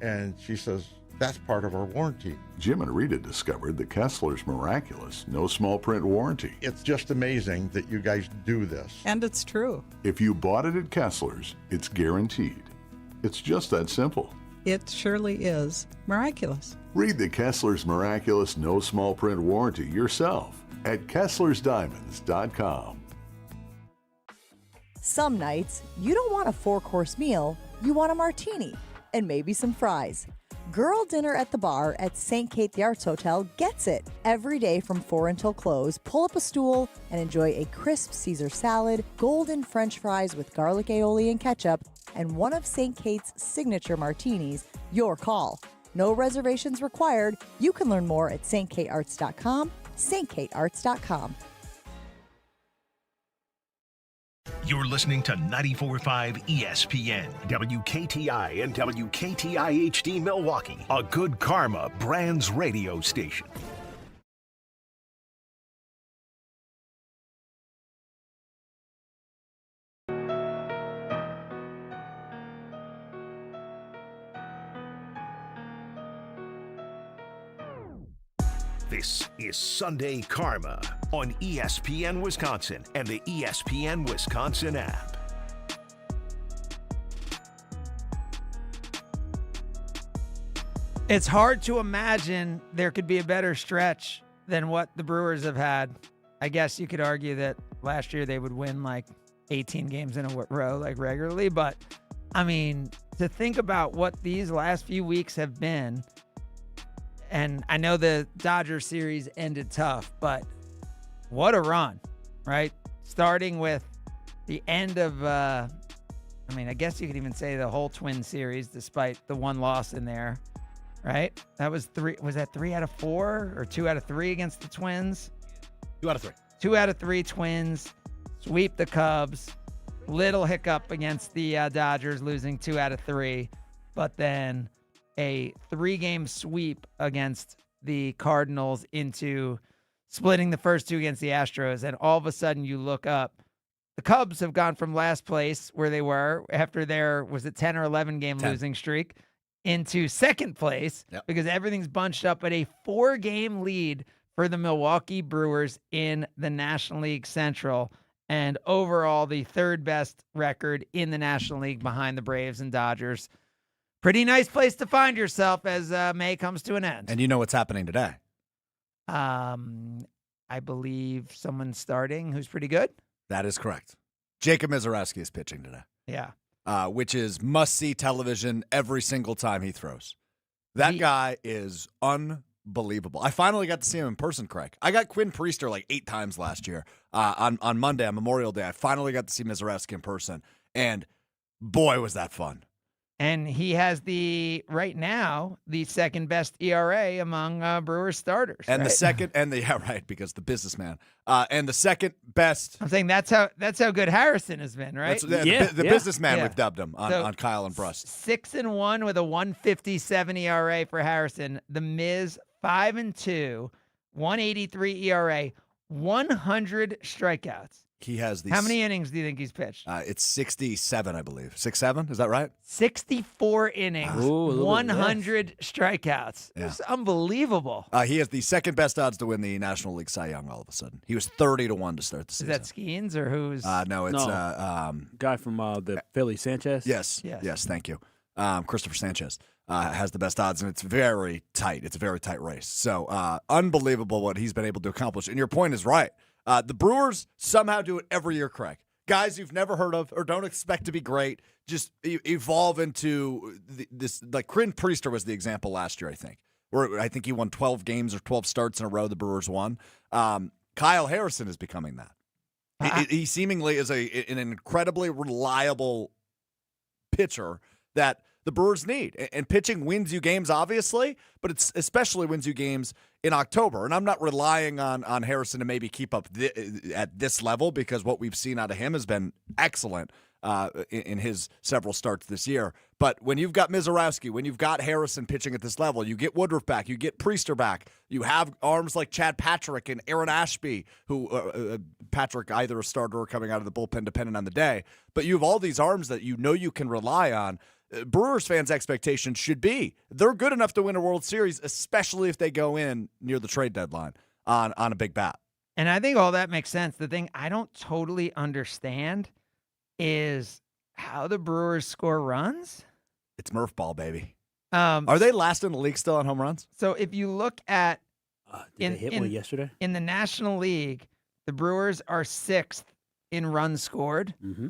Speaker 11: And she says, that's part of our warranty.
Speaker 7: Jim and Rita discovered the Kessler's miraculous, no small print warranty.
Speaker 11: It's just amazing that you guys do this.
Speaker 13: And it's true.
Speaker 7: If you bought it at Kessler's, it's guaranteed. It's just that simple.
Speaker 13: It surely is miraculous.
Speaker 7: Read the Kessler's miraculous, no small print warranty yourself at Kessler'sDiamonds.com.
Speaker 12: Some nights, you don't want a 4-course meal, you want a martini and maybe some fries. Girl dinner at the bar at St. Kate the Arts Hotel gets it. Every day from 4 until close, pull up a stool and enjoy a crisp Caesar salad, golden French fries with garlic aioli and ketchup, and one of St. Kate's signature martinis. Your call. No reservations required. You can learn more at stkatearts.com, stkatearts.com.
Speaker 4: You're listening to 94.5 ESPN, WKTI and WKTI HD Milwaukee, a Good Karma Brands radio station. This is Sunday Karma on ESPN Wisconsin and the ESPN Wisconsin app.
Speaker 1: It's hard to imagine there could be a better stretch than what the Brewers have had. I guess you could argue that last year they would win like 18 games in a row, like regularly. But, I mean, to think about what these last few weeks have been, and I know the Dodgers series ended tough, but what a run, right? Starting with the end of, I guess you could even say the whole Twin series, despite the one loss in there, right? That was 3. Was that 3 out of 4 or 2 out of 3 against the Twins?
Speaker 3: 2 out of 3.
Speaker 1: 2 out of 3 Twins, sweep the Cubs. Little hiccup against the Dodgers, losing 2 out of 3, but then a 3-game sweep against the Cardinals into splitting the first 2 against the Astros. And all of a sudden you look up, the Cubs have gone from last place where they were after their, was it 10 or 11 game
Speaker 3: 10.
Speaker 1: losing streak, into second place because everything's bunched up at a 4-game lead for the Milwaukee Brewers in the National League Central. And overall, the 3rd best record in the National League behind the Braves and Dodgers. Pretty nice place to find yourself as May comes to an end.
Speaker 3: And you know what's happening today?
Speaker 1: I believe someone's starting who's pretty good.
Speaker 3: That is correct. Jacob Mizorowski is pitching today.
Speaker 1: Yeah.
Speaker 3: Which is must-see television every single time he throws. That guy is unbelievable. I finally got to see him in person, Craig. I got Quinn Priester like 8 times last year. On Monday, on Memorial Day, I finally got to see Mizorowski in person. And boy, was that fun.
Speaker 1: And he has right now, the 2nd best ERA among Brewers starters.
Speaker 3: And
Speaker 1: right?
Speaker 3: the second, because the businessman. And the 2nd best.
Speaker 1: I'm saying that's how good Harrison has been, right?
Speaker 3: The businessman, we've dubbed him on Kyle and Brust.
Speaker 1: 6-1 with a 1.57 ERA for Harrison. The Miz 5-2, 1.83 ERA, 100 strikeouts.
Speaker 3: He has the
Speaker 1: How many innings do you think he's pitched?
Speaker 3: It's 67, I believe. 6-7, is that right?
Speaker 1: 64 innings,
Speaker 2: Ooh,
Speaker 1: 100 strikeouts.
Speaker 3: Yeah.
Speaker 1: It's unbelievable.
Speaker 3: He has the second best odds to win the National League Cy Young all of a sudden. He was 30-1 to start the
Speaker 1: Is
Speaker 3: season.
Speaker 1: that Skeens or who's?
Speaker 3: No, it's
Speaker 2: guy from the Philly, Sanchez.
Speaker 3: Yes, thank you. Christopher Sanchez has the best odds, and it's very tight. It's a very tight race. So unbelievable what he's been able to accomplish. And your point is right. The Brewers somehow do it every year, Craig. Guys you've never heard of or don't expect to be great just evolve into this. Like Quinn Priester was the example last year, I think, where I think he won 12 games or 12 starts in a row the Brewers won. Kyle Harrison is becoming that. He seemingly is an incredibly reliable pitcher that the Brewers need. And pitching wins you games, obviously, but it especially wins you games in October. And I'm not relying on Harrison to maybe keep up at this level, because what we've seen out of him has been excellent in his several starts this year. But when you've got Mizorowski, when you've got Harrison pitching at this level, you get Woodruff back, you get Priester back, you have arms like Chad Patrick and Aaron Ashby, who Patrick either a starter or coming out of the bullpen depending on the day. But you have all these arms that you know you can rely on. Brewers fans' expectations should be they're good enough to win a World Series, especially if they go in near the trade deadline on a big bat.
Speaker 1: And I think all that makes sense. The thing I don't totally understand is how the Brewers score runs.
Speaker 3: It's Murph ball, baby. Are they last in the league still on home runs?
Speaker 1: So if you look at
Speaker 2: did they hit one yesterday?
Speaker 1: In the National League, the Brewers are 6th in runs scored.
Speaker 2: Mm-hmm.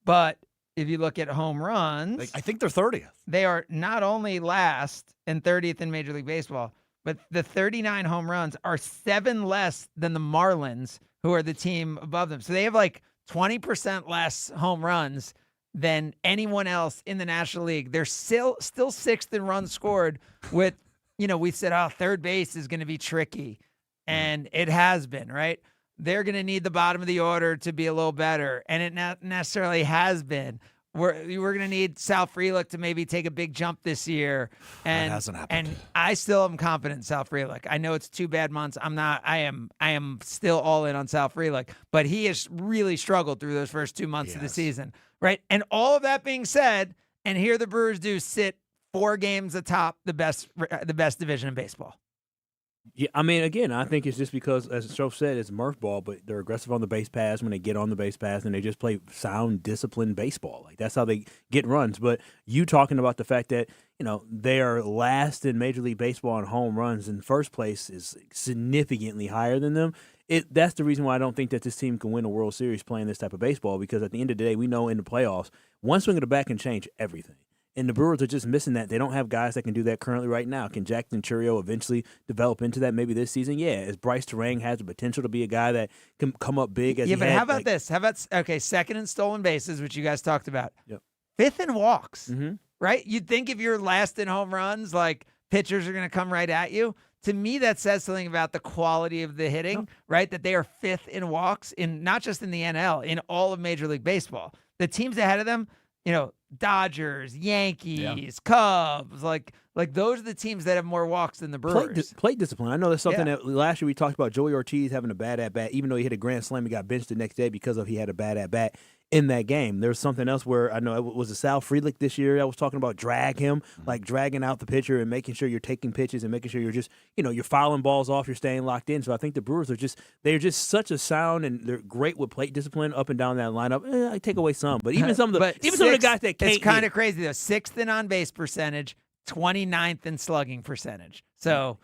Speaker 1: But if you look at home runs,
Speaker 3: I think they're 30th.
Speaker 1: They are not only last and 30th in Major League Baseball, but the 39 home runs are 7 less than the Marlins, who are the team above them. So they have like 20% less home runs than anyone else in the National League. They're still 6th in runs scored with, we said, third base is going to be tricky. And it has been, right? They're going to need the bottom of the order to be a little better. And it not necessarily has been. We're going to need Sal Frelick to maybe take a big jump this year. And,
Speaker 3: that hasn't happened.
Speaker 1: And I still am confident in Sal Frelick. I know it's 2 bad months. I am still all in on Sal Frelick. But he has really struggled through those first 2 months of the season. Right? And all of that being said, and here the Brewers do sit 4 games atop the best division in baseball.
Speaker 2: Yeah, I mean, again, I think it's just because, as Strouf said, it's Murph ball, but they're aggressive on the base pass when they get on the base pass, and they just play sound, disciplined baseball. Like, that's how they get runs. But you talking about the fact that, they are last in Major League Baseball on home runs, and first place is significantly higher than them. That's the reason why I don't think that this team can win a World Series playing this type of baseball, because at the end of the day, we know in the playoffs, one swing of the bat can change everything. And the Brewers are just missing that. They don't have guys that can do that currently right now. Can Jackson Churio eventually develop into that maybe this season? Yeah. As Bryce Terang has the potential to be a guy that can come up big.
Speaker 1: But how about this? How about, second in stolen bases, which you guys talked about.
Speaker 2: Yep.
Speaker 1: 5th in walks,
Speaker 2: mm-hmm.
Speaker 1: right? You'd think if you're last in home runs, like pitchers are going to come right at you. To me, that says something about the quality of the hitting, right? That they are 5th in walks, in not just in the NL, in all of Major League Baseball. The teams ahead of them, Dodgers, Yankees, Cubs, like those are the teams that have more walks than the Brewers.
Speaker 2: Plate discipline. I know that's something that last year we talked about. Joey Ortiz having a bad at-bat. Even though he hit a grand slam, he got benched the next day because he had a bad at-bat in that game. There's something else where I know it was a Sal Frelick this year. I was talking about dragging out the pitcher and making sure you're taking pitches and making sure you're just, you're fouling balls off, you're staying locked in. So I think the Brewers they're just such a sound, and they're great with plate discipline up and down that lineup. I take away some, but even some of the guys that can't.
Speaker 1: It's kind of crazy though. 6th in on base percentage, 29th in slugging percentage. So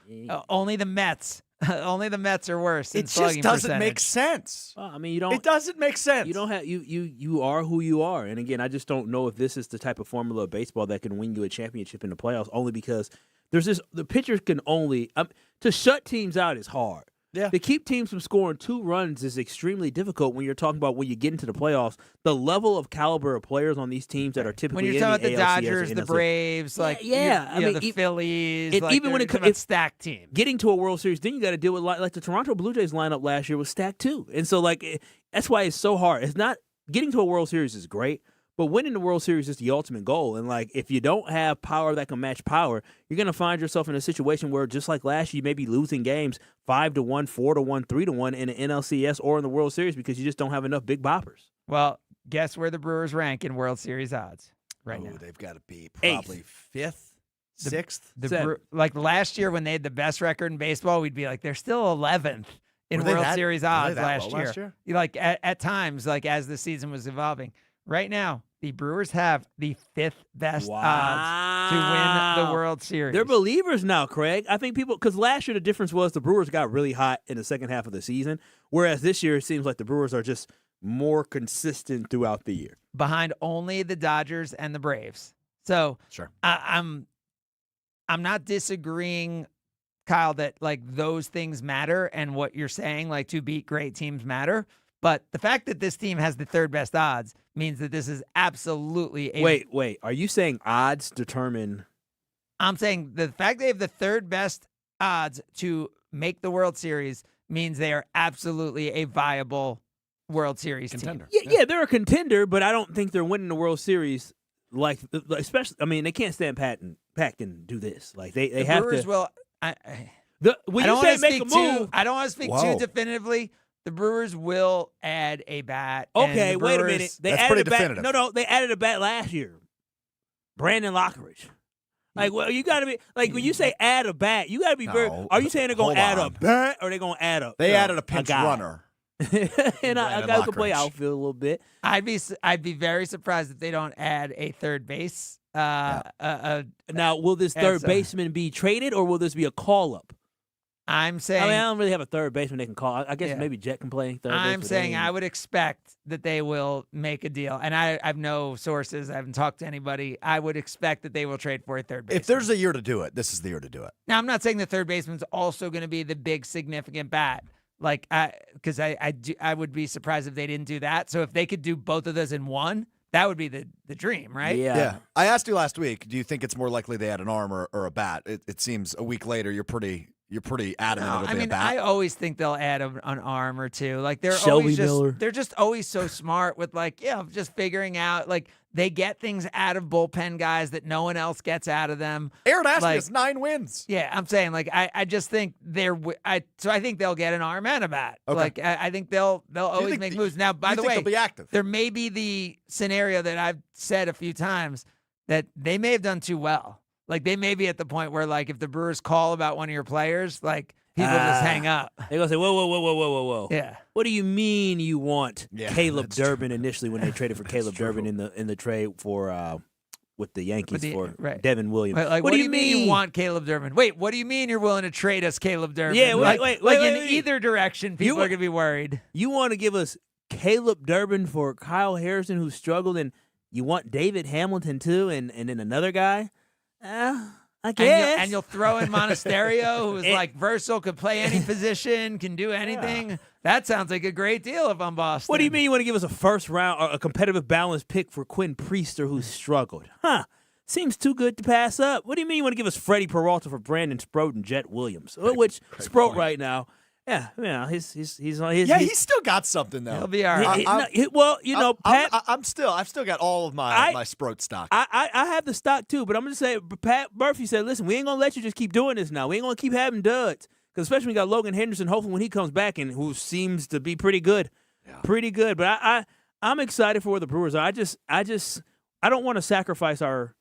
Speaker 1: only the Mets. Only the Mets are worse.
Speaker 3: It just doesn't make sense.
Speaker 2: It
Speaker 3: doesn't make sense.
Speaker 2: You don't have you are who you are, and again, I just don't know if this is the type of formula of baseball that can win you a championship in the playoffs. Only because the pitchers can only to shut teams out is hard.
Speaker 3: Yeah.
Speaker 2: To keep teams from scoring 2 runs is extremely difficult when you're talking about when you get into the playoffs. The level of caliber of players on these teams that are typically
Speaker 1: when you're talking about the
Speaker 2: ALCS
Speaker 1: Dodgers, the Braves, the Phillies,
Speaker 2: even when
Speaker 1: it's stacked teams.
Speaker 2: Getting to a World Series, then you got to deal with like the Toronto Blue Jays lineup last year was stacked too, and so that's why it's so hard. It's not getting to a World Series is great, But winning the World Series is the ultimate goal. And, like, if you don't have power that can match power, you're going to find yourself in a situation where, just like last year, you may be losing games 5-1, 4-1, 3-1 in the NLCS or in the World Series because you just don't have enough big boppers.
Speaker 1: Well, guess where the Brewers rank in World Series odds right now?
Speaker 3: They've got to be probably 5th, 6th.
Speaker 1: Like last year when they had the best record in baseball, we'd be like, they're still 11th in World Series odds last year. Like at times, like as the season was evolving. Right now, the Brewers have the 5th best odds to win the World Series.
Speaker 2: They're believers now, Craig. I think people, because last year the difference was the Brewers got really hot in the second half of the season, whereas this year it seems like the Brewers are just more consistent throughout the year.
Speaker 1: Behind only the Dodgers and the Braves. So
Speaker 3: sure.
Speaker 1: I'm not disagreeing, Kyle, that like those things matter and what you're saying, like to beat great teams matter. But the fact that this team has the 3rd best odds means that this is absolutely a...
Speaker 2: Wait. Are you saying odds determine...
Speaker 1: I'm saying the fact they have the 3rd best odds to make the World Series means they are absolutely a viable World Series
Speaker 3: contender.
Speaker 1: team.
Speaker 2: Yeah, they're a contender, but I don't think they're winning the World Series like especially... I mean, they can't stand pat and do this. Like, they
Speaker 1: the
Speaker 2: have
Speaker 1: Brewers
Speaker 2: to...
Speaker 1: will...
Speaker 2: when you say make a move...
Speaker 1: I don't want to speak too definitively. The Brewers will add a bat.
Speaker 2: Okay, wait a minute. They
Speaker 3: That's
Speaker 2: added
Speaker 3: pretty
Speaker 2: a bat.
Speaker 3: definitive.
Speaker 2: No, they added a bat last year. Brandon Lockridge. Like, well, you got to be like when you say add a bat, you got to be very. Are you saying they're going to add a bat or they're going to add a?
Speaker 3: They added a pinch runner.
Speaker 2: And a guy who can play outfield a little bit.
Speaker 1: I'd be very surprised if they don't add a third base.
Speaker 2: Now, will this third baseman be traded or will this be a call up?
Speaker 1: I'm saying.
Speaker 2: I mean, I don't really have a third baseman they can call. I guess maybe Jet can play third base.
Speaker 1: I'm saying I would expect that they will make a deal. And I have no sources. I haven't talked to anybody. I would expect that they will trade for a third baseman.
Speaker 3: If there's a year to do it, this is the year to do it.
Speaker 1: Now, I'm not saying the third baseman's also going to be the big significant bat. Like, because I would be surprised if they didn't do that. So if they could do both of those in one, that would be the dream, right?
Speaker 3: Yeah. I asked you last week, do you think it's more likely they had an arm or a bat? It seems a week later you're pretty adamant it'll be a bat.
Speaker 1: I always think they'll add an arm or two. Like they're
Speaker 2: Shelby Miller.
Speaker 1: They're just always so smart with just figuring out they get things out of bullpen guys that no one else gets out of them.
Speaker 3: Aaron Ashby has 9 wins.
Speaker 1: Yeah, I'm saying I just think I think they'll get an arm and a bat.
Speaker 3: Okay.
Speaker 1: I think they'll always make moves. Now, by the way,
Speaker 3: they'll be active.
Speaker 1: There may be the scenario that I've said a few times that they may have done too well. Like, they may be at the point where, if the Brewers call about one of your players, people just hang up.
Speaker 2: They're going to say, whoa.
Speaker 1: Yeah.
Speaker 2: What do you mean you want Caleb Durbin initially when they traded for Caleb Durbin in the trade for with the Yankees for Devin Williams?
Speaker 1: What do you mean you want Caleb Durbin? Wait, what do you mean you're willing to trade us Caleb Durbin?
Speaker 2: Yeah, wait.
Speaker 1: In either direction, people are going to be worried.
Speaker 2: You want to give us Caleb Durbin for Kyle Harrison, who struggled, and you want David Hamilton, too, and then another guy? I guess.
Speaker 1: And you'll throw in Monasterio, who's versatile, could play any position, can do anything. Yeah. That sounds like a great deal if I'm Boston.
Speaker 2: What do you mean you want to give us a first round or a competitive balance pick for Quinn Priester, who struggled? Seems too good to pass up. What do you mean you want to give us Freddie Peralta for Brandon Sproat and Jet Williams? Which Sproat right now. Yeah, he's
Speaker 3: still got something though.
Speaker 1: He'll be all right.
Speaker 3: I've still got all of my Sproat stock.
Speaker 2: I have the stock too, but I'm gonna say Pat Murphy said, "Listen, we ain't gonna let you just keep doing this now. We ain't gonna keep having duds, because especially when we got Logan Henderson. Hopefully, when he comes back and who seems to be pretty good. But I'm excited for where the Brewers are. I don't want to sacrifice our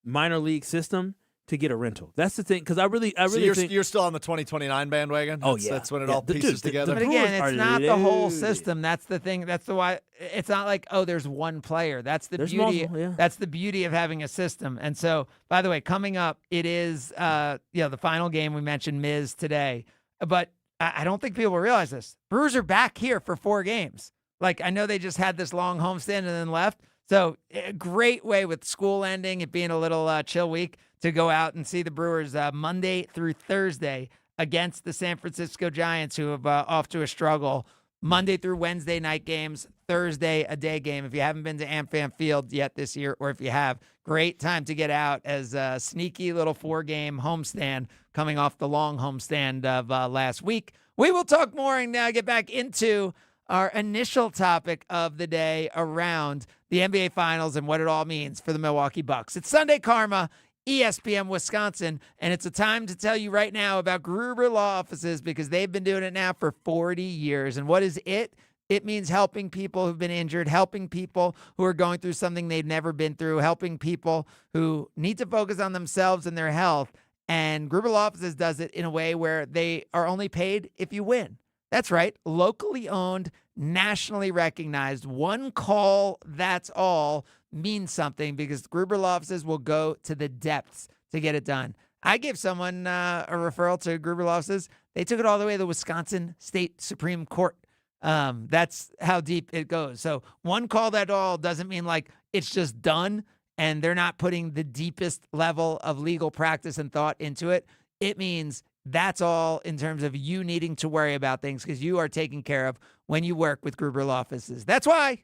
Speaker 2: minor league system to get a rental. That's the thing, because I really think
Speaker 3: you're still on the 2029 bandwagon. That's when it all pieces together.
Speaker 1: But again, it's not the whole system. That's the thing. That's why it's not like, there's one player. That's the beauty. That's the beauty of having a system. And so, by the way, coming up, it is the final game. We mentioned Miz today, but I don't think people realize this. Brewers are back here for 4 games. I know they just had this long homestand and then left. So a great way with school ending, it being a little chill week, to go out and see the Brewers Monday through Thursday against the San Francisco Giants, who have off to a struggle. Monday through Wednesday night games, Thursday a day game. If you haven't been to AmFam Field yet this year, or if you have, great time to get out as a sneaky little 4-game homestand coming off the long homestand of last week. We will talk more and now get back into our initial topic of the day around the the NBA Finals and what it all means for the Milwaukee Bucks. It's Sunday Karma, ESPN Wisconsin, and it's a time to tell you right now about Gruber Law Offices because they've been doing it now for 40 years. And what is it? It means helping people who've been injured, helping people who are going through something they've never been through, helping people who need to focus on themselves and their health. And Gruber Law Offices does it in a way where they are only paid if you win. That's right. Locally owned, nationally recognized. One call, that's all, means something because Gruber Law Offices will go to the depths to get it done. I gave someone a referral to Gruber Law Offices. They took it all the way to the Wisconsin State Supreme Court. That's how deep it goes. So one call, that all doesn't mean like it's just done and they're not putting the deepest level of legal practice and thought into it. It means that's all in terms of you needing to worry about things because you are taken care of when you work with Gruber Law Offices. That's why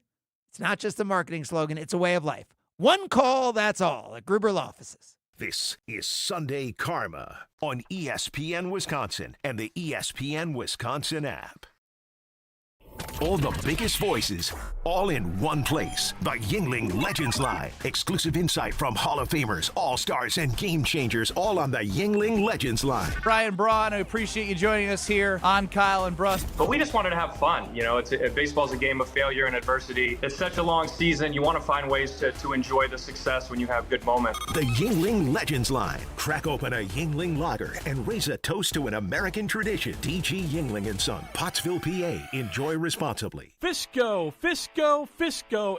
Speaker 1: it's not just a marketing slogan. It's a way of life. One call, that's all at Gruber Law Offices.
Speaker 4: This is Sunday Karma on ESPN Wisconsin and the ESPN Wisconsin app. All the biggest voices, all in one place. The Yuengling Legends Line. Exclusive insight from Hall of Famers, All-Stars, and Game Changers, all on the Yuengling Legends Line.
Speaker 14: Brian Braun, I appreciate you joining us here on Kyle and Brust.
Speaker 15: But we just wanted to have fun. You know, baseball's a game of failure and adversity. It's such a long season. You want to find ways to enjoy the success when you have good moments.
Speaker 4: The Yuengling Legends Line. Crack open a Yuengling lager and raise a toast to an American tradition. D.G. Yuengling & Son, Pottsville, PA. Enjoy responsibly.
Speaker 17: Fisco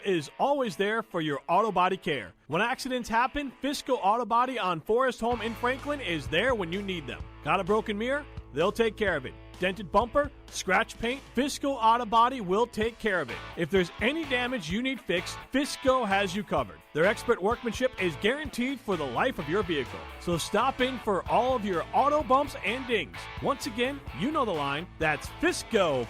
Speaker 17: is always there for your auto body care. When accidents happen, Fisco Auto Body on Forest Home in Franklin is there when you need them. Got a broken mirror? They'll take care of it. Dented bumper? Scratch paint? Fisco Auto Body will take care of it. If there's any damage you need fixed, Fisco has you covered. Their expert workmanship is guaranteed for the life of your vehicle. So stop in for all of your auto bumps and dings. Once again, you know the line. That's Fisco.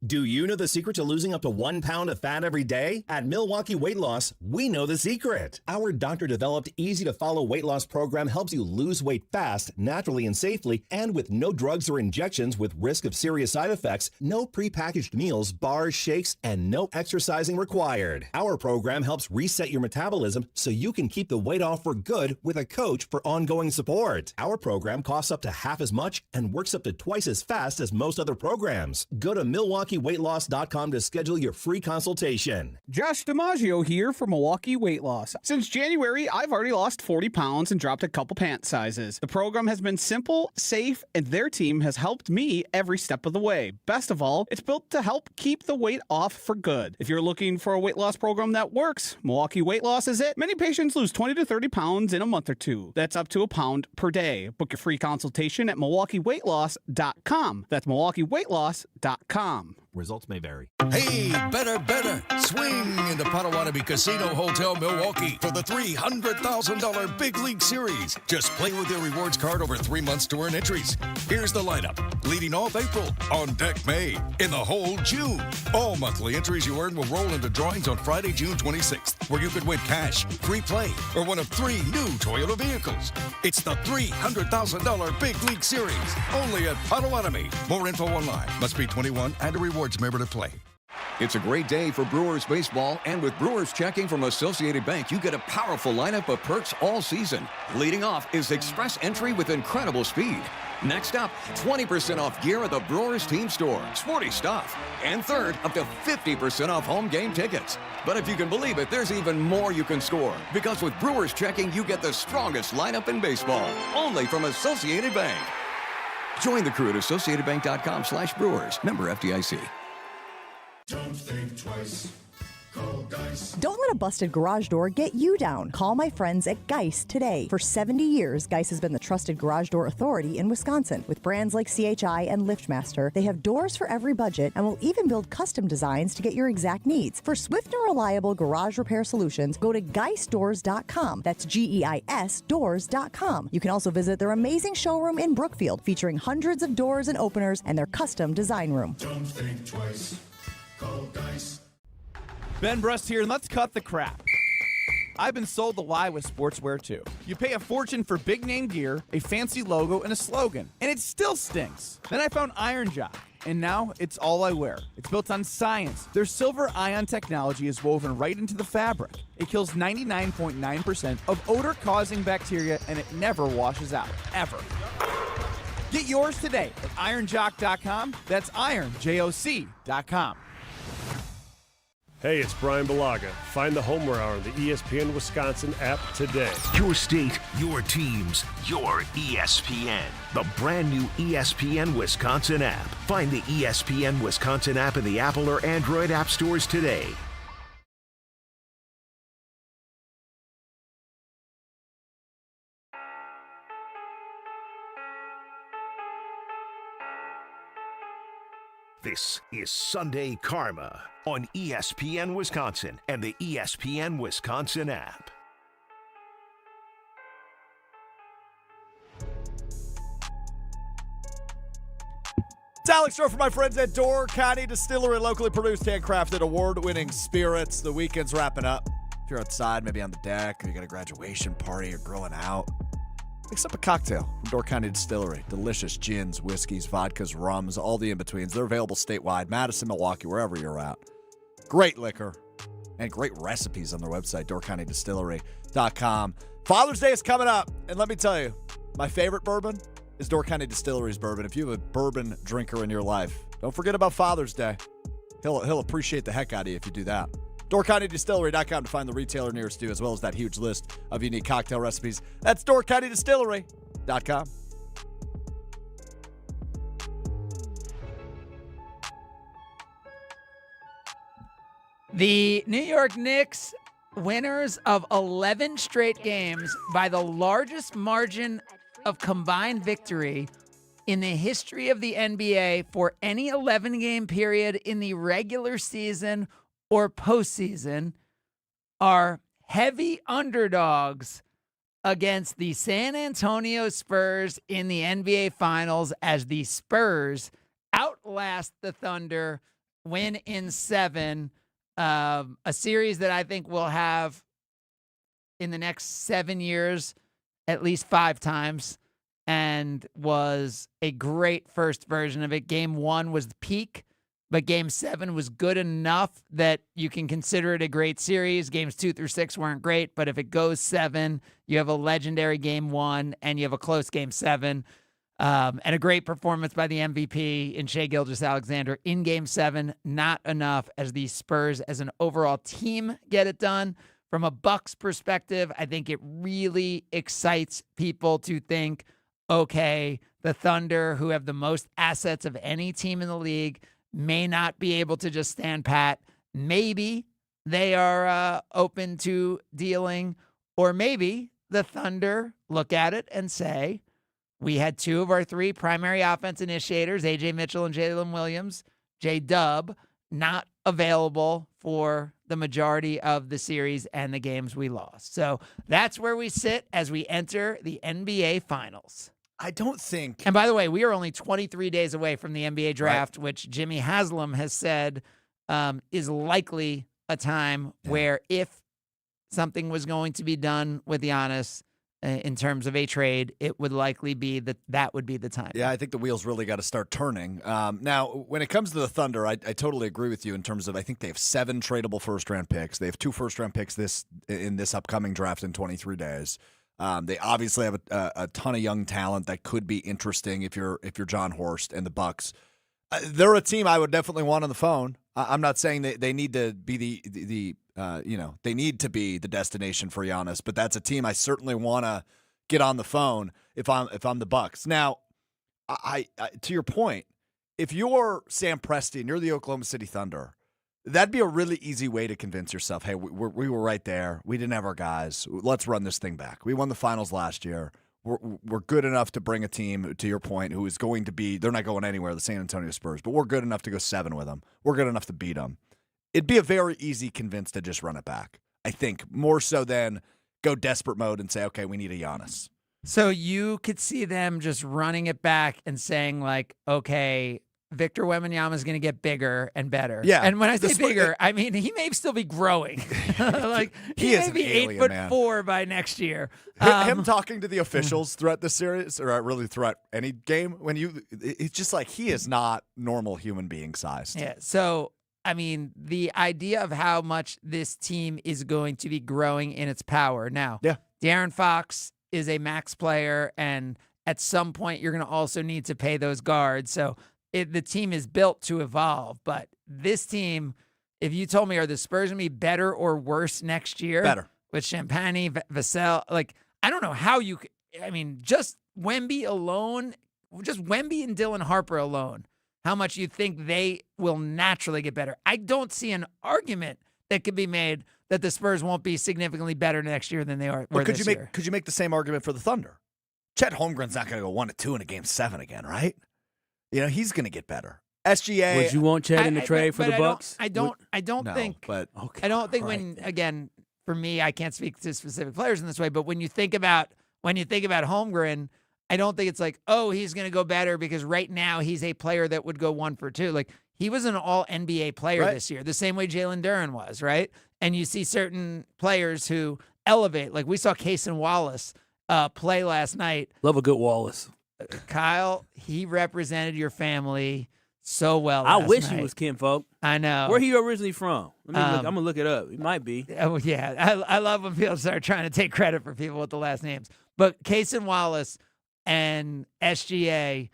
Speaker 18: Do you know the secret to losing up to 1 pound of fat every day? At Milwaukee Weight Loss, we know the secret. Our doctor-developed, easy-to-follow weight loss program helps you lose weight fast, naturally and safely, and with no drugs or injections with risk of serious side effects, no prepackaged meals, bars, shakes, and no exercising required. Our program helps reset your metabolism so you can keep the weight off for good with a coach for ongoing support. Our program costs up to half as much and works up to twice as fast as most other programs. Go to MilwaukeeWeightLoss.com to schedule your free consultation.
Speaker 19: Josh DiMaggio here for Milwaukee Weight Loss. Since January, I've already lost 40 pounds and dropped a couple pant sizes. The program has been simple, safe, and their team has helped me every step of the way. Best of all, it's built to help keep the weight off for good. If you're looking for a weight loss program that works, Milwaukee Weight Loss is it. Many patients lose 20 to 30 pounds in a month or two. That's up to a pound per day. Book your free consultation at MilwaukeeWeightLoss.com. That's MilwaukeeWeightLoss.com.
Speaker 21: Results may vary.
Speaker 27: Hey, better. Swing into Potawatomi Casino Hotel, Milwaukee for the $300,000 Big League Series. Just play with your rewards card over 3 months to earn entries. Here's the lineup. Leading off April, on deck May, in the hole June. All monthly entries you earn will roll into drawings on Friday, June 26th, where you could win cash, free play, or one of 3 new Toyota vehicles. It's the $300,000 Big League Series, only at Potawatomi. More info online. Must be 21 and a rewards member to play.
Speaker 28: It's a great day for Brewers baseball, and with Brewers checking from Associated Bank, you get a powerful lineup of perks all season. Leading off is express entry with incredible speed. Next up, 20% off gear at the Brewers team store. Sporty stuff. And third, up to 50% off home game tickets. But if you can believe it, there's even more you can score. Because with Brewers checking, you get the strongest lineup in baseball. Only from Associated Bank. Join the crew at AssociatedBank.com/Brewers. Member FDIC.
Speaker 10: Don't think twice. Call Geist.
Speaker 12: Don't let a busted garage door get you down. Call my friends at Geist today. For 70 years, Geist has been the trusted garage door authority in Wisconsin. With brands like CHI and LiftMaster, they have doors for every budget and will even build custom designs to get your exact needs. For swift and reliable garage repair solutions, go to GeistDoors.com. That's GEIS Doors.com. You can also visit their amazing showroom in Brookfield, featuring hundreds of doors and openers and their custom design room.
Speaker 10: Don't think twice. Call Geist.
Speaker 17: Ben Brust here, and let's cut the crap. I've been sold the lie with sportswear too. You pay a fortune for big name gear, a fancy logo, and a slogan, and it still stinks. Then I found Iron Jock.
Speaker 14: and now it's all I wear. It's built on science. Their silver ion technology is woven right into the fabric. It kills 99.9% of odor-causing bacteria, and it never washes out, ever. Get yours today at ironjock.com. That's ironjoc.com.
Speaker 5: Hey, it's Brian Balaga. Find the Homer Hour on the ESPN Wisconsin app today.
Speaker 4: Your state, your teams, your ESPN. The brand new ESPN Wisconsin app. Find the ESPN Wisconsin app in the Apple or Android app stores today. This is Sunday Karma on ESPN Wisconsin and the ESPN Wisconsin app.
Speaker 3: It's Alex Strouf for my friends at Door County Distillery, locally produced, handcrafted, award-winning spirits. The weekend's wrapping up. If you're outside, maybe on the deck, or you got a graduation party, you're grilling out, mix up a cocktail from Door County Distillery. Delicious gins, whiskeys, vodkas, rums, all the in-betweens. They're available statewide, Madison, Milwaukee, wherever you're at. Great liquor and great recipes on their website, doorcountydistillery.com. Father's Day is coming up, and let me tell you, my favorite bourbon is Door County Distillery's bourbon. If you have a bourbon drinker in your life, don't forget about Father's Day. He'll appreciate the heck out of you if you do that. DoorCountyDistillery.com to find the retailer nearest you, as well as that huge list of unique cocktail recipes. That's DoorCountyDistillery.com.
Speaker 1: The New York Knicks, winners of 11 straight games by the largest margin of combined victory in the history of the NBA for any 11-game period in the regular season or postseason, are heavy underdogs against the San Antonio Spurs in the NBA Finals as the Spurs outlast the Thunder, win in 7, a series that I think we'll have in the next 7 years at least 5 times, and was a great first version of it. Game 1 was the peak, but Game 7 was good enough that you can consider it a great series. Games 2 through 6 weren't great, but if it goes 7, you have a legendary Game 1 and you have a close Game 7. And a great performance by the MVP in Shai Gilgeous-Alexander in Game 7. Not enough as the Spurs as an overall team get it done. From a Bucks perspective, I think it really excites people to think, okay, the Thunder, who have the most assets of any team in the league, may not be able to just stand pat. Maybe they are open to dealing, or maybe the Thunder look at it and say, we had 2 of our 3 primary offense initiators, A.J. Mitchell and Jalen Williams, J-Dub, not available for the majority of the series and the games we lost. So that's where we sit as we enter the NBA Finals.
Speaker 3: I don't think...
Speaker 1: And by the way, we are only 23 days away from the NBA draft, right, which Jimmy Haslam has said is likely a time where if something was going to be done with Giannis in terms of a trade, it would likely be that would be the time.
Speaker 3: Yeah, I think the wheels really got to start turning. Now, when it comes to the Thunder, I totally agree with you in terms of I think they have 7 tradable first-round picks. They have 2 first-round picks in this upcoming draft in 23 days. They obviously have a ton of young talent that could be interesting if you're John Horst and the Bucks. They're a team I would definitely want on the phone. I'm not saying they need to be they need to be the destination for Giannis, but that's a team I certainly want to get on the phone if I'm the Bucks. Now, I to your point, if you're Sam Presti and you're the Oklahoma City Thunder, that'd be a really easy way to convince yourself, hey, we were right there. We didn't have our guys. Let's run this thing back. We won the finals last year. We're good enough to bring a team, to your point, who is going to be, they're not going anywhere, the San Antonio Spurs, but we're good enough to go 7 with them. We're good enough to beat them. It'd be a very easy convince to just run it back, I think, more so than go desperate mode and say, okay, we need a Giannis.
Speaker 1: So you could see them just running it back and saying, like, okay, Victor Wembanyama is going to get bigger and better.
Speaker 3: Yeah.
Speaker 1: And when I say bigger, I mean he may still be growing. Like he
Speaker 3: is
Speaker 1: may be
Speaker 3: an alien,
Speaker 1: 8'4" by next year.
Speaker 3: Him talking to the officials throughout the series, or really throughout any game, it's just like he is not normal human being sized.
Speaker 1: Yeah. So, I mean, the idea of how much this team is going to be growing in its power. Now, De'Aaron Fox is a max player, and at some point you're going to also need to pay those guards. So the team is built to evolve. But this team, if you told me, are the Spurs going to be better or worse next year?
Speaker 3: Better.
Speaker 1: With Champagny, Vassell, like, I don't know how you could. I mean, just Wemby alone, just Wemby and Dylan Harper alone, how much you think they will naturally get better. I don't see an argument that could be made that the Spurs won't be significantly better next year than they are.
Speaker 3: Well, could you make the same argument for the Thunder? Chet Holmgren's not going to go 1-2 in a Game 7 again, right? He's going to get better. SGA.
Speaker 2: Would you want Chet in the trade for the Bucks?
Speaker 1: I don't think.
Speaker 3: But
Speaker 1: I don't think when again, for me, I can't speak to specific players in this way, but when you think about Holmgren, I don't think it's like, oh, he's going to go better because right now he's a player that would go 1 for 2. Like, he was an all-NBA player this year, the same way Jalen Duren was, right? And you see certain players who elevate. Like, we saw Kaysen Wallace play last night.
Speaker 2: Love a good Wallace.
Speaker 1: Kyle, he represented your family so well.
Speaker 2: I wish
Speaker 1: night.
Speaker 2: he was kinfolk.
Speaker 1: I know.
Speaker 2: Where he originally from? I'm gonna look it up. He might be.
Speaker 1: Oh yeah, I love when people start trying to take credit for people with the last names. But Kaysen Wallace and SGA,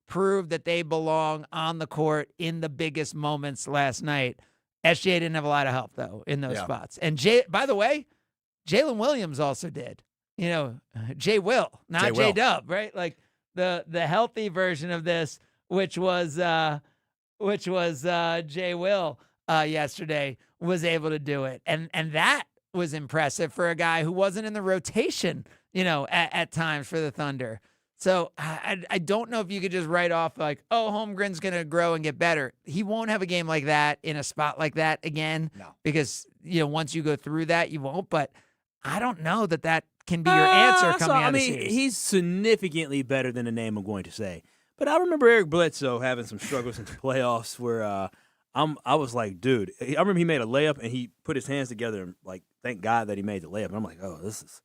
Speaker 1: proved that they belong on the court in the biggest moments last night. SGA didn't have a lot of help though in those spots. And by the way, Jalen Williams also did. J Will, not J Dub, right? Like the healthy version of this, which was J Will yesterday, was able to do it, and that was impressive for a guy who wasn't in the rotation, at times for the Thunder. So I don't know if you could just write off like, oh, Holmgren's going to grow and get better. He won't have a game like that in a spot like that again.
Speaker 3: No.
Speaker 1: Because once you go through that, you won't. But I don't know that can be your answer coming out of the series.
Speaker 2: He's significantly better than the name I'm going to say. But I remember Eric Bledsoe having some struggles in the playoffs where I was like, dude, I remember he made a layup and he put his hands together and like, thank God that he made the layup. And I'm like, oh, this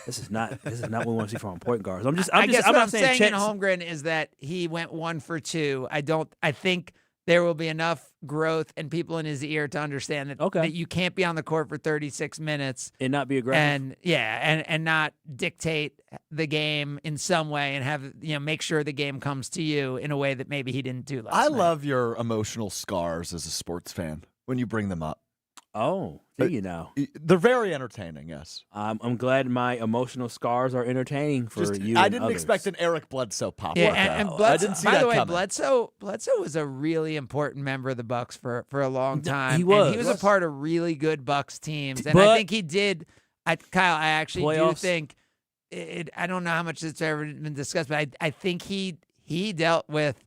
Speaker 2: is not what we want to see from point guards. I'm not saying
Speaker 1: in Holmgren is that he went 1 for 2. I think there will be enough growth and people in his ear to understand that you can't be on the court for 36 minutes
Speaker 2: and not be aggressive.
Speaker 1: And not dictate the game in some way and have make sure the game comes to you in a way that maybe he didn't do last night.
Speaker 3: I love your emotional scars as a sports fan when you bring them up.
Speaker 2: Oh, do you now?
Speaker 3: They're very entertaining, yes.
Speaker 2: I'm glad my emotional scars are entertaining for you.
Speaker 3: I didn't
Speaker 2: others.
Speaker 3: expect an Eric Bledsoe pop.
Speaker 1: Yeah,
Speaker 3: like
Speaker 1: and
Speaker 3: that.
Speaker 1: Bledsoe,
Speaker 3: I didn't see
Speaker 1: by
Speaker 3: that
Speaker 1: the way,
Speaker 3: coming.
Speaker 1: Bledsoe was a really important member of the Bucks for a long time.
Speaker 2: He was.
Speaker 1: And he was a part of really good Bucks teams, and
Speaker 2: But
Speaker 1: I think he did. Kyle, I actually do
Speaker 2: playoffs.
Speaker 1: think I don't know how much it's ever been discussed, but I think he dealt with,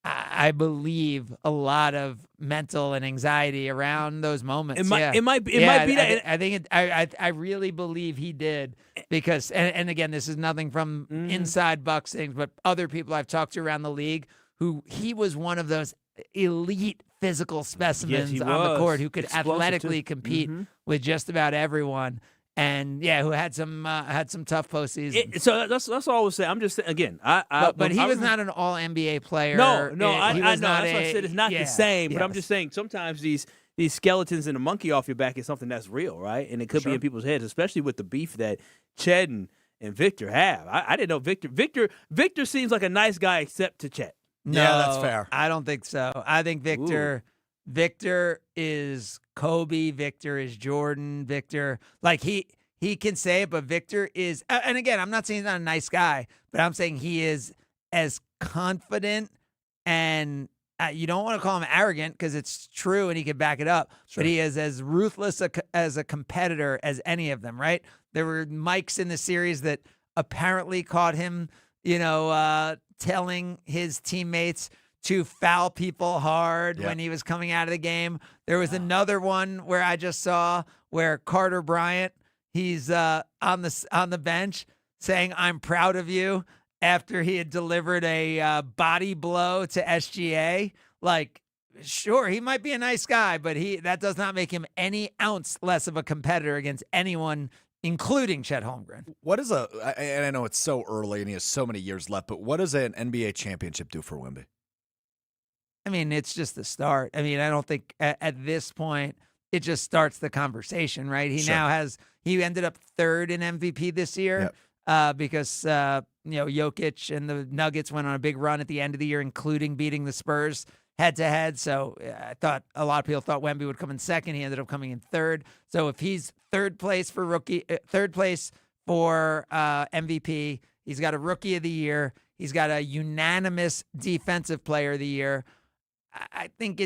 Speaker 1: I believe, a lot of mental and anxiety around those moments.
Speaker 2: It might be that.
Speaker 1: I think I really believe he did because, and again, this is nothing from inside Bucks things, but other people I've talked to around the league he was one of those elite physical specimens on the court who could athletically compete with just about everyone. And who had some tough postseasons.
Speaker 2: So that's all I was saying. I'm just saying again.
Speaker 1: But he was not an All NBA player.
Speaker 2: No, I
Speaker 1: he
Speaker 2: know.
Speaker 1: was
Speaker 2: That's
Speaker 1: not
Speaker 2: what I said. It's not the same. But I'm just saying sometimes these skeletons and a monkey off your back is something that's real, right? And it could be in people's heads, especially with the beef that Chet and Victor have. I didn't know Victor seems like a nice guy except to Chet.
Speaker 1: No,
Speaker 3: yeah, that's fair.
Speaker 1: I don't think so. I think Victor is Kobe. Victor is Jordan. Victor, like he can say it, but Victor is, and again, I'm not saying he's not a nice guy, but I'm saying he is as confident and you don't want to call him arrogant because it's true and he can back it up, but he is as ruthless as a competitor as any of them, right? There were mics in the series that apparently caught him, telling his teammates to foul people hard when he was coming out of the game. There was another one where I just saw where Carter Bryant, he's on the bench saying, "I'm proud of you." after he had delivered a body blow to SGA. Like, sure, he might be a nice guy, but that does not make him any ounce less of a competitor against anyone, including Chet Holmgren.
Speaker 3: What is and I know it's so early and he has so many years left, but what does an NBA championship do for Wemby?
Speaker 1: I mean, it's just the start. I mean, I don't think at this point it just starts the conversation, right? He ended up third in MVP this year because Jokic and the Nuggets went on a big run at the end of the year, including beating the Spurs head-to-head. So I thought a lot of people thought Wemby would come in second. He ended up coming in third. So if he's third place for MVP, he's got a Rookie of the Year. He's got a unanimous Defensive Player of the Year. I think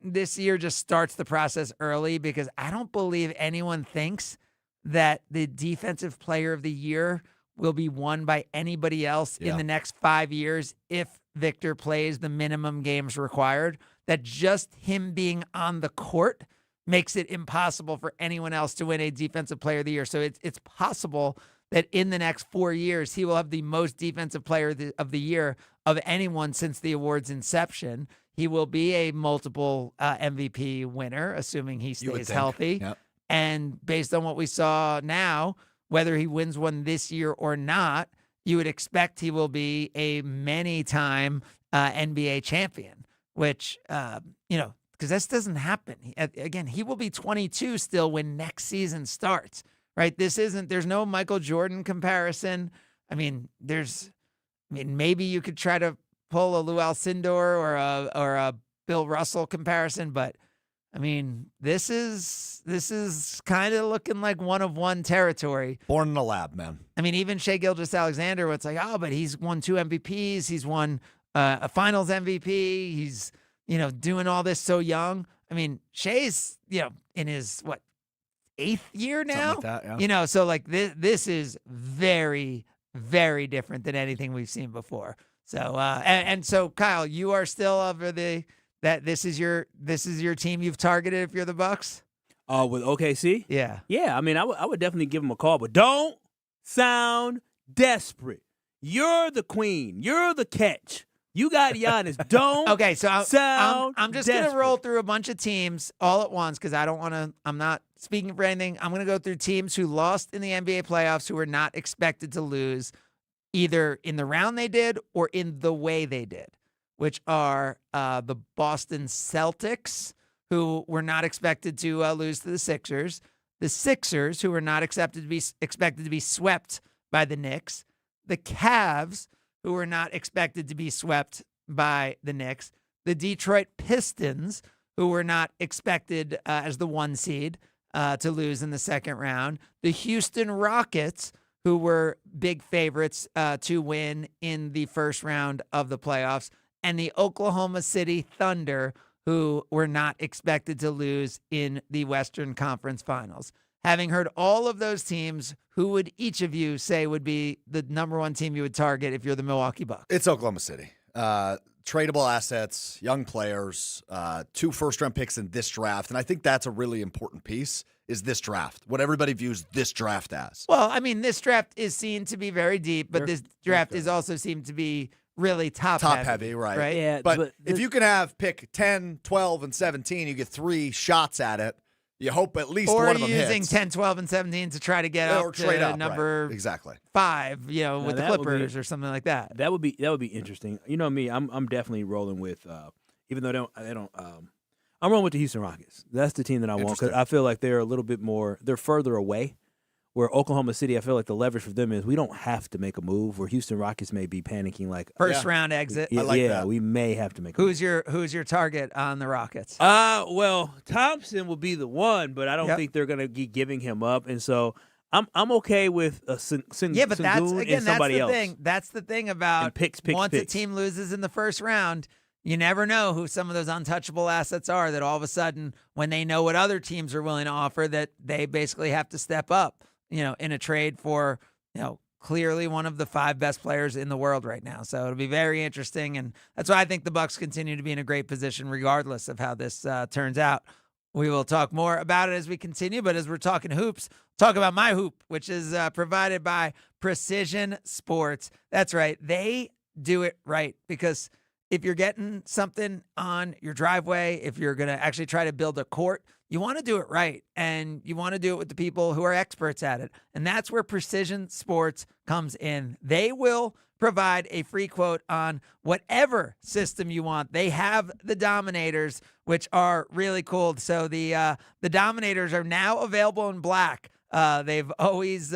Speaker 1: this year just starts the process early because I don't believe anyone thinks that the Defensive Player of the Year will be won by anybody else in the next 5 years if Victor plays the minimum games required. That just him being on the court makes it impossible for anyone else to win a Defensive Player of the Year. So it's possible that in the next 4 years, he will have the most Defensive Player of the Year of anyone since the award's inception. He will be a multiple MVP winner, assuming he stays healthy.
Speaker 3: Yep.
Speaker 1: And based on what we saw now, whether he wins one this year or not, you would expect he will be a many-time NBA champion, which, because this doesn't happen. Again, he will be 22 still when next season starts, right? There's no Michael Jordan comparison. I mean, maybe you could try to pull a Lou Alcindor or a Bill Russell comparison, but I mean, this is kind of looking like one-of-one territory.
Speaker 3: Born in a lab, man.
Speaker 1: I mean, even Shai Gilgeous-Alexander, it's like, oh, but he's won 2 MVPs. He's won a Finals MVP. He's, doing all this so young. I mean, Shai's, in his, 8th year now?
Speaker 3: Something like that, yeah.
Speaker 1: So like this is very, very different than anything we've seen before. So, and so, Kyle, you are still over that this is your team you've targeted if you're the Bucks?
Speaker 2: With OKC?
Speaker 1: Yeah.
Speaker 2: Yeah, I mean, I would definitely give him a call, but don't sound desperate. You're the queen. You're the catch. You got Giannis. Don't
Speaker 1: okay, so I'm just going to
Speaker 2: desperate.
Speaker 1: roll through a bunch of teams all at once because I'm not speaking for anything. I'm going to go through teams who lost in the NBA playoffs who were not expected to lose either in the round they did or in the way they did, which are the Boston Celtics, who were not expected to lose to the Sixers, the Sixers, who were not expected to be swept by the Knicks, the Cavs, who were not expected to be swept by the Knicks, the Detroit Pistons, who were not expected as the 1 seed to lose in the second round, the Houston Rockets, who were big favorites to win in the first round of the playoffs, and the Oklahoma City Thunder, who were not expected to lose in the Western Conference Finals. Having heard all of those teams, who would each of you say would be the number 1 team you would target if you're the Milwaukee Bucks?
Speaker 3: It's Oklahoma City. Tradable assets, young players, 2 first-round picks in this draft, and I think that's a really important piece is this draft, what everybody views this draft as.
Speaker 1: Well, I mean, this draft is seen to be very deep, but this draft is also seen to be really top
Speaker 3: heavy, right?
Speaker 2: Yeah,
Speaker 3: but if you can have pick 10, 12, and 17, you get 3 shots at it. You hope at least one of them hits.
Speaker 1: Or using 10, 12, and 17 to try to get up to number
Speaker 3: right. Exactly
Speaker 1: 5, with the Clippers or something like that.
Speaker 2: That would be interesting. You know me, I'm definitely rolling with, even though I'm rolling with the Houston Rockets. That's the team that I want because I feel like they're a little bit more, they're further away. Where Oklahoma City, I feel like the leverage for them is we don't have to make a move. Where Houston Rockets may be panicking like
Speaker 1: first round exit.
Speaker 2: Yeah,
Speaker 3: I like that.
Speaker 2: We may have to make a move.
Speaker 1: Who's your target on the Rockets?
Speaker 2: Well, Thompson will be the one, but I don't think they're going to be giving him up, and so I'm okay with
Speaker 1: yeah, but that's
Speaker 2: somebody else.
Speaker 1: Thing. That's the thing about once a team loses in the first round. You never know who some of those untouchable assets are that all of a sudden, when they know what other teams are willing to offer, that they basically have to step up. In a trade for, clearly one of the 5 best players in the world right now. So it'll be very interesting. And that's why I think the Bucks continue to be in a great position regardless of how this turns out. We will talk more about it as we continue, but as we're talking hoops, talk about my hoop, which is provided by Precision Sports. That's right. They do it right, because if you're getting something on your driveway, if you're going to actually try to build a court, you want to do it right, and you want to do it with the people who are experts at it. And that's where Precision Sports comes in. They will provide a free quote on whatever system you want. They have the Dominators, which are really cool. So the Dominators are now available in black. They've always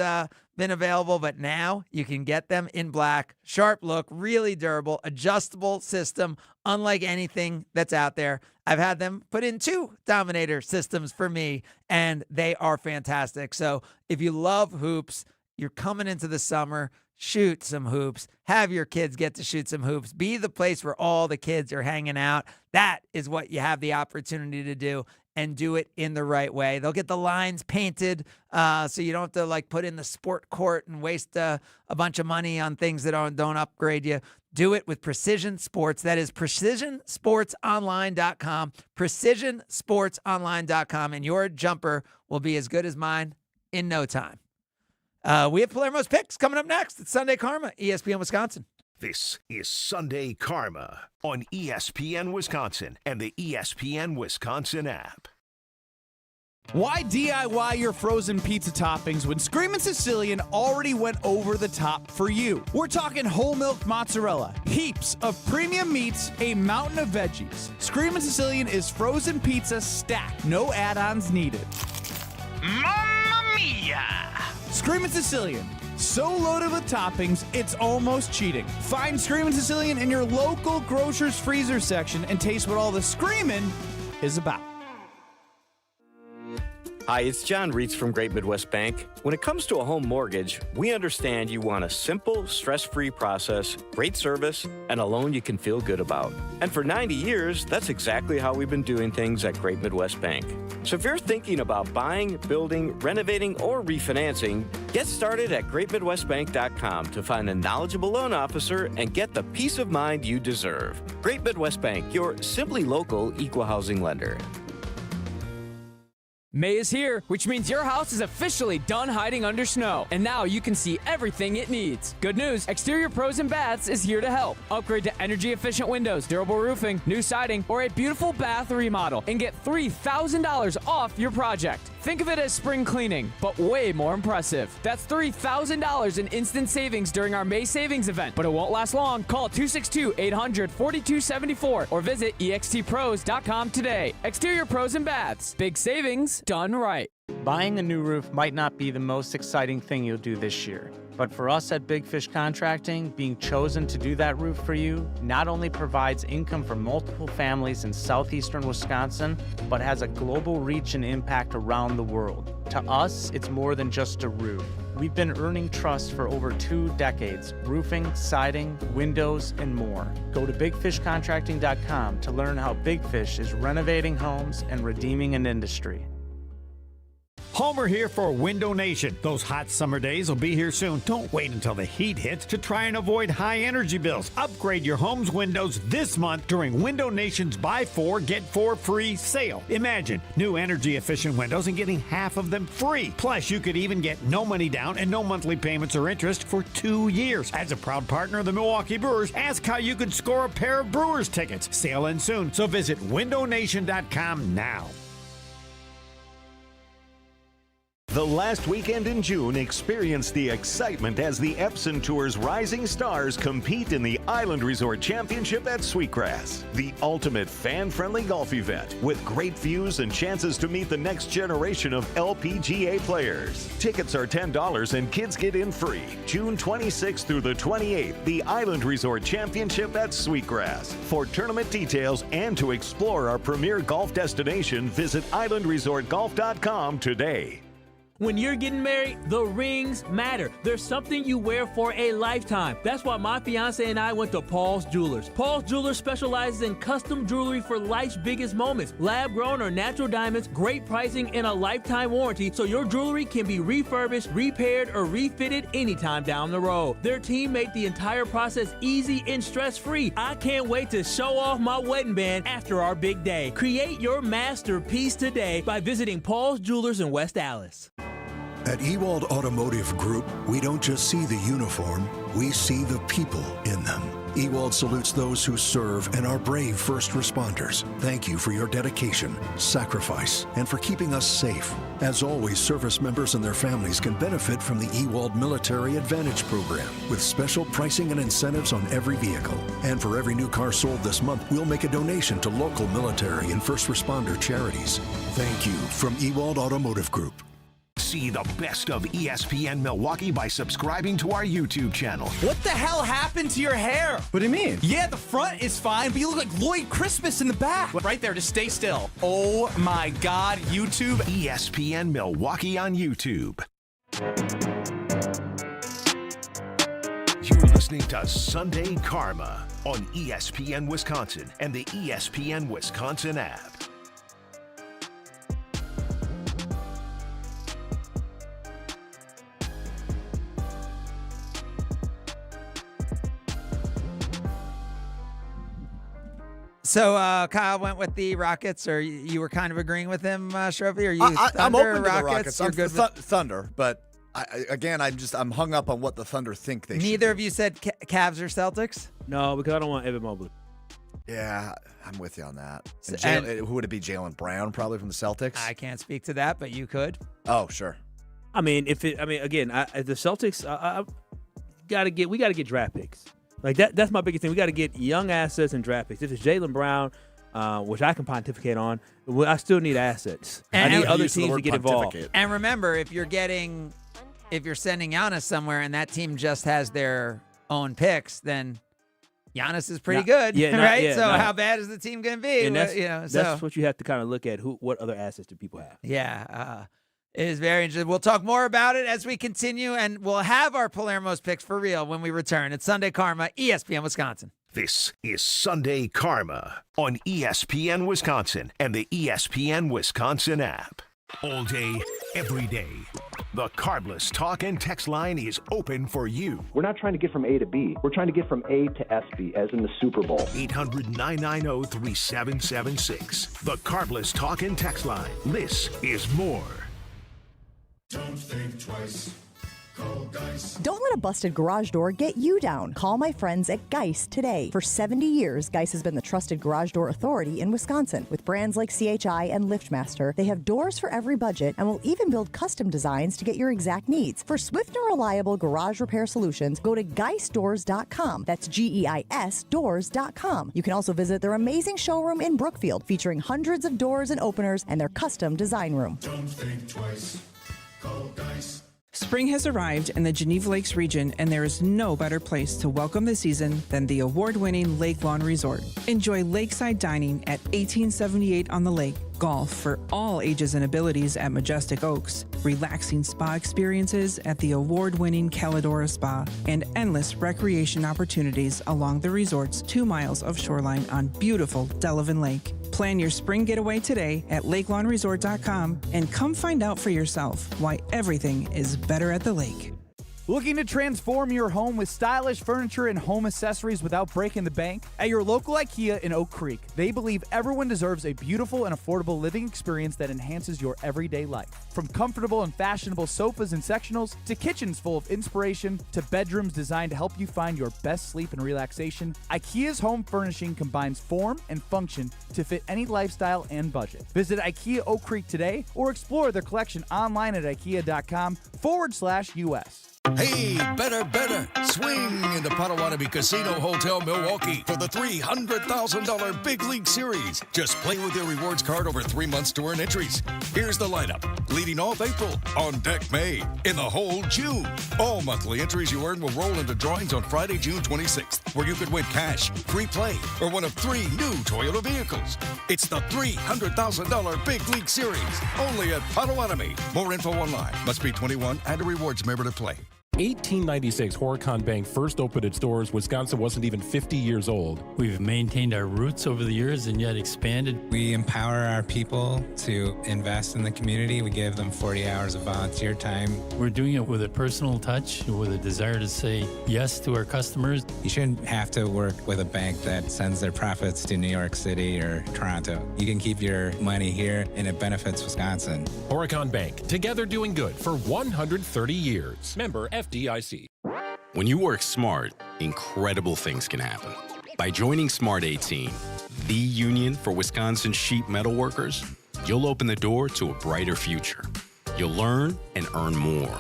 Speaker 1: been available, but now you can get them in black. Sharp look, really durable, adjustable system, unlike anything that's out there. I've had them put in 2 Dominator systems for me, and they are fantastic. So if you love hoops, you're coming into the summer, shoot some hoops. Have your kids get to shoot some hoops. Be the place where all the kids are hanging out. That is what you have the opportunity to do, and do it in the right way. They'll get the lines painted so you don't have to put in the sport court and waste a bunch of money on things that don't upgrade you. Do it with Precision Sports. That is precisionsportsonline.com, precisionsportsonline.com, and your jumper will be as good as mine in no time. We have Palermo's Picks coming up next. It's Sunday Karma, ESPN Wisconsin.
Speaker 4: This is Sunday Karma on ESPN Wisconsin and the ESPN Wisconsin app.
Speaker 14: Why DIY your frozen pizza toppings when Screamin' Sicilian already went over the top for you? We're talking whole milk mozzarella, heaps of premium meats, a mountain of veggies. Screamin' Sicilian is frozen pizza stacked, no add-ons needed.
Speaker 10: Mamma mia!
Speaker 14: Screamin' Sicilian, so loaded with toppings, it's almost cheating. Find Screamin' Sicilian in your local grocer's freezer section and taste what all the screamin' is about.
Speaker 8: Hi, it's John Reitz from Great Midwest Bank. When it comes to a home mortgage, we understand you want a simple, stress-free process, great service, and a loan you can feel good about. And for 90 years, that's exactly how we've been doing things at Great Midwest Bank. So if you're thinking about buying, building, renovating, or refinancing, get started at greatmidwestbank.com to find a knowledgeable loan officer and get the peace of mind you deserve. Great Midwest Bank, your simply local equal housing lender.
Speaker 9: May is here, which means your house is officially done hiding under snow, and now you can see everything it needs. Good news, Exterior Pros and Baths is here to help. Upgrade to energy-efficient windows, durable roofing, new siding, or a beautiful bath remodel, and get $3,000 off your project. Think of it as spring cleaning, but way more impressive. That's $3,000 in instant savings during our May savings event, but it won't last long. Call 262-800-4274 or visit extpros.com today. Exterior Pros and Baths. Big savings done right.
Speaker 16: Buying a new roof might not be the most exciting thing you'll do this year. But for us at Big Fish Contracting, being chosen to do that roof for you not only provides income for multiple families in southeastern Wisconsin, but has a global reach and impact around the world. To us, it's more than just a roof. We've been earning trust for over 2 decades, roofing, siding, windows, and more. Go to bigfishcontracting.com to learn how Big Fish is renovating homes and redeeming an industry.
Speaker 20: Homer here for Window Nation. Those hot summer days will be here soon. Don't wait until the heat hits to try and avoid high energy bills. Upgrade your home's windows this month during Window Nation's Buy 4, Get 4 free sale. Imagine new energy efficient windows and getting half of them free. Plus, you could even get no money down and no monthly payments or interest for 2 years. As a proud partner of the Milwaukee Brewers, ask how you could score a pair of Brewers tickets. Sale ends soon, so visit windownation.com now.
Speaker 21: The last weekend in June, experience the excitement as the Epson Tour's rising stars compete in the Island Resort Championship at Sweetgrass, the ultimate fan-friendly golf event with great views and chances to meet the next generation of LPGA players. Tickets are $10 and kids get in free. June 26th through the 28th, the Island Resort Championship at Sweetgrass. For tournament details and to explore our premier golf destination, visit islandresortgolf.com today.
Speaker 2: When you're getting married, the rings matter. There's something you wear for a lifetime. That's why my fiance and I went to Paul's Jewelers. Paul's Jewelers specializes in custom jewelry for life's biggest moments. Lab-grown or natural diamonds, great pricing, and a lifetime warranty, so your jewelry can be refurbished, repaired, or refitted anytime down the road. Their team made the entire process easy and stress-free. I can't wait to show off my wedding band after our big day. Create your masterpiece today by visiting Paul's Jewelers in West Allis.
Speaker 6: At Ewald Automotive Group, we don't just see the uniform, we see the people in them. Ewald salutes those who serve and are brave first responders. Thank you for your dedication, sacrifice, and for keeping us safe. As always, service members and their families can benefit from the Ewald Military Advantage Program with special pricing and incentives on every vehicle. And for every new car sold this month, we'll make a donation to local military and first responder charities. Thank you from Ewald Automotive Group.
Speaker 4: See the best of ESPN Milwaukee by subscribing to our YouTube channel.
Speaker 14: What the hell happened to your hair?
Speaker 20: What do you mean?
Speaker 14: Yeah, the front is fine, but you look like Lloyd Christmas in the back. Right there, just stay still. Oh my God, YouTube.
Speaker 4: ESPN Milwaukee on YouTube. You're listening to Sunday Karma on ESPN Wisconsin and the ESPN Wisconsin app.
Speaker 1: So Kyle went with the Rockets, or you were kind of agreeing with him, Stroufy? Are you
Speaker 3: I'm open to the
Speaker 1: Rockets?
Speaker 3: Rockets.
Speaker 1: You're
Speaker 3: I'm
Speaker 1: good with
Speaker 3: Thunder, but I'm hung up on what the Thunder think they should.
Speaker 1: Neither of you said Cavs or Celtics?
Speaker 2: No, because I don't want Evan Mobley.
Speaker 3: Yeah, I'm with you on that.
Speaker 1: And
Speaker 3: who would it be? Jaylen Brown, probably from the Celtics.
Speaker 1: I can't speak to that, but you could.
Speaker 3: Oh, sure.
Speaker 2: I mean, the Celtics, we got to get draft picks. Like that's my biggest thing. We got to get young assets and draft picks. If it's Jaylen Brown, which I can pontificate on, I still need assets. I need other teams to get involved.
Speaker 1: And remember, if you're sending Giannis somewhere and that team just has their own picks, then Giannis is pretty good, right? How bad is the team going to be?
Speaker 2: And that's what you have to kind of look at. What other assets do people have?
Speaker 1: Yeah. It is very interesting. We'll talk more about it as we continue, and we'll have our Palermo's picks for real when we return. It's Sunday Karma, ESPN Wisconsin.
Speaker 4: This is Sunday Karma on ESPN Wisconsin and the ESPN Wisconsin app. All day, every day. The Carbless talk and text line is open for you.
Speaker 11: We're not trying to get from A to B. We're trying to get from A to SB, as in the Super Bowl.
Speaker 4: 800-990-3776. The Carbless talk and text line. This is more.
Speaker 13: Don't think twice. Call Geist.
Speaker 12: Don't let a busted garage door get you down. Call my friends at Geist today. For 70 years, Geist has been the trusted garage door authority in Wisconsin. With brands like CHI and LiftMaster, they have doors for every budget and will even build custom designs to get your exact needs. For swift and reliable garage repair solutions, go to geistdoors.com. That's GEIS doors.com. You can also visit their amazing showroom in Brookfield, featuring hundreds of doors and openers and their custom design room.
Speaker 13: Don't think twice. Call Geist.
Speaker 22: Spring has arrived in the Geneva Lakes region, and there is no better place to welcome the season than the award-winning Lake Lawn Resort. Enjoy lakeside dining at 1878 on the lake, golf for all ages and abilities at Majestic Oaks, relaxing spa experiences at the award-winning Caladora Spa, and endless recreation opportunities along the resort's 2 miles of shoreline on beautiful Delavan Lake. Plan your spring getaway today at lakelawnresort.com and come find out for yourself why everything is better at the lake.
Speaker 14: Looking to transform your home with stylish furniture and home accessories without breaking the bank? At your local IKEA in Oak Creek, they believe everyone deserves a beautiful and affordable living experience that enhances your everyday life. From comfortable and fashionable sofas and sectionals, to kitchens full of inspiration, to bedrooms designed to help you find your best sleep and relaxation, IKEA's home furnishing combines form and function to fit any lifestyle and budget. Visit IKEA Oak Creek today or explore their collection online at ikea.com/US.
Speaker 27: Hey, better. Swing into Potawatomi Casino Hotel Milwaukee for the $300,000 Big League Series. Just play with your rewards card over 3 months to earn entries. Here's the lineup. Leading off April, on deck May, in the hole June. All monthly entries you earn will roll into drawings on Friday, June 26th, where you could win cash, free play, or one of 3 new Toyota vehicles. It's the $300,000 Big League Series, only at Potawatomi. More info online. Must be 21 and a rewards member to play.
Speaker 7: 1896, Horicon Bank first opened its doors. Wisconsin wasn't even 50 years old.
Speaker 15: We've maintained our roots over the years and yet expanded.
Speaker 18: We empower our people to invest in the community. We give them 40 hours of volunteer time.
Speaker 15: We're doing it with a personal touch, with a desire to say yes to our customers.
Speaker 18: You shouldn't have to work with a bank that sends their profits to New York City or Toronto. You can keep your money here and it benefits Wisconsin.
Speaker 7: Horicon Bank, together doing good for 130 years. Member FDIC.
Speaker 19: When you work smart, incredible things can happen. By joining Smart 18, the union for Wisconsin sheet metal workers, you'll open the door to a brighter future. You'll learn and earn more.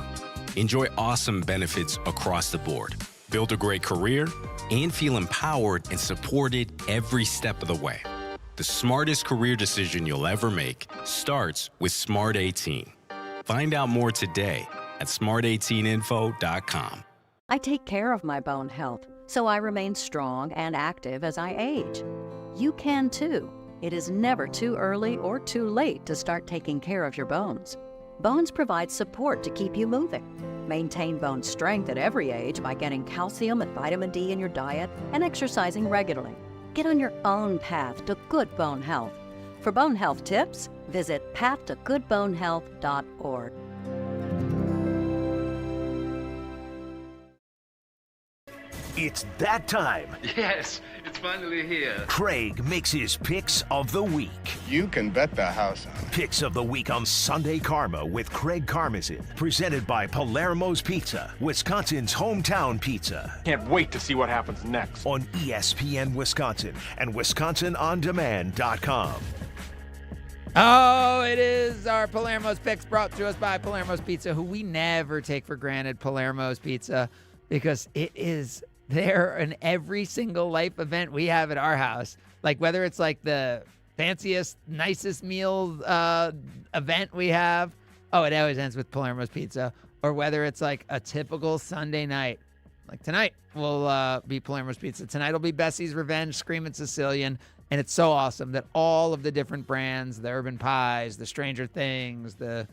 Speaker 19: Enjoy awesome benefits across the board. Build a great career and feel empowered and supported every step of the way. The smartest career decision you'll ever make starts with Smart 18. Find out more today at smart18info.com.
Speaker 23: I take care of my bone health, so I remain strong and active as I age. You can too. It is never too early or too late to start taking care of your bones. Bones provide support to keep you moving. Maintain bone strength at every age by getting calcium and vitamin D in your diet and exercising regularly. Get on your own path to good bone health. For bone health tips, visit pathtogoodbonehealth.org.
Speaker 4: It's that time.
Speaker 10: Yes, it's finally here.
Speaker 4: Craig makes his picks of the week.
Speaker 24: You can bet the house on it.
Speaker 4: Picks of the week on Sunday Karma with Craig Karmazin. Presented by Palermo's Pizza, Wisconsin's hometown pizza.
Speaker 25: Can't wait to see what happens next.
Speaker 4: On ESPN Wisconsin and WisconsinOnDemand.com.
Speaker 1: Oh, it is our Palermo's Picks brought to us by Palermo's Pizza, who we never take for granted, Palermo's Pizza, because it is there in every single life event we have at our house. Like whether it's like the fanciest, nicest meal event we have. Oh, it always ends with Palermo's Pizza. Or whether it's like a typical Sunday night. Like tonight will be Palermo's Pizza. Tonight will be Bessie's Revenge, Screamin' Sicilian. And it's so awesome that all of the different brands, the Urban Pies, the Stranger Things, the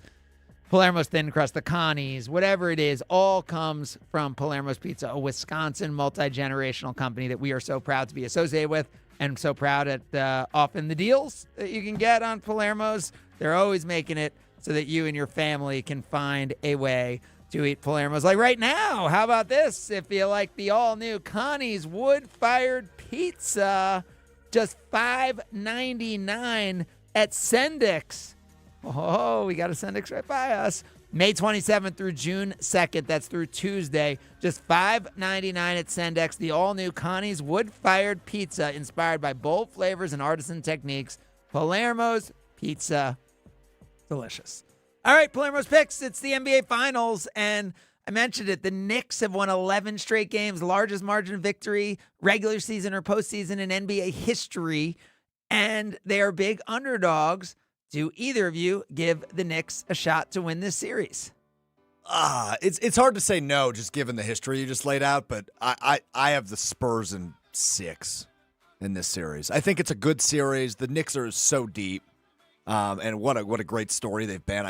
Speaker 1: Palermo's Thin Crust, the Connies, whatever it is, all comes from Palermo's Pizza, a Wisconsin multi-generational company that we are so proud to be associated with and so proud at often the deals that you can get on Palermo's. They're always making it so that you and your family can find a way to eat Palermo's. Like right now, how about this? If you like the all-new Connie's wood-fired pizza, just $5.99 at Sendik's. Oh, we got a Sendik's right by us. May 27th through June 2nd. That's through Tuesday. Just $5.99 at Sendik's. The all-new Connie's wood-fired pizza inspired by bold flavors and artisan techniques. Palermo's Pizza. Delicious. All right, Palermo's Picks. It's the NBA Finals, and I mentioned it. The Knicks have won 11 straight games, largest margin of victory, regular season or postseason in NBA history, and they are big underdogs. Do either of you give the Knicks a shot to win this series?
Speaker 3: It's hard to say no, just given the history you just laid out, but I have the Spurs in 6 in this series. I think it's a good series. The Knicks are so deep, and what a great story they've been.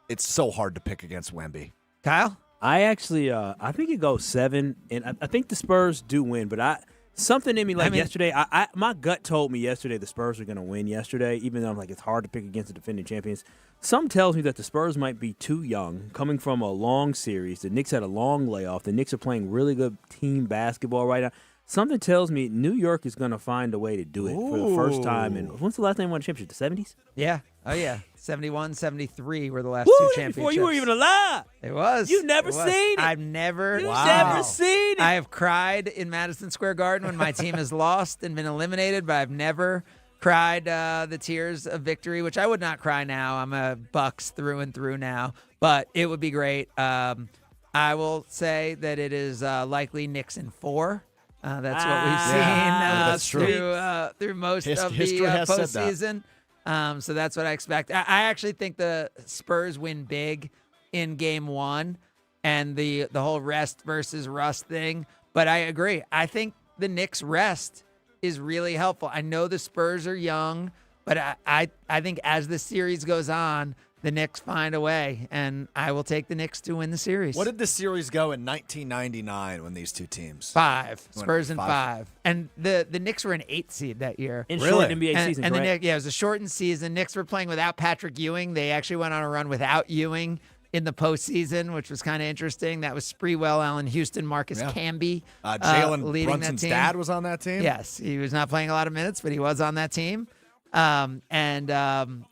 Speaker 3: It's so hard to pick against Wemby.
Speaker 1: Kyle?
Speaker 2: I actually, I think it goes 7, and I think the Spurs do win, but something in me, yesterday, my gut told me yesterday the Spurs were going to win yesterday, even though I'm like, it's hard to pick against the defending champions. Some tells me that the Spurs might be too young, coming from a long series. The Knicks had a long layoff. The Knicks are playing really good team basketball right now. Something tells me New York is going to find a way to do it for the first time. And when's the last time they won a championship? The 70s?
Speaker 1: Yeah. Oh, yeah. 71, 73 were the last
Speaker 2: Woo,
Speaker 1: two championships.
Speaker 2: Before you were even alive.
Speaker 1: It was.
Speaker 2: You've never seen it.
Speaker 1: I've never.
Speaker 2: You've never seen it.
Speaker 1: I have cried in Madison Square Garden when my team has lost and been eliminated, but I've never cried the tears of victory, which I would not cry now. I'm a Bucks through and through now, but it would be great. I will say that it is likely Knicks in 4. That's what we've seen through most of the postseason. So that's what I expect. I actually think the Spurs win big in Game 1 and the whole rest versus rust thing. But I agree. I think the Knicks rest is really helpful. I know the Spurs are young, but I think as the series goes on, the Knicks find a way, and I will take the Knicks to win the series.
Speaker 3: What did the series go in 1999 when these two teams?
Speaker 1: 5. Spurs in 5. And the Knicks were an 8 seed that year.
Speaker 2: In short NBA season,
Speaker 1: and
Speaker 2: correct?
Speaker 1: it was a shortened season. Knicks were playing without Patrick Ewing. They actually went on a run without Ewing in the postseason, which was kind of interesting. That was Sprewell, Allen Houston, Marcus Camby.
Speaker 3: Jalen Brunson's dad was on that team?
Speaker 1: Yes. He was not playing a lot of minutes, but he was on that team. Allen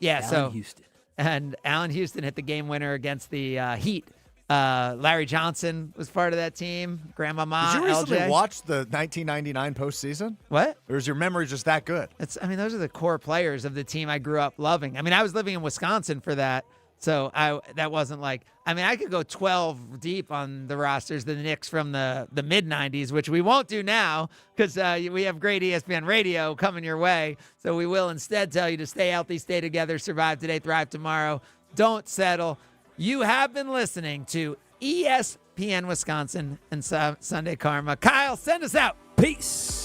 Speaker 2: Houston.
Speaker 1: And Allen Houston hit the game winner against the Heat. Larry Johnson was part of that team. Grandmama,
Speaker 3: Did you recently
Speaker 1: LJ.
Speaker 3: watch the 1999 postseason?
Speaker 1: What?
Speaker 3: Or is your memory just that good?
Speaker 1: Those are the core players of the team I grew up loving. I mean, I was living in Wisconsin for that. So that wasn't like, I could go 12 deep on the rosters, the Knicks from the mid-90s, which we won't do now because we have great ESPN radio coming your way. So we will instead tell you to stay healthy, stay together, survive today, thrive tomorrow. Don't settle. You have been listening to ESPN Wisconsin and Sunday Karma. Kyle, send us out.
Speaker 2: Peace.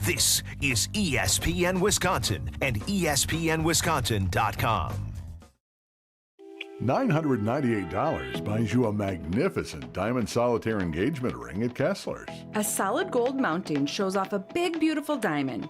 Speaker 4: This is ESPN Wisconsin and ESPNWisconsin.com.
Speaker 5: $998 buys you a magnificent diamond solitaire engagement ring at Kessler's.
Speaker 8: A solid gold mounting shows off a big, beautiful diamond.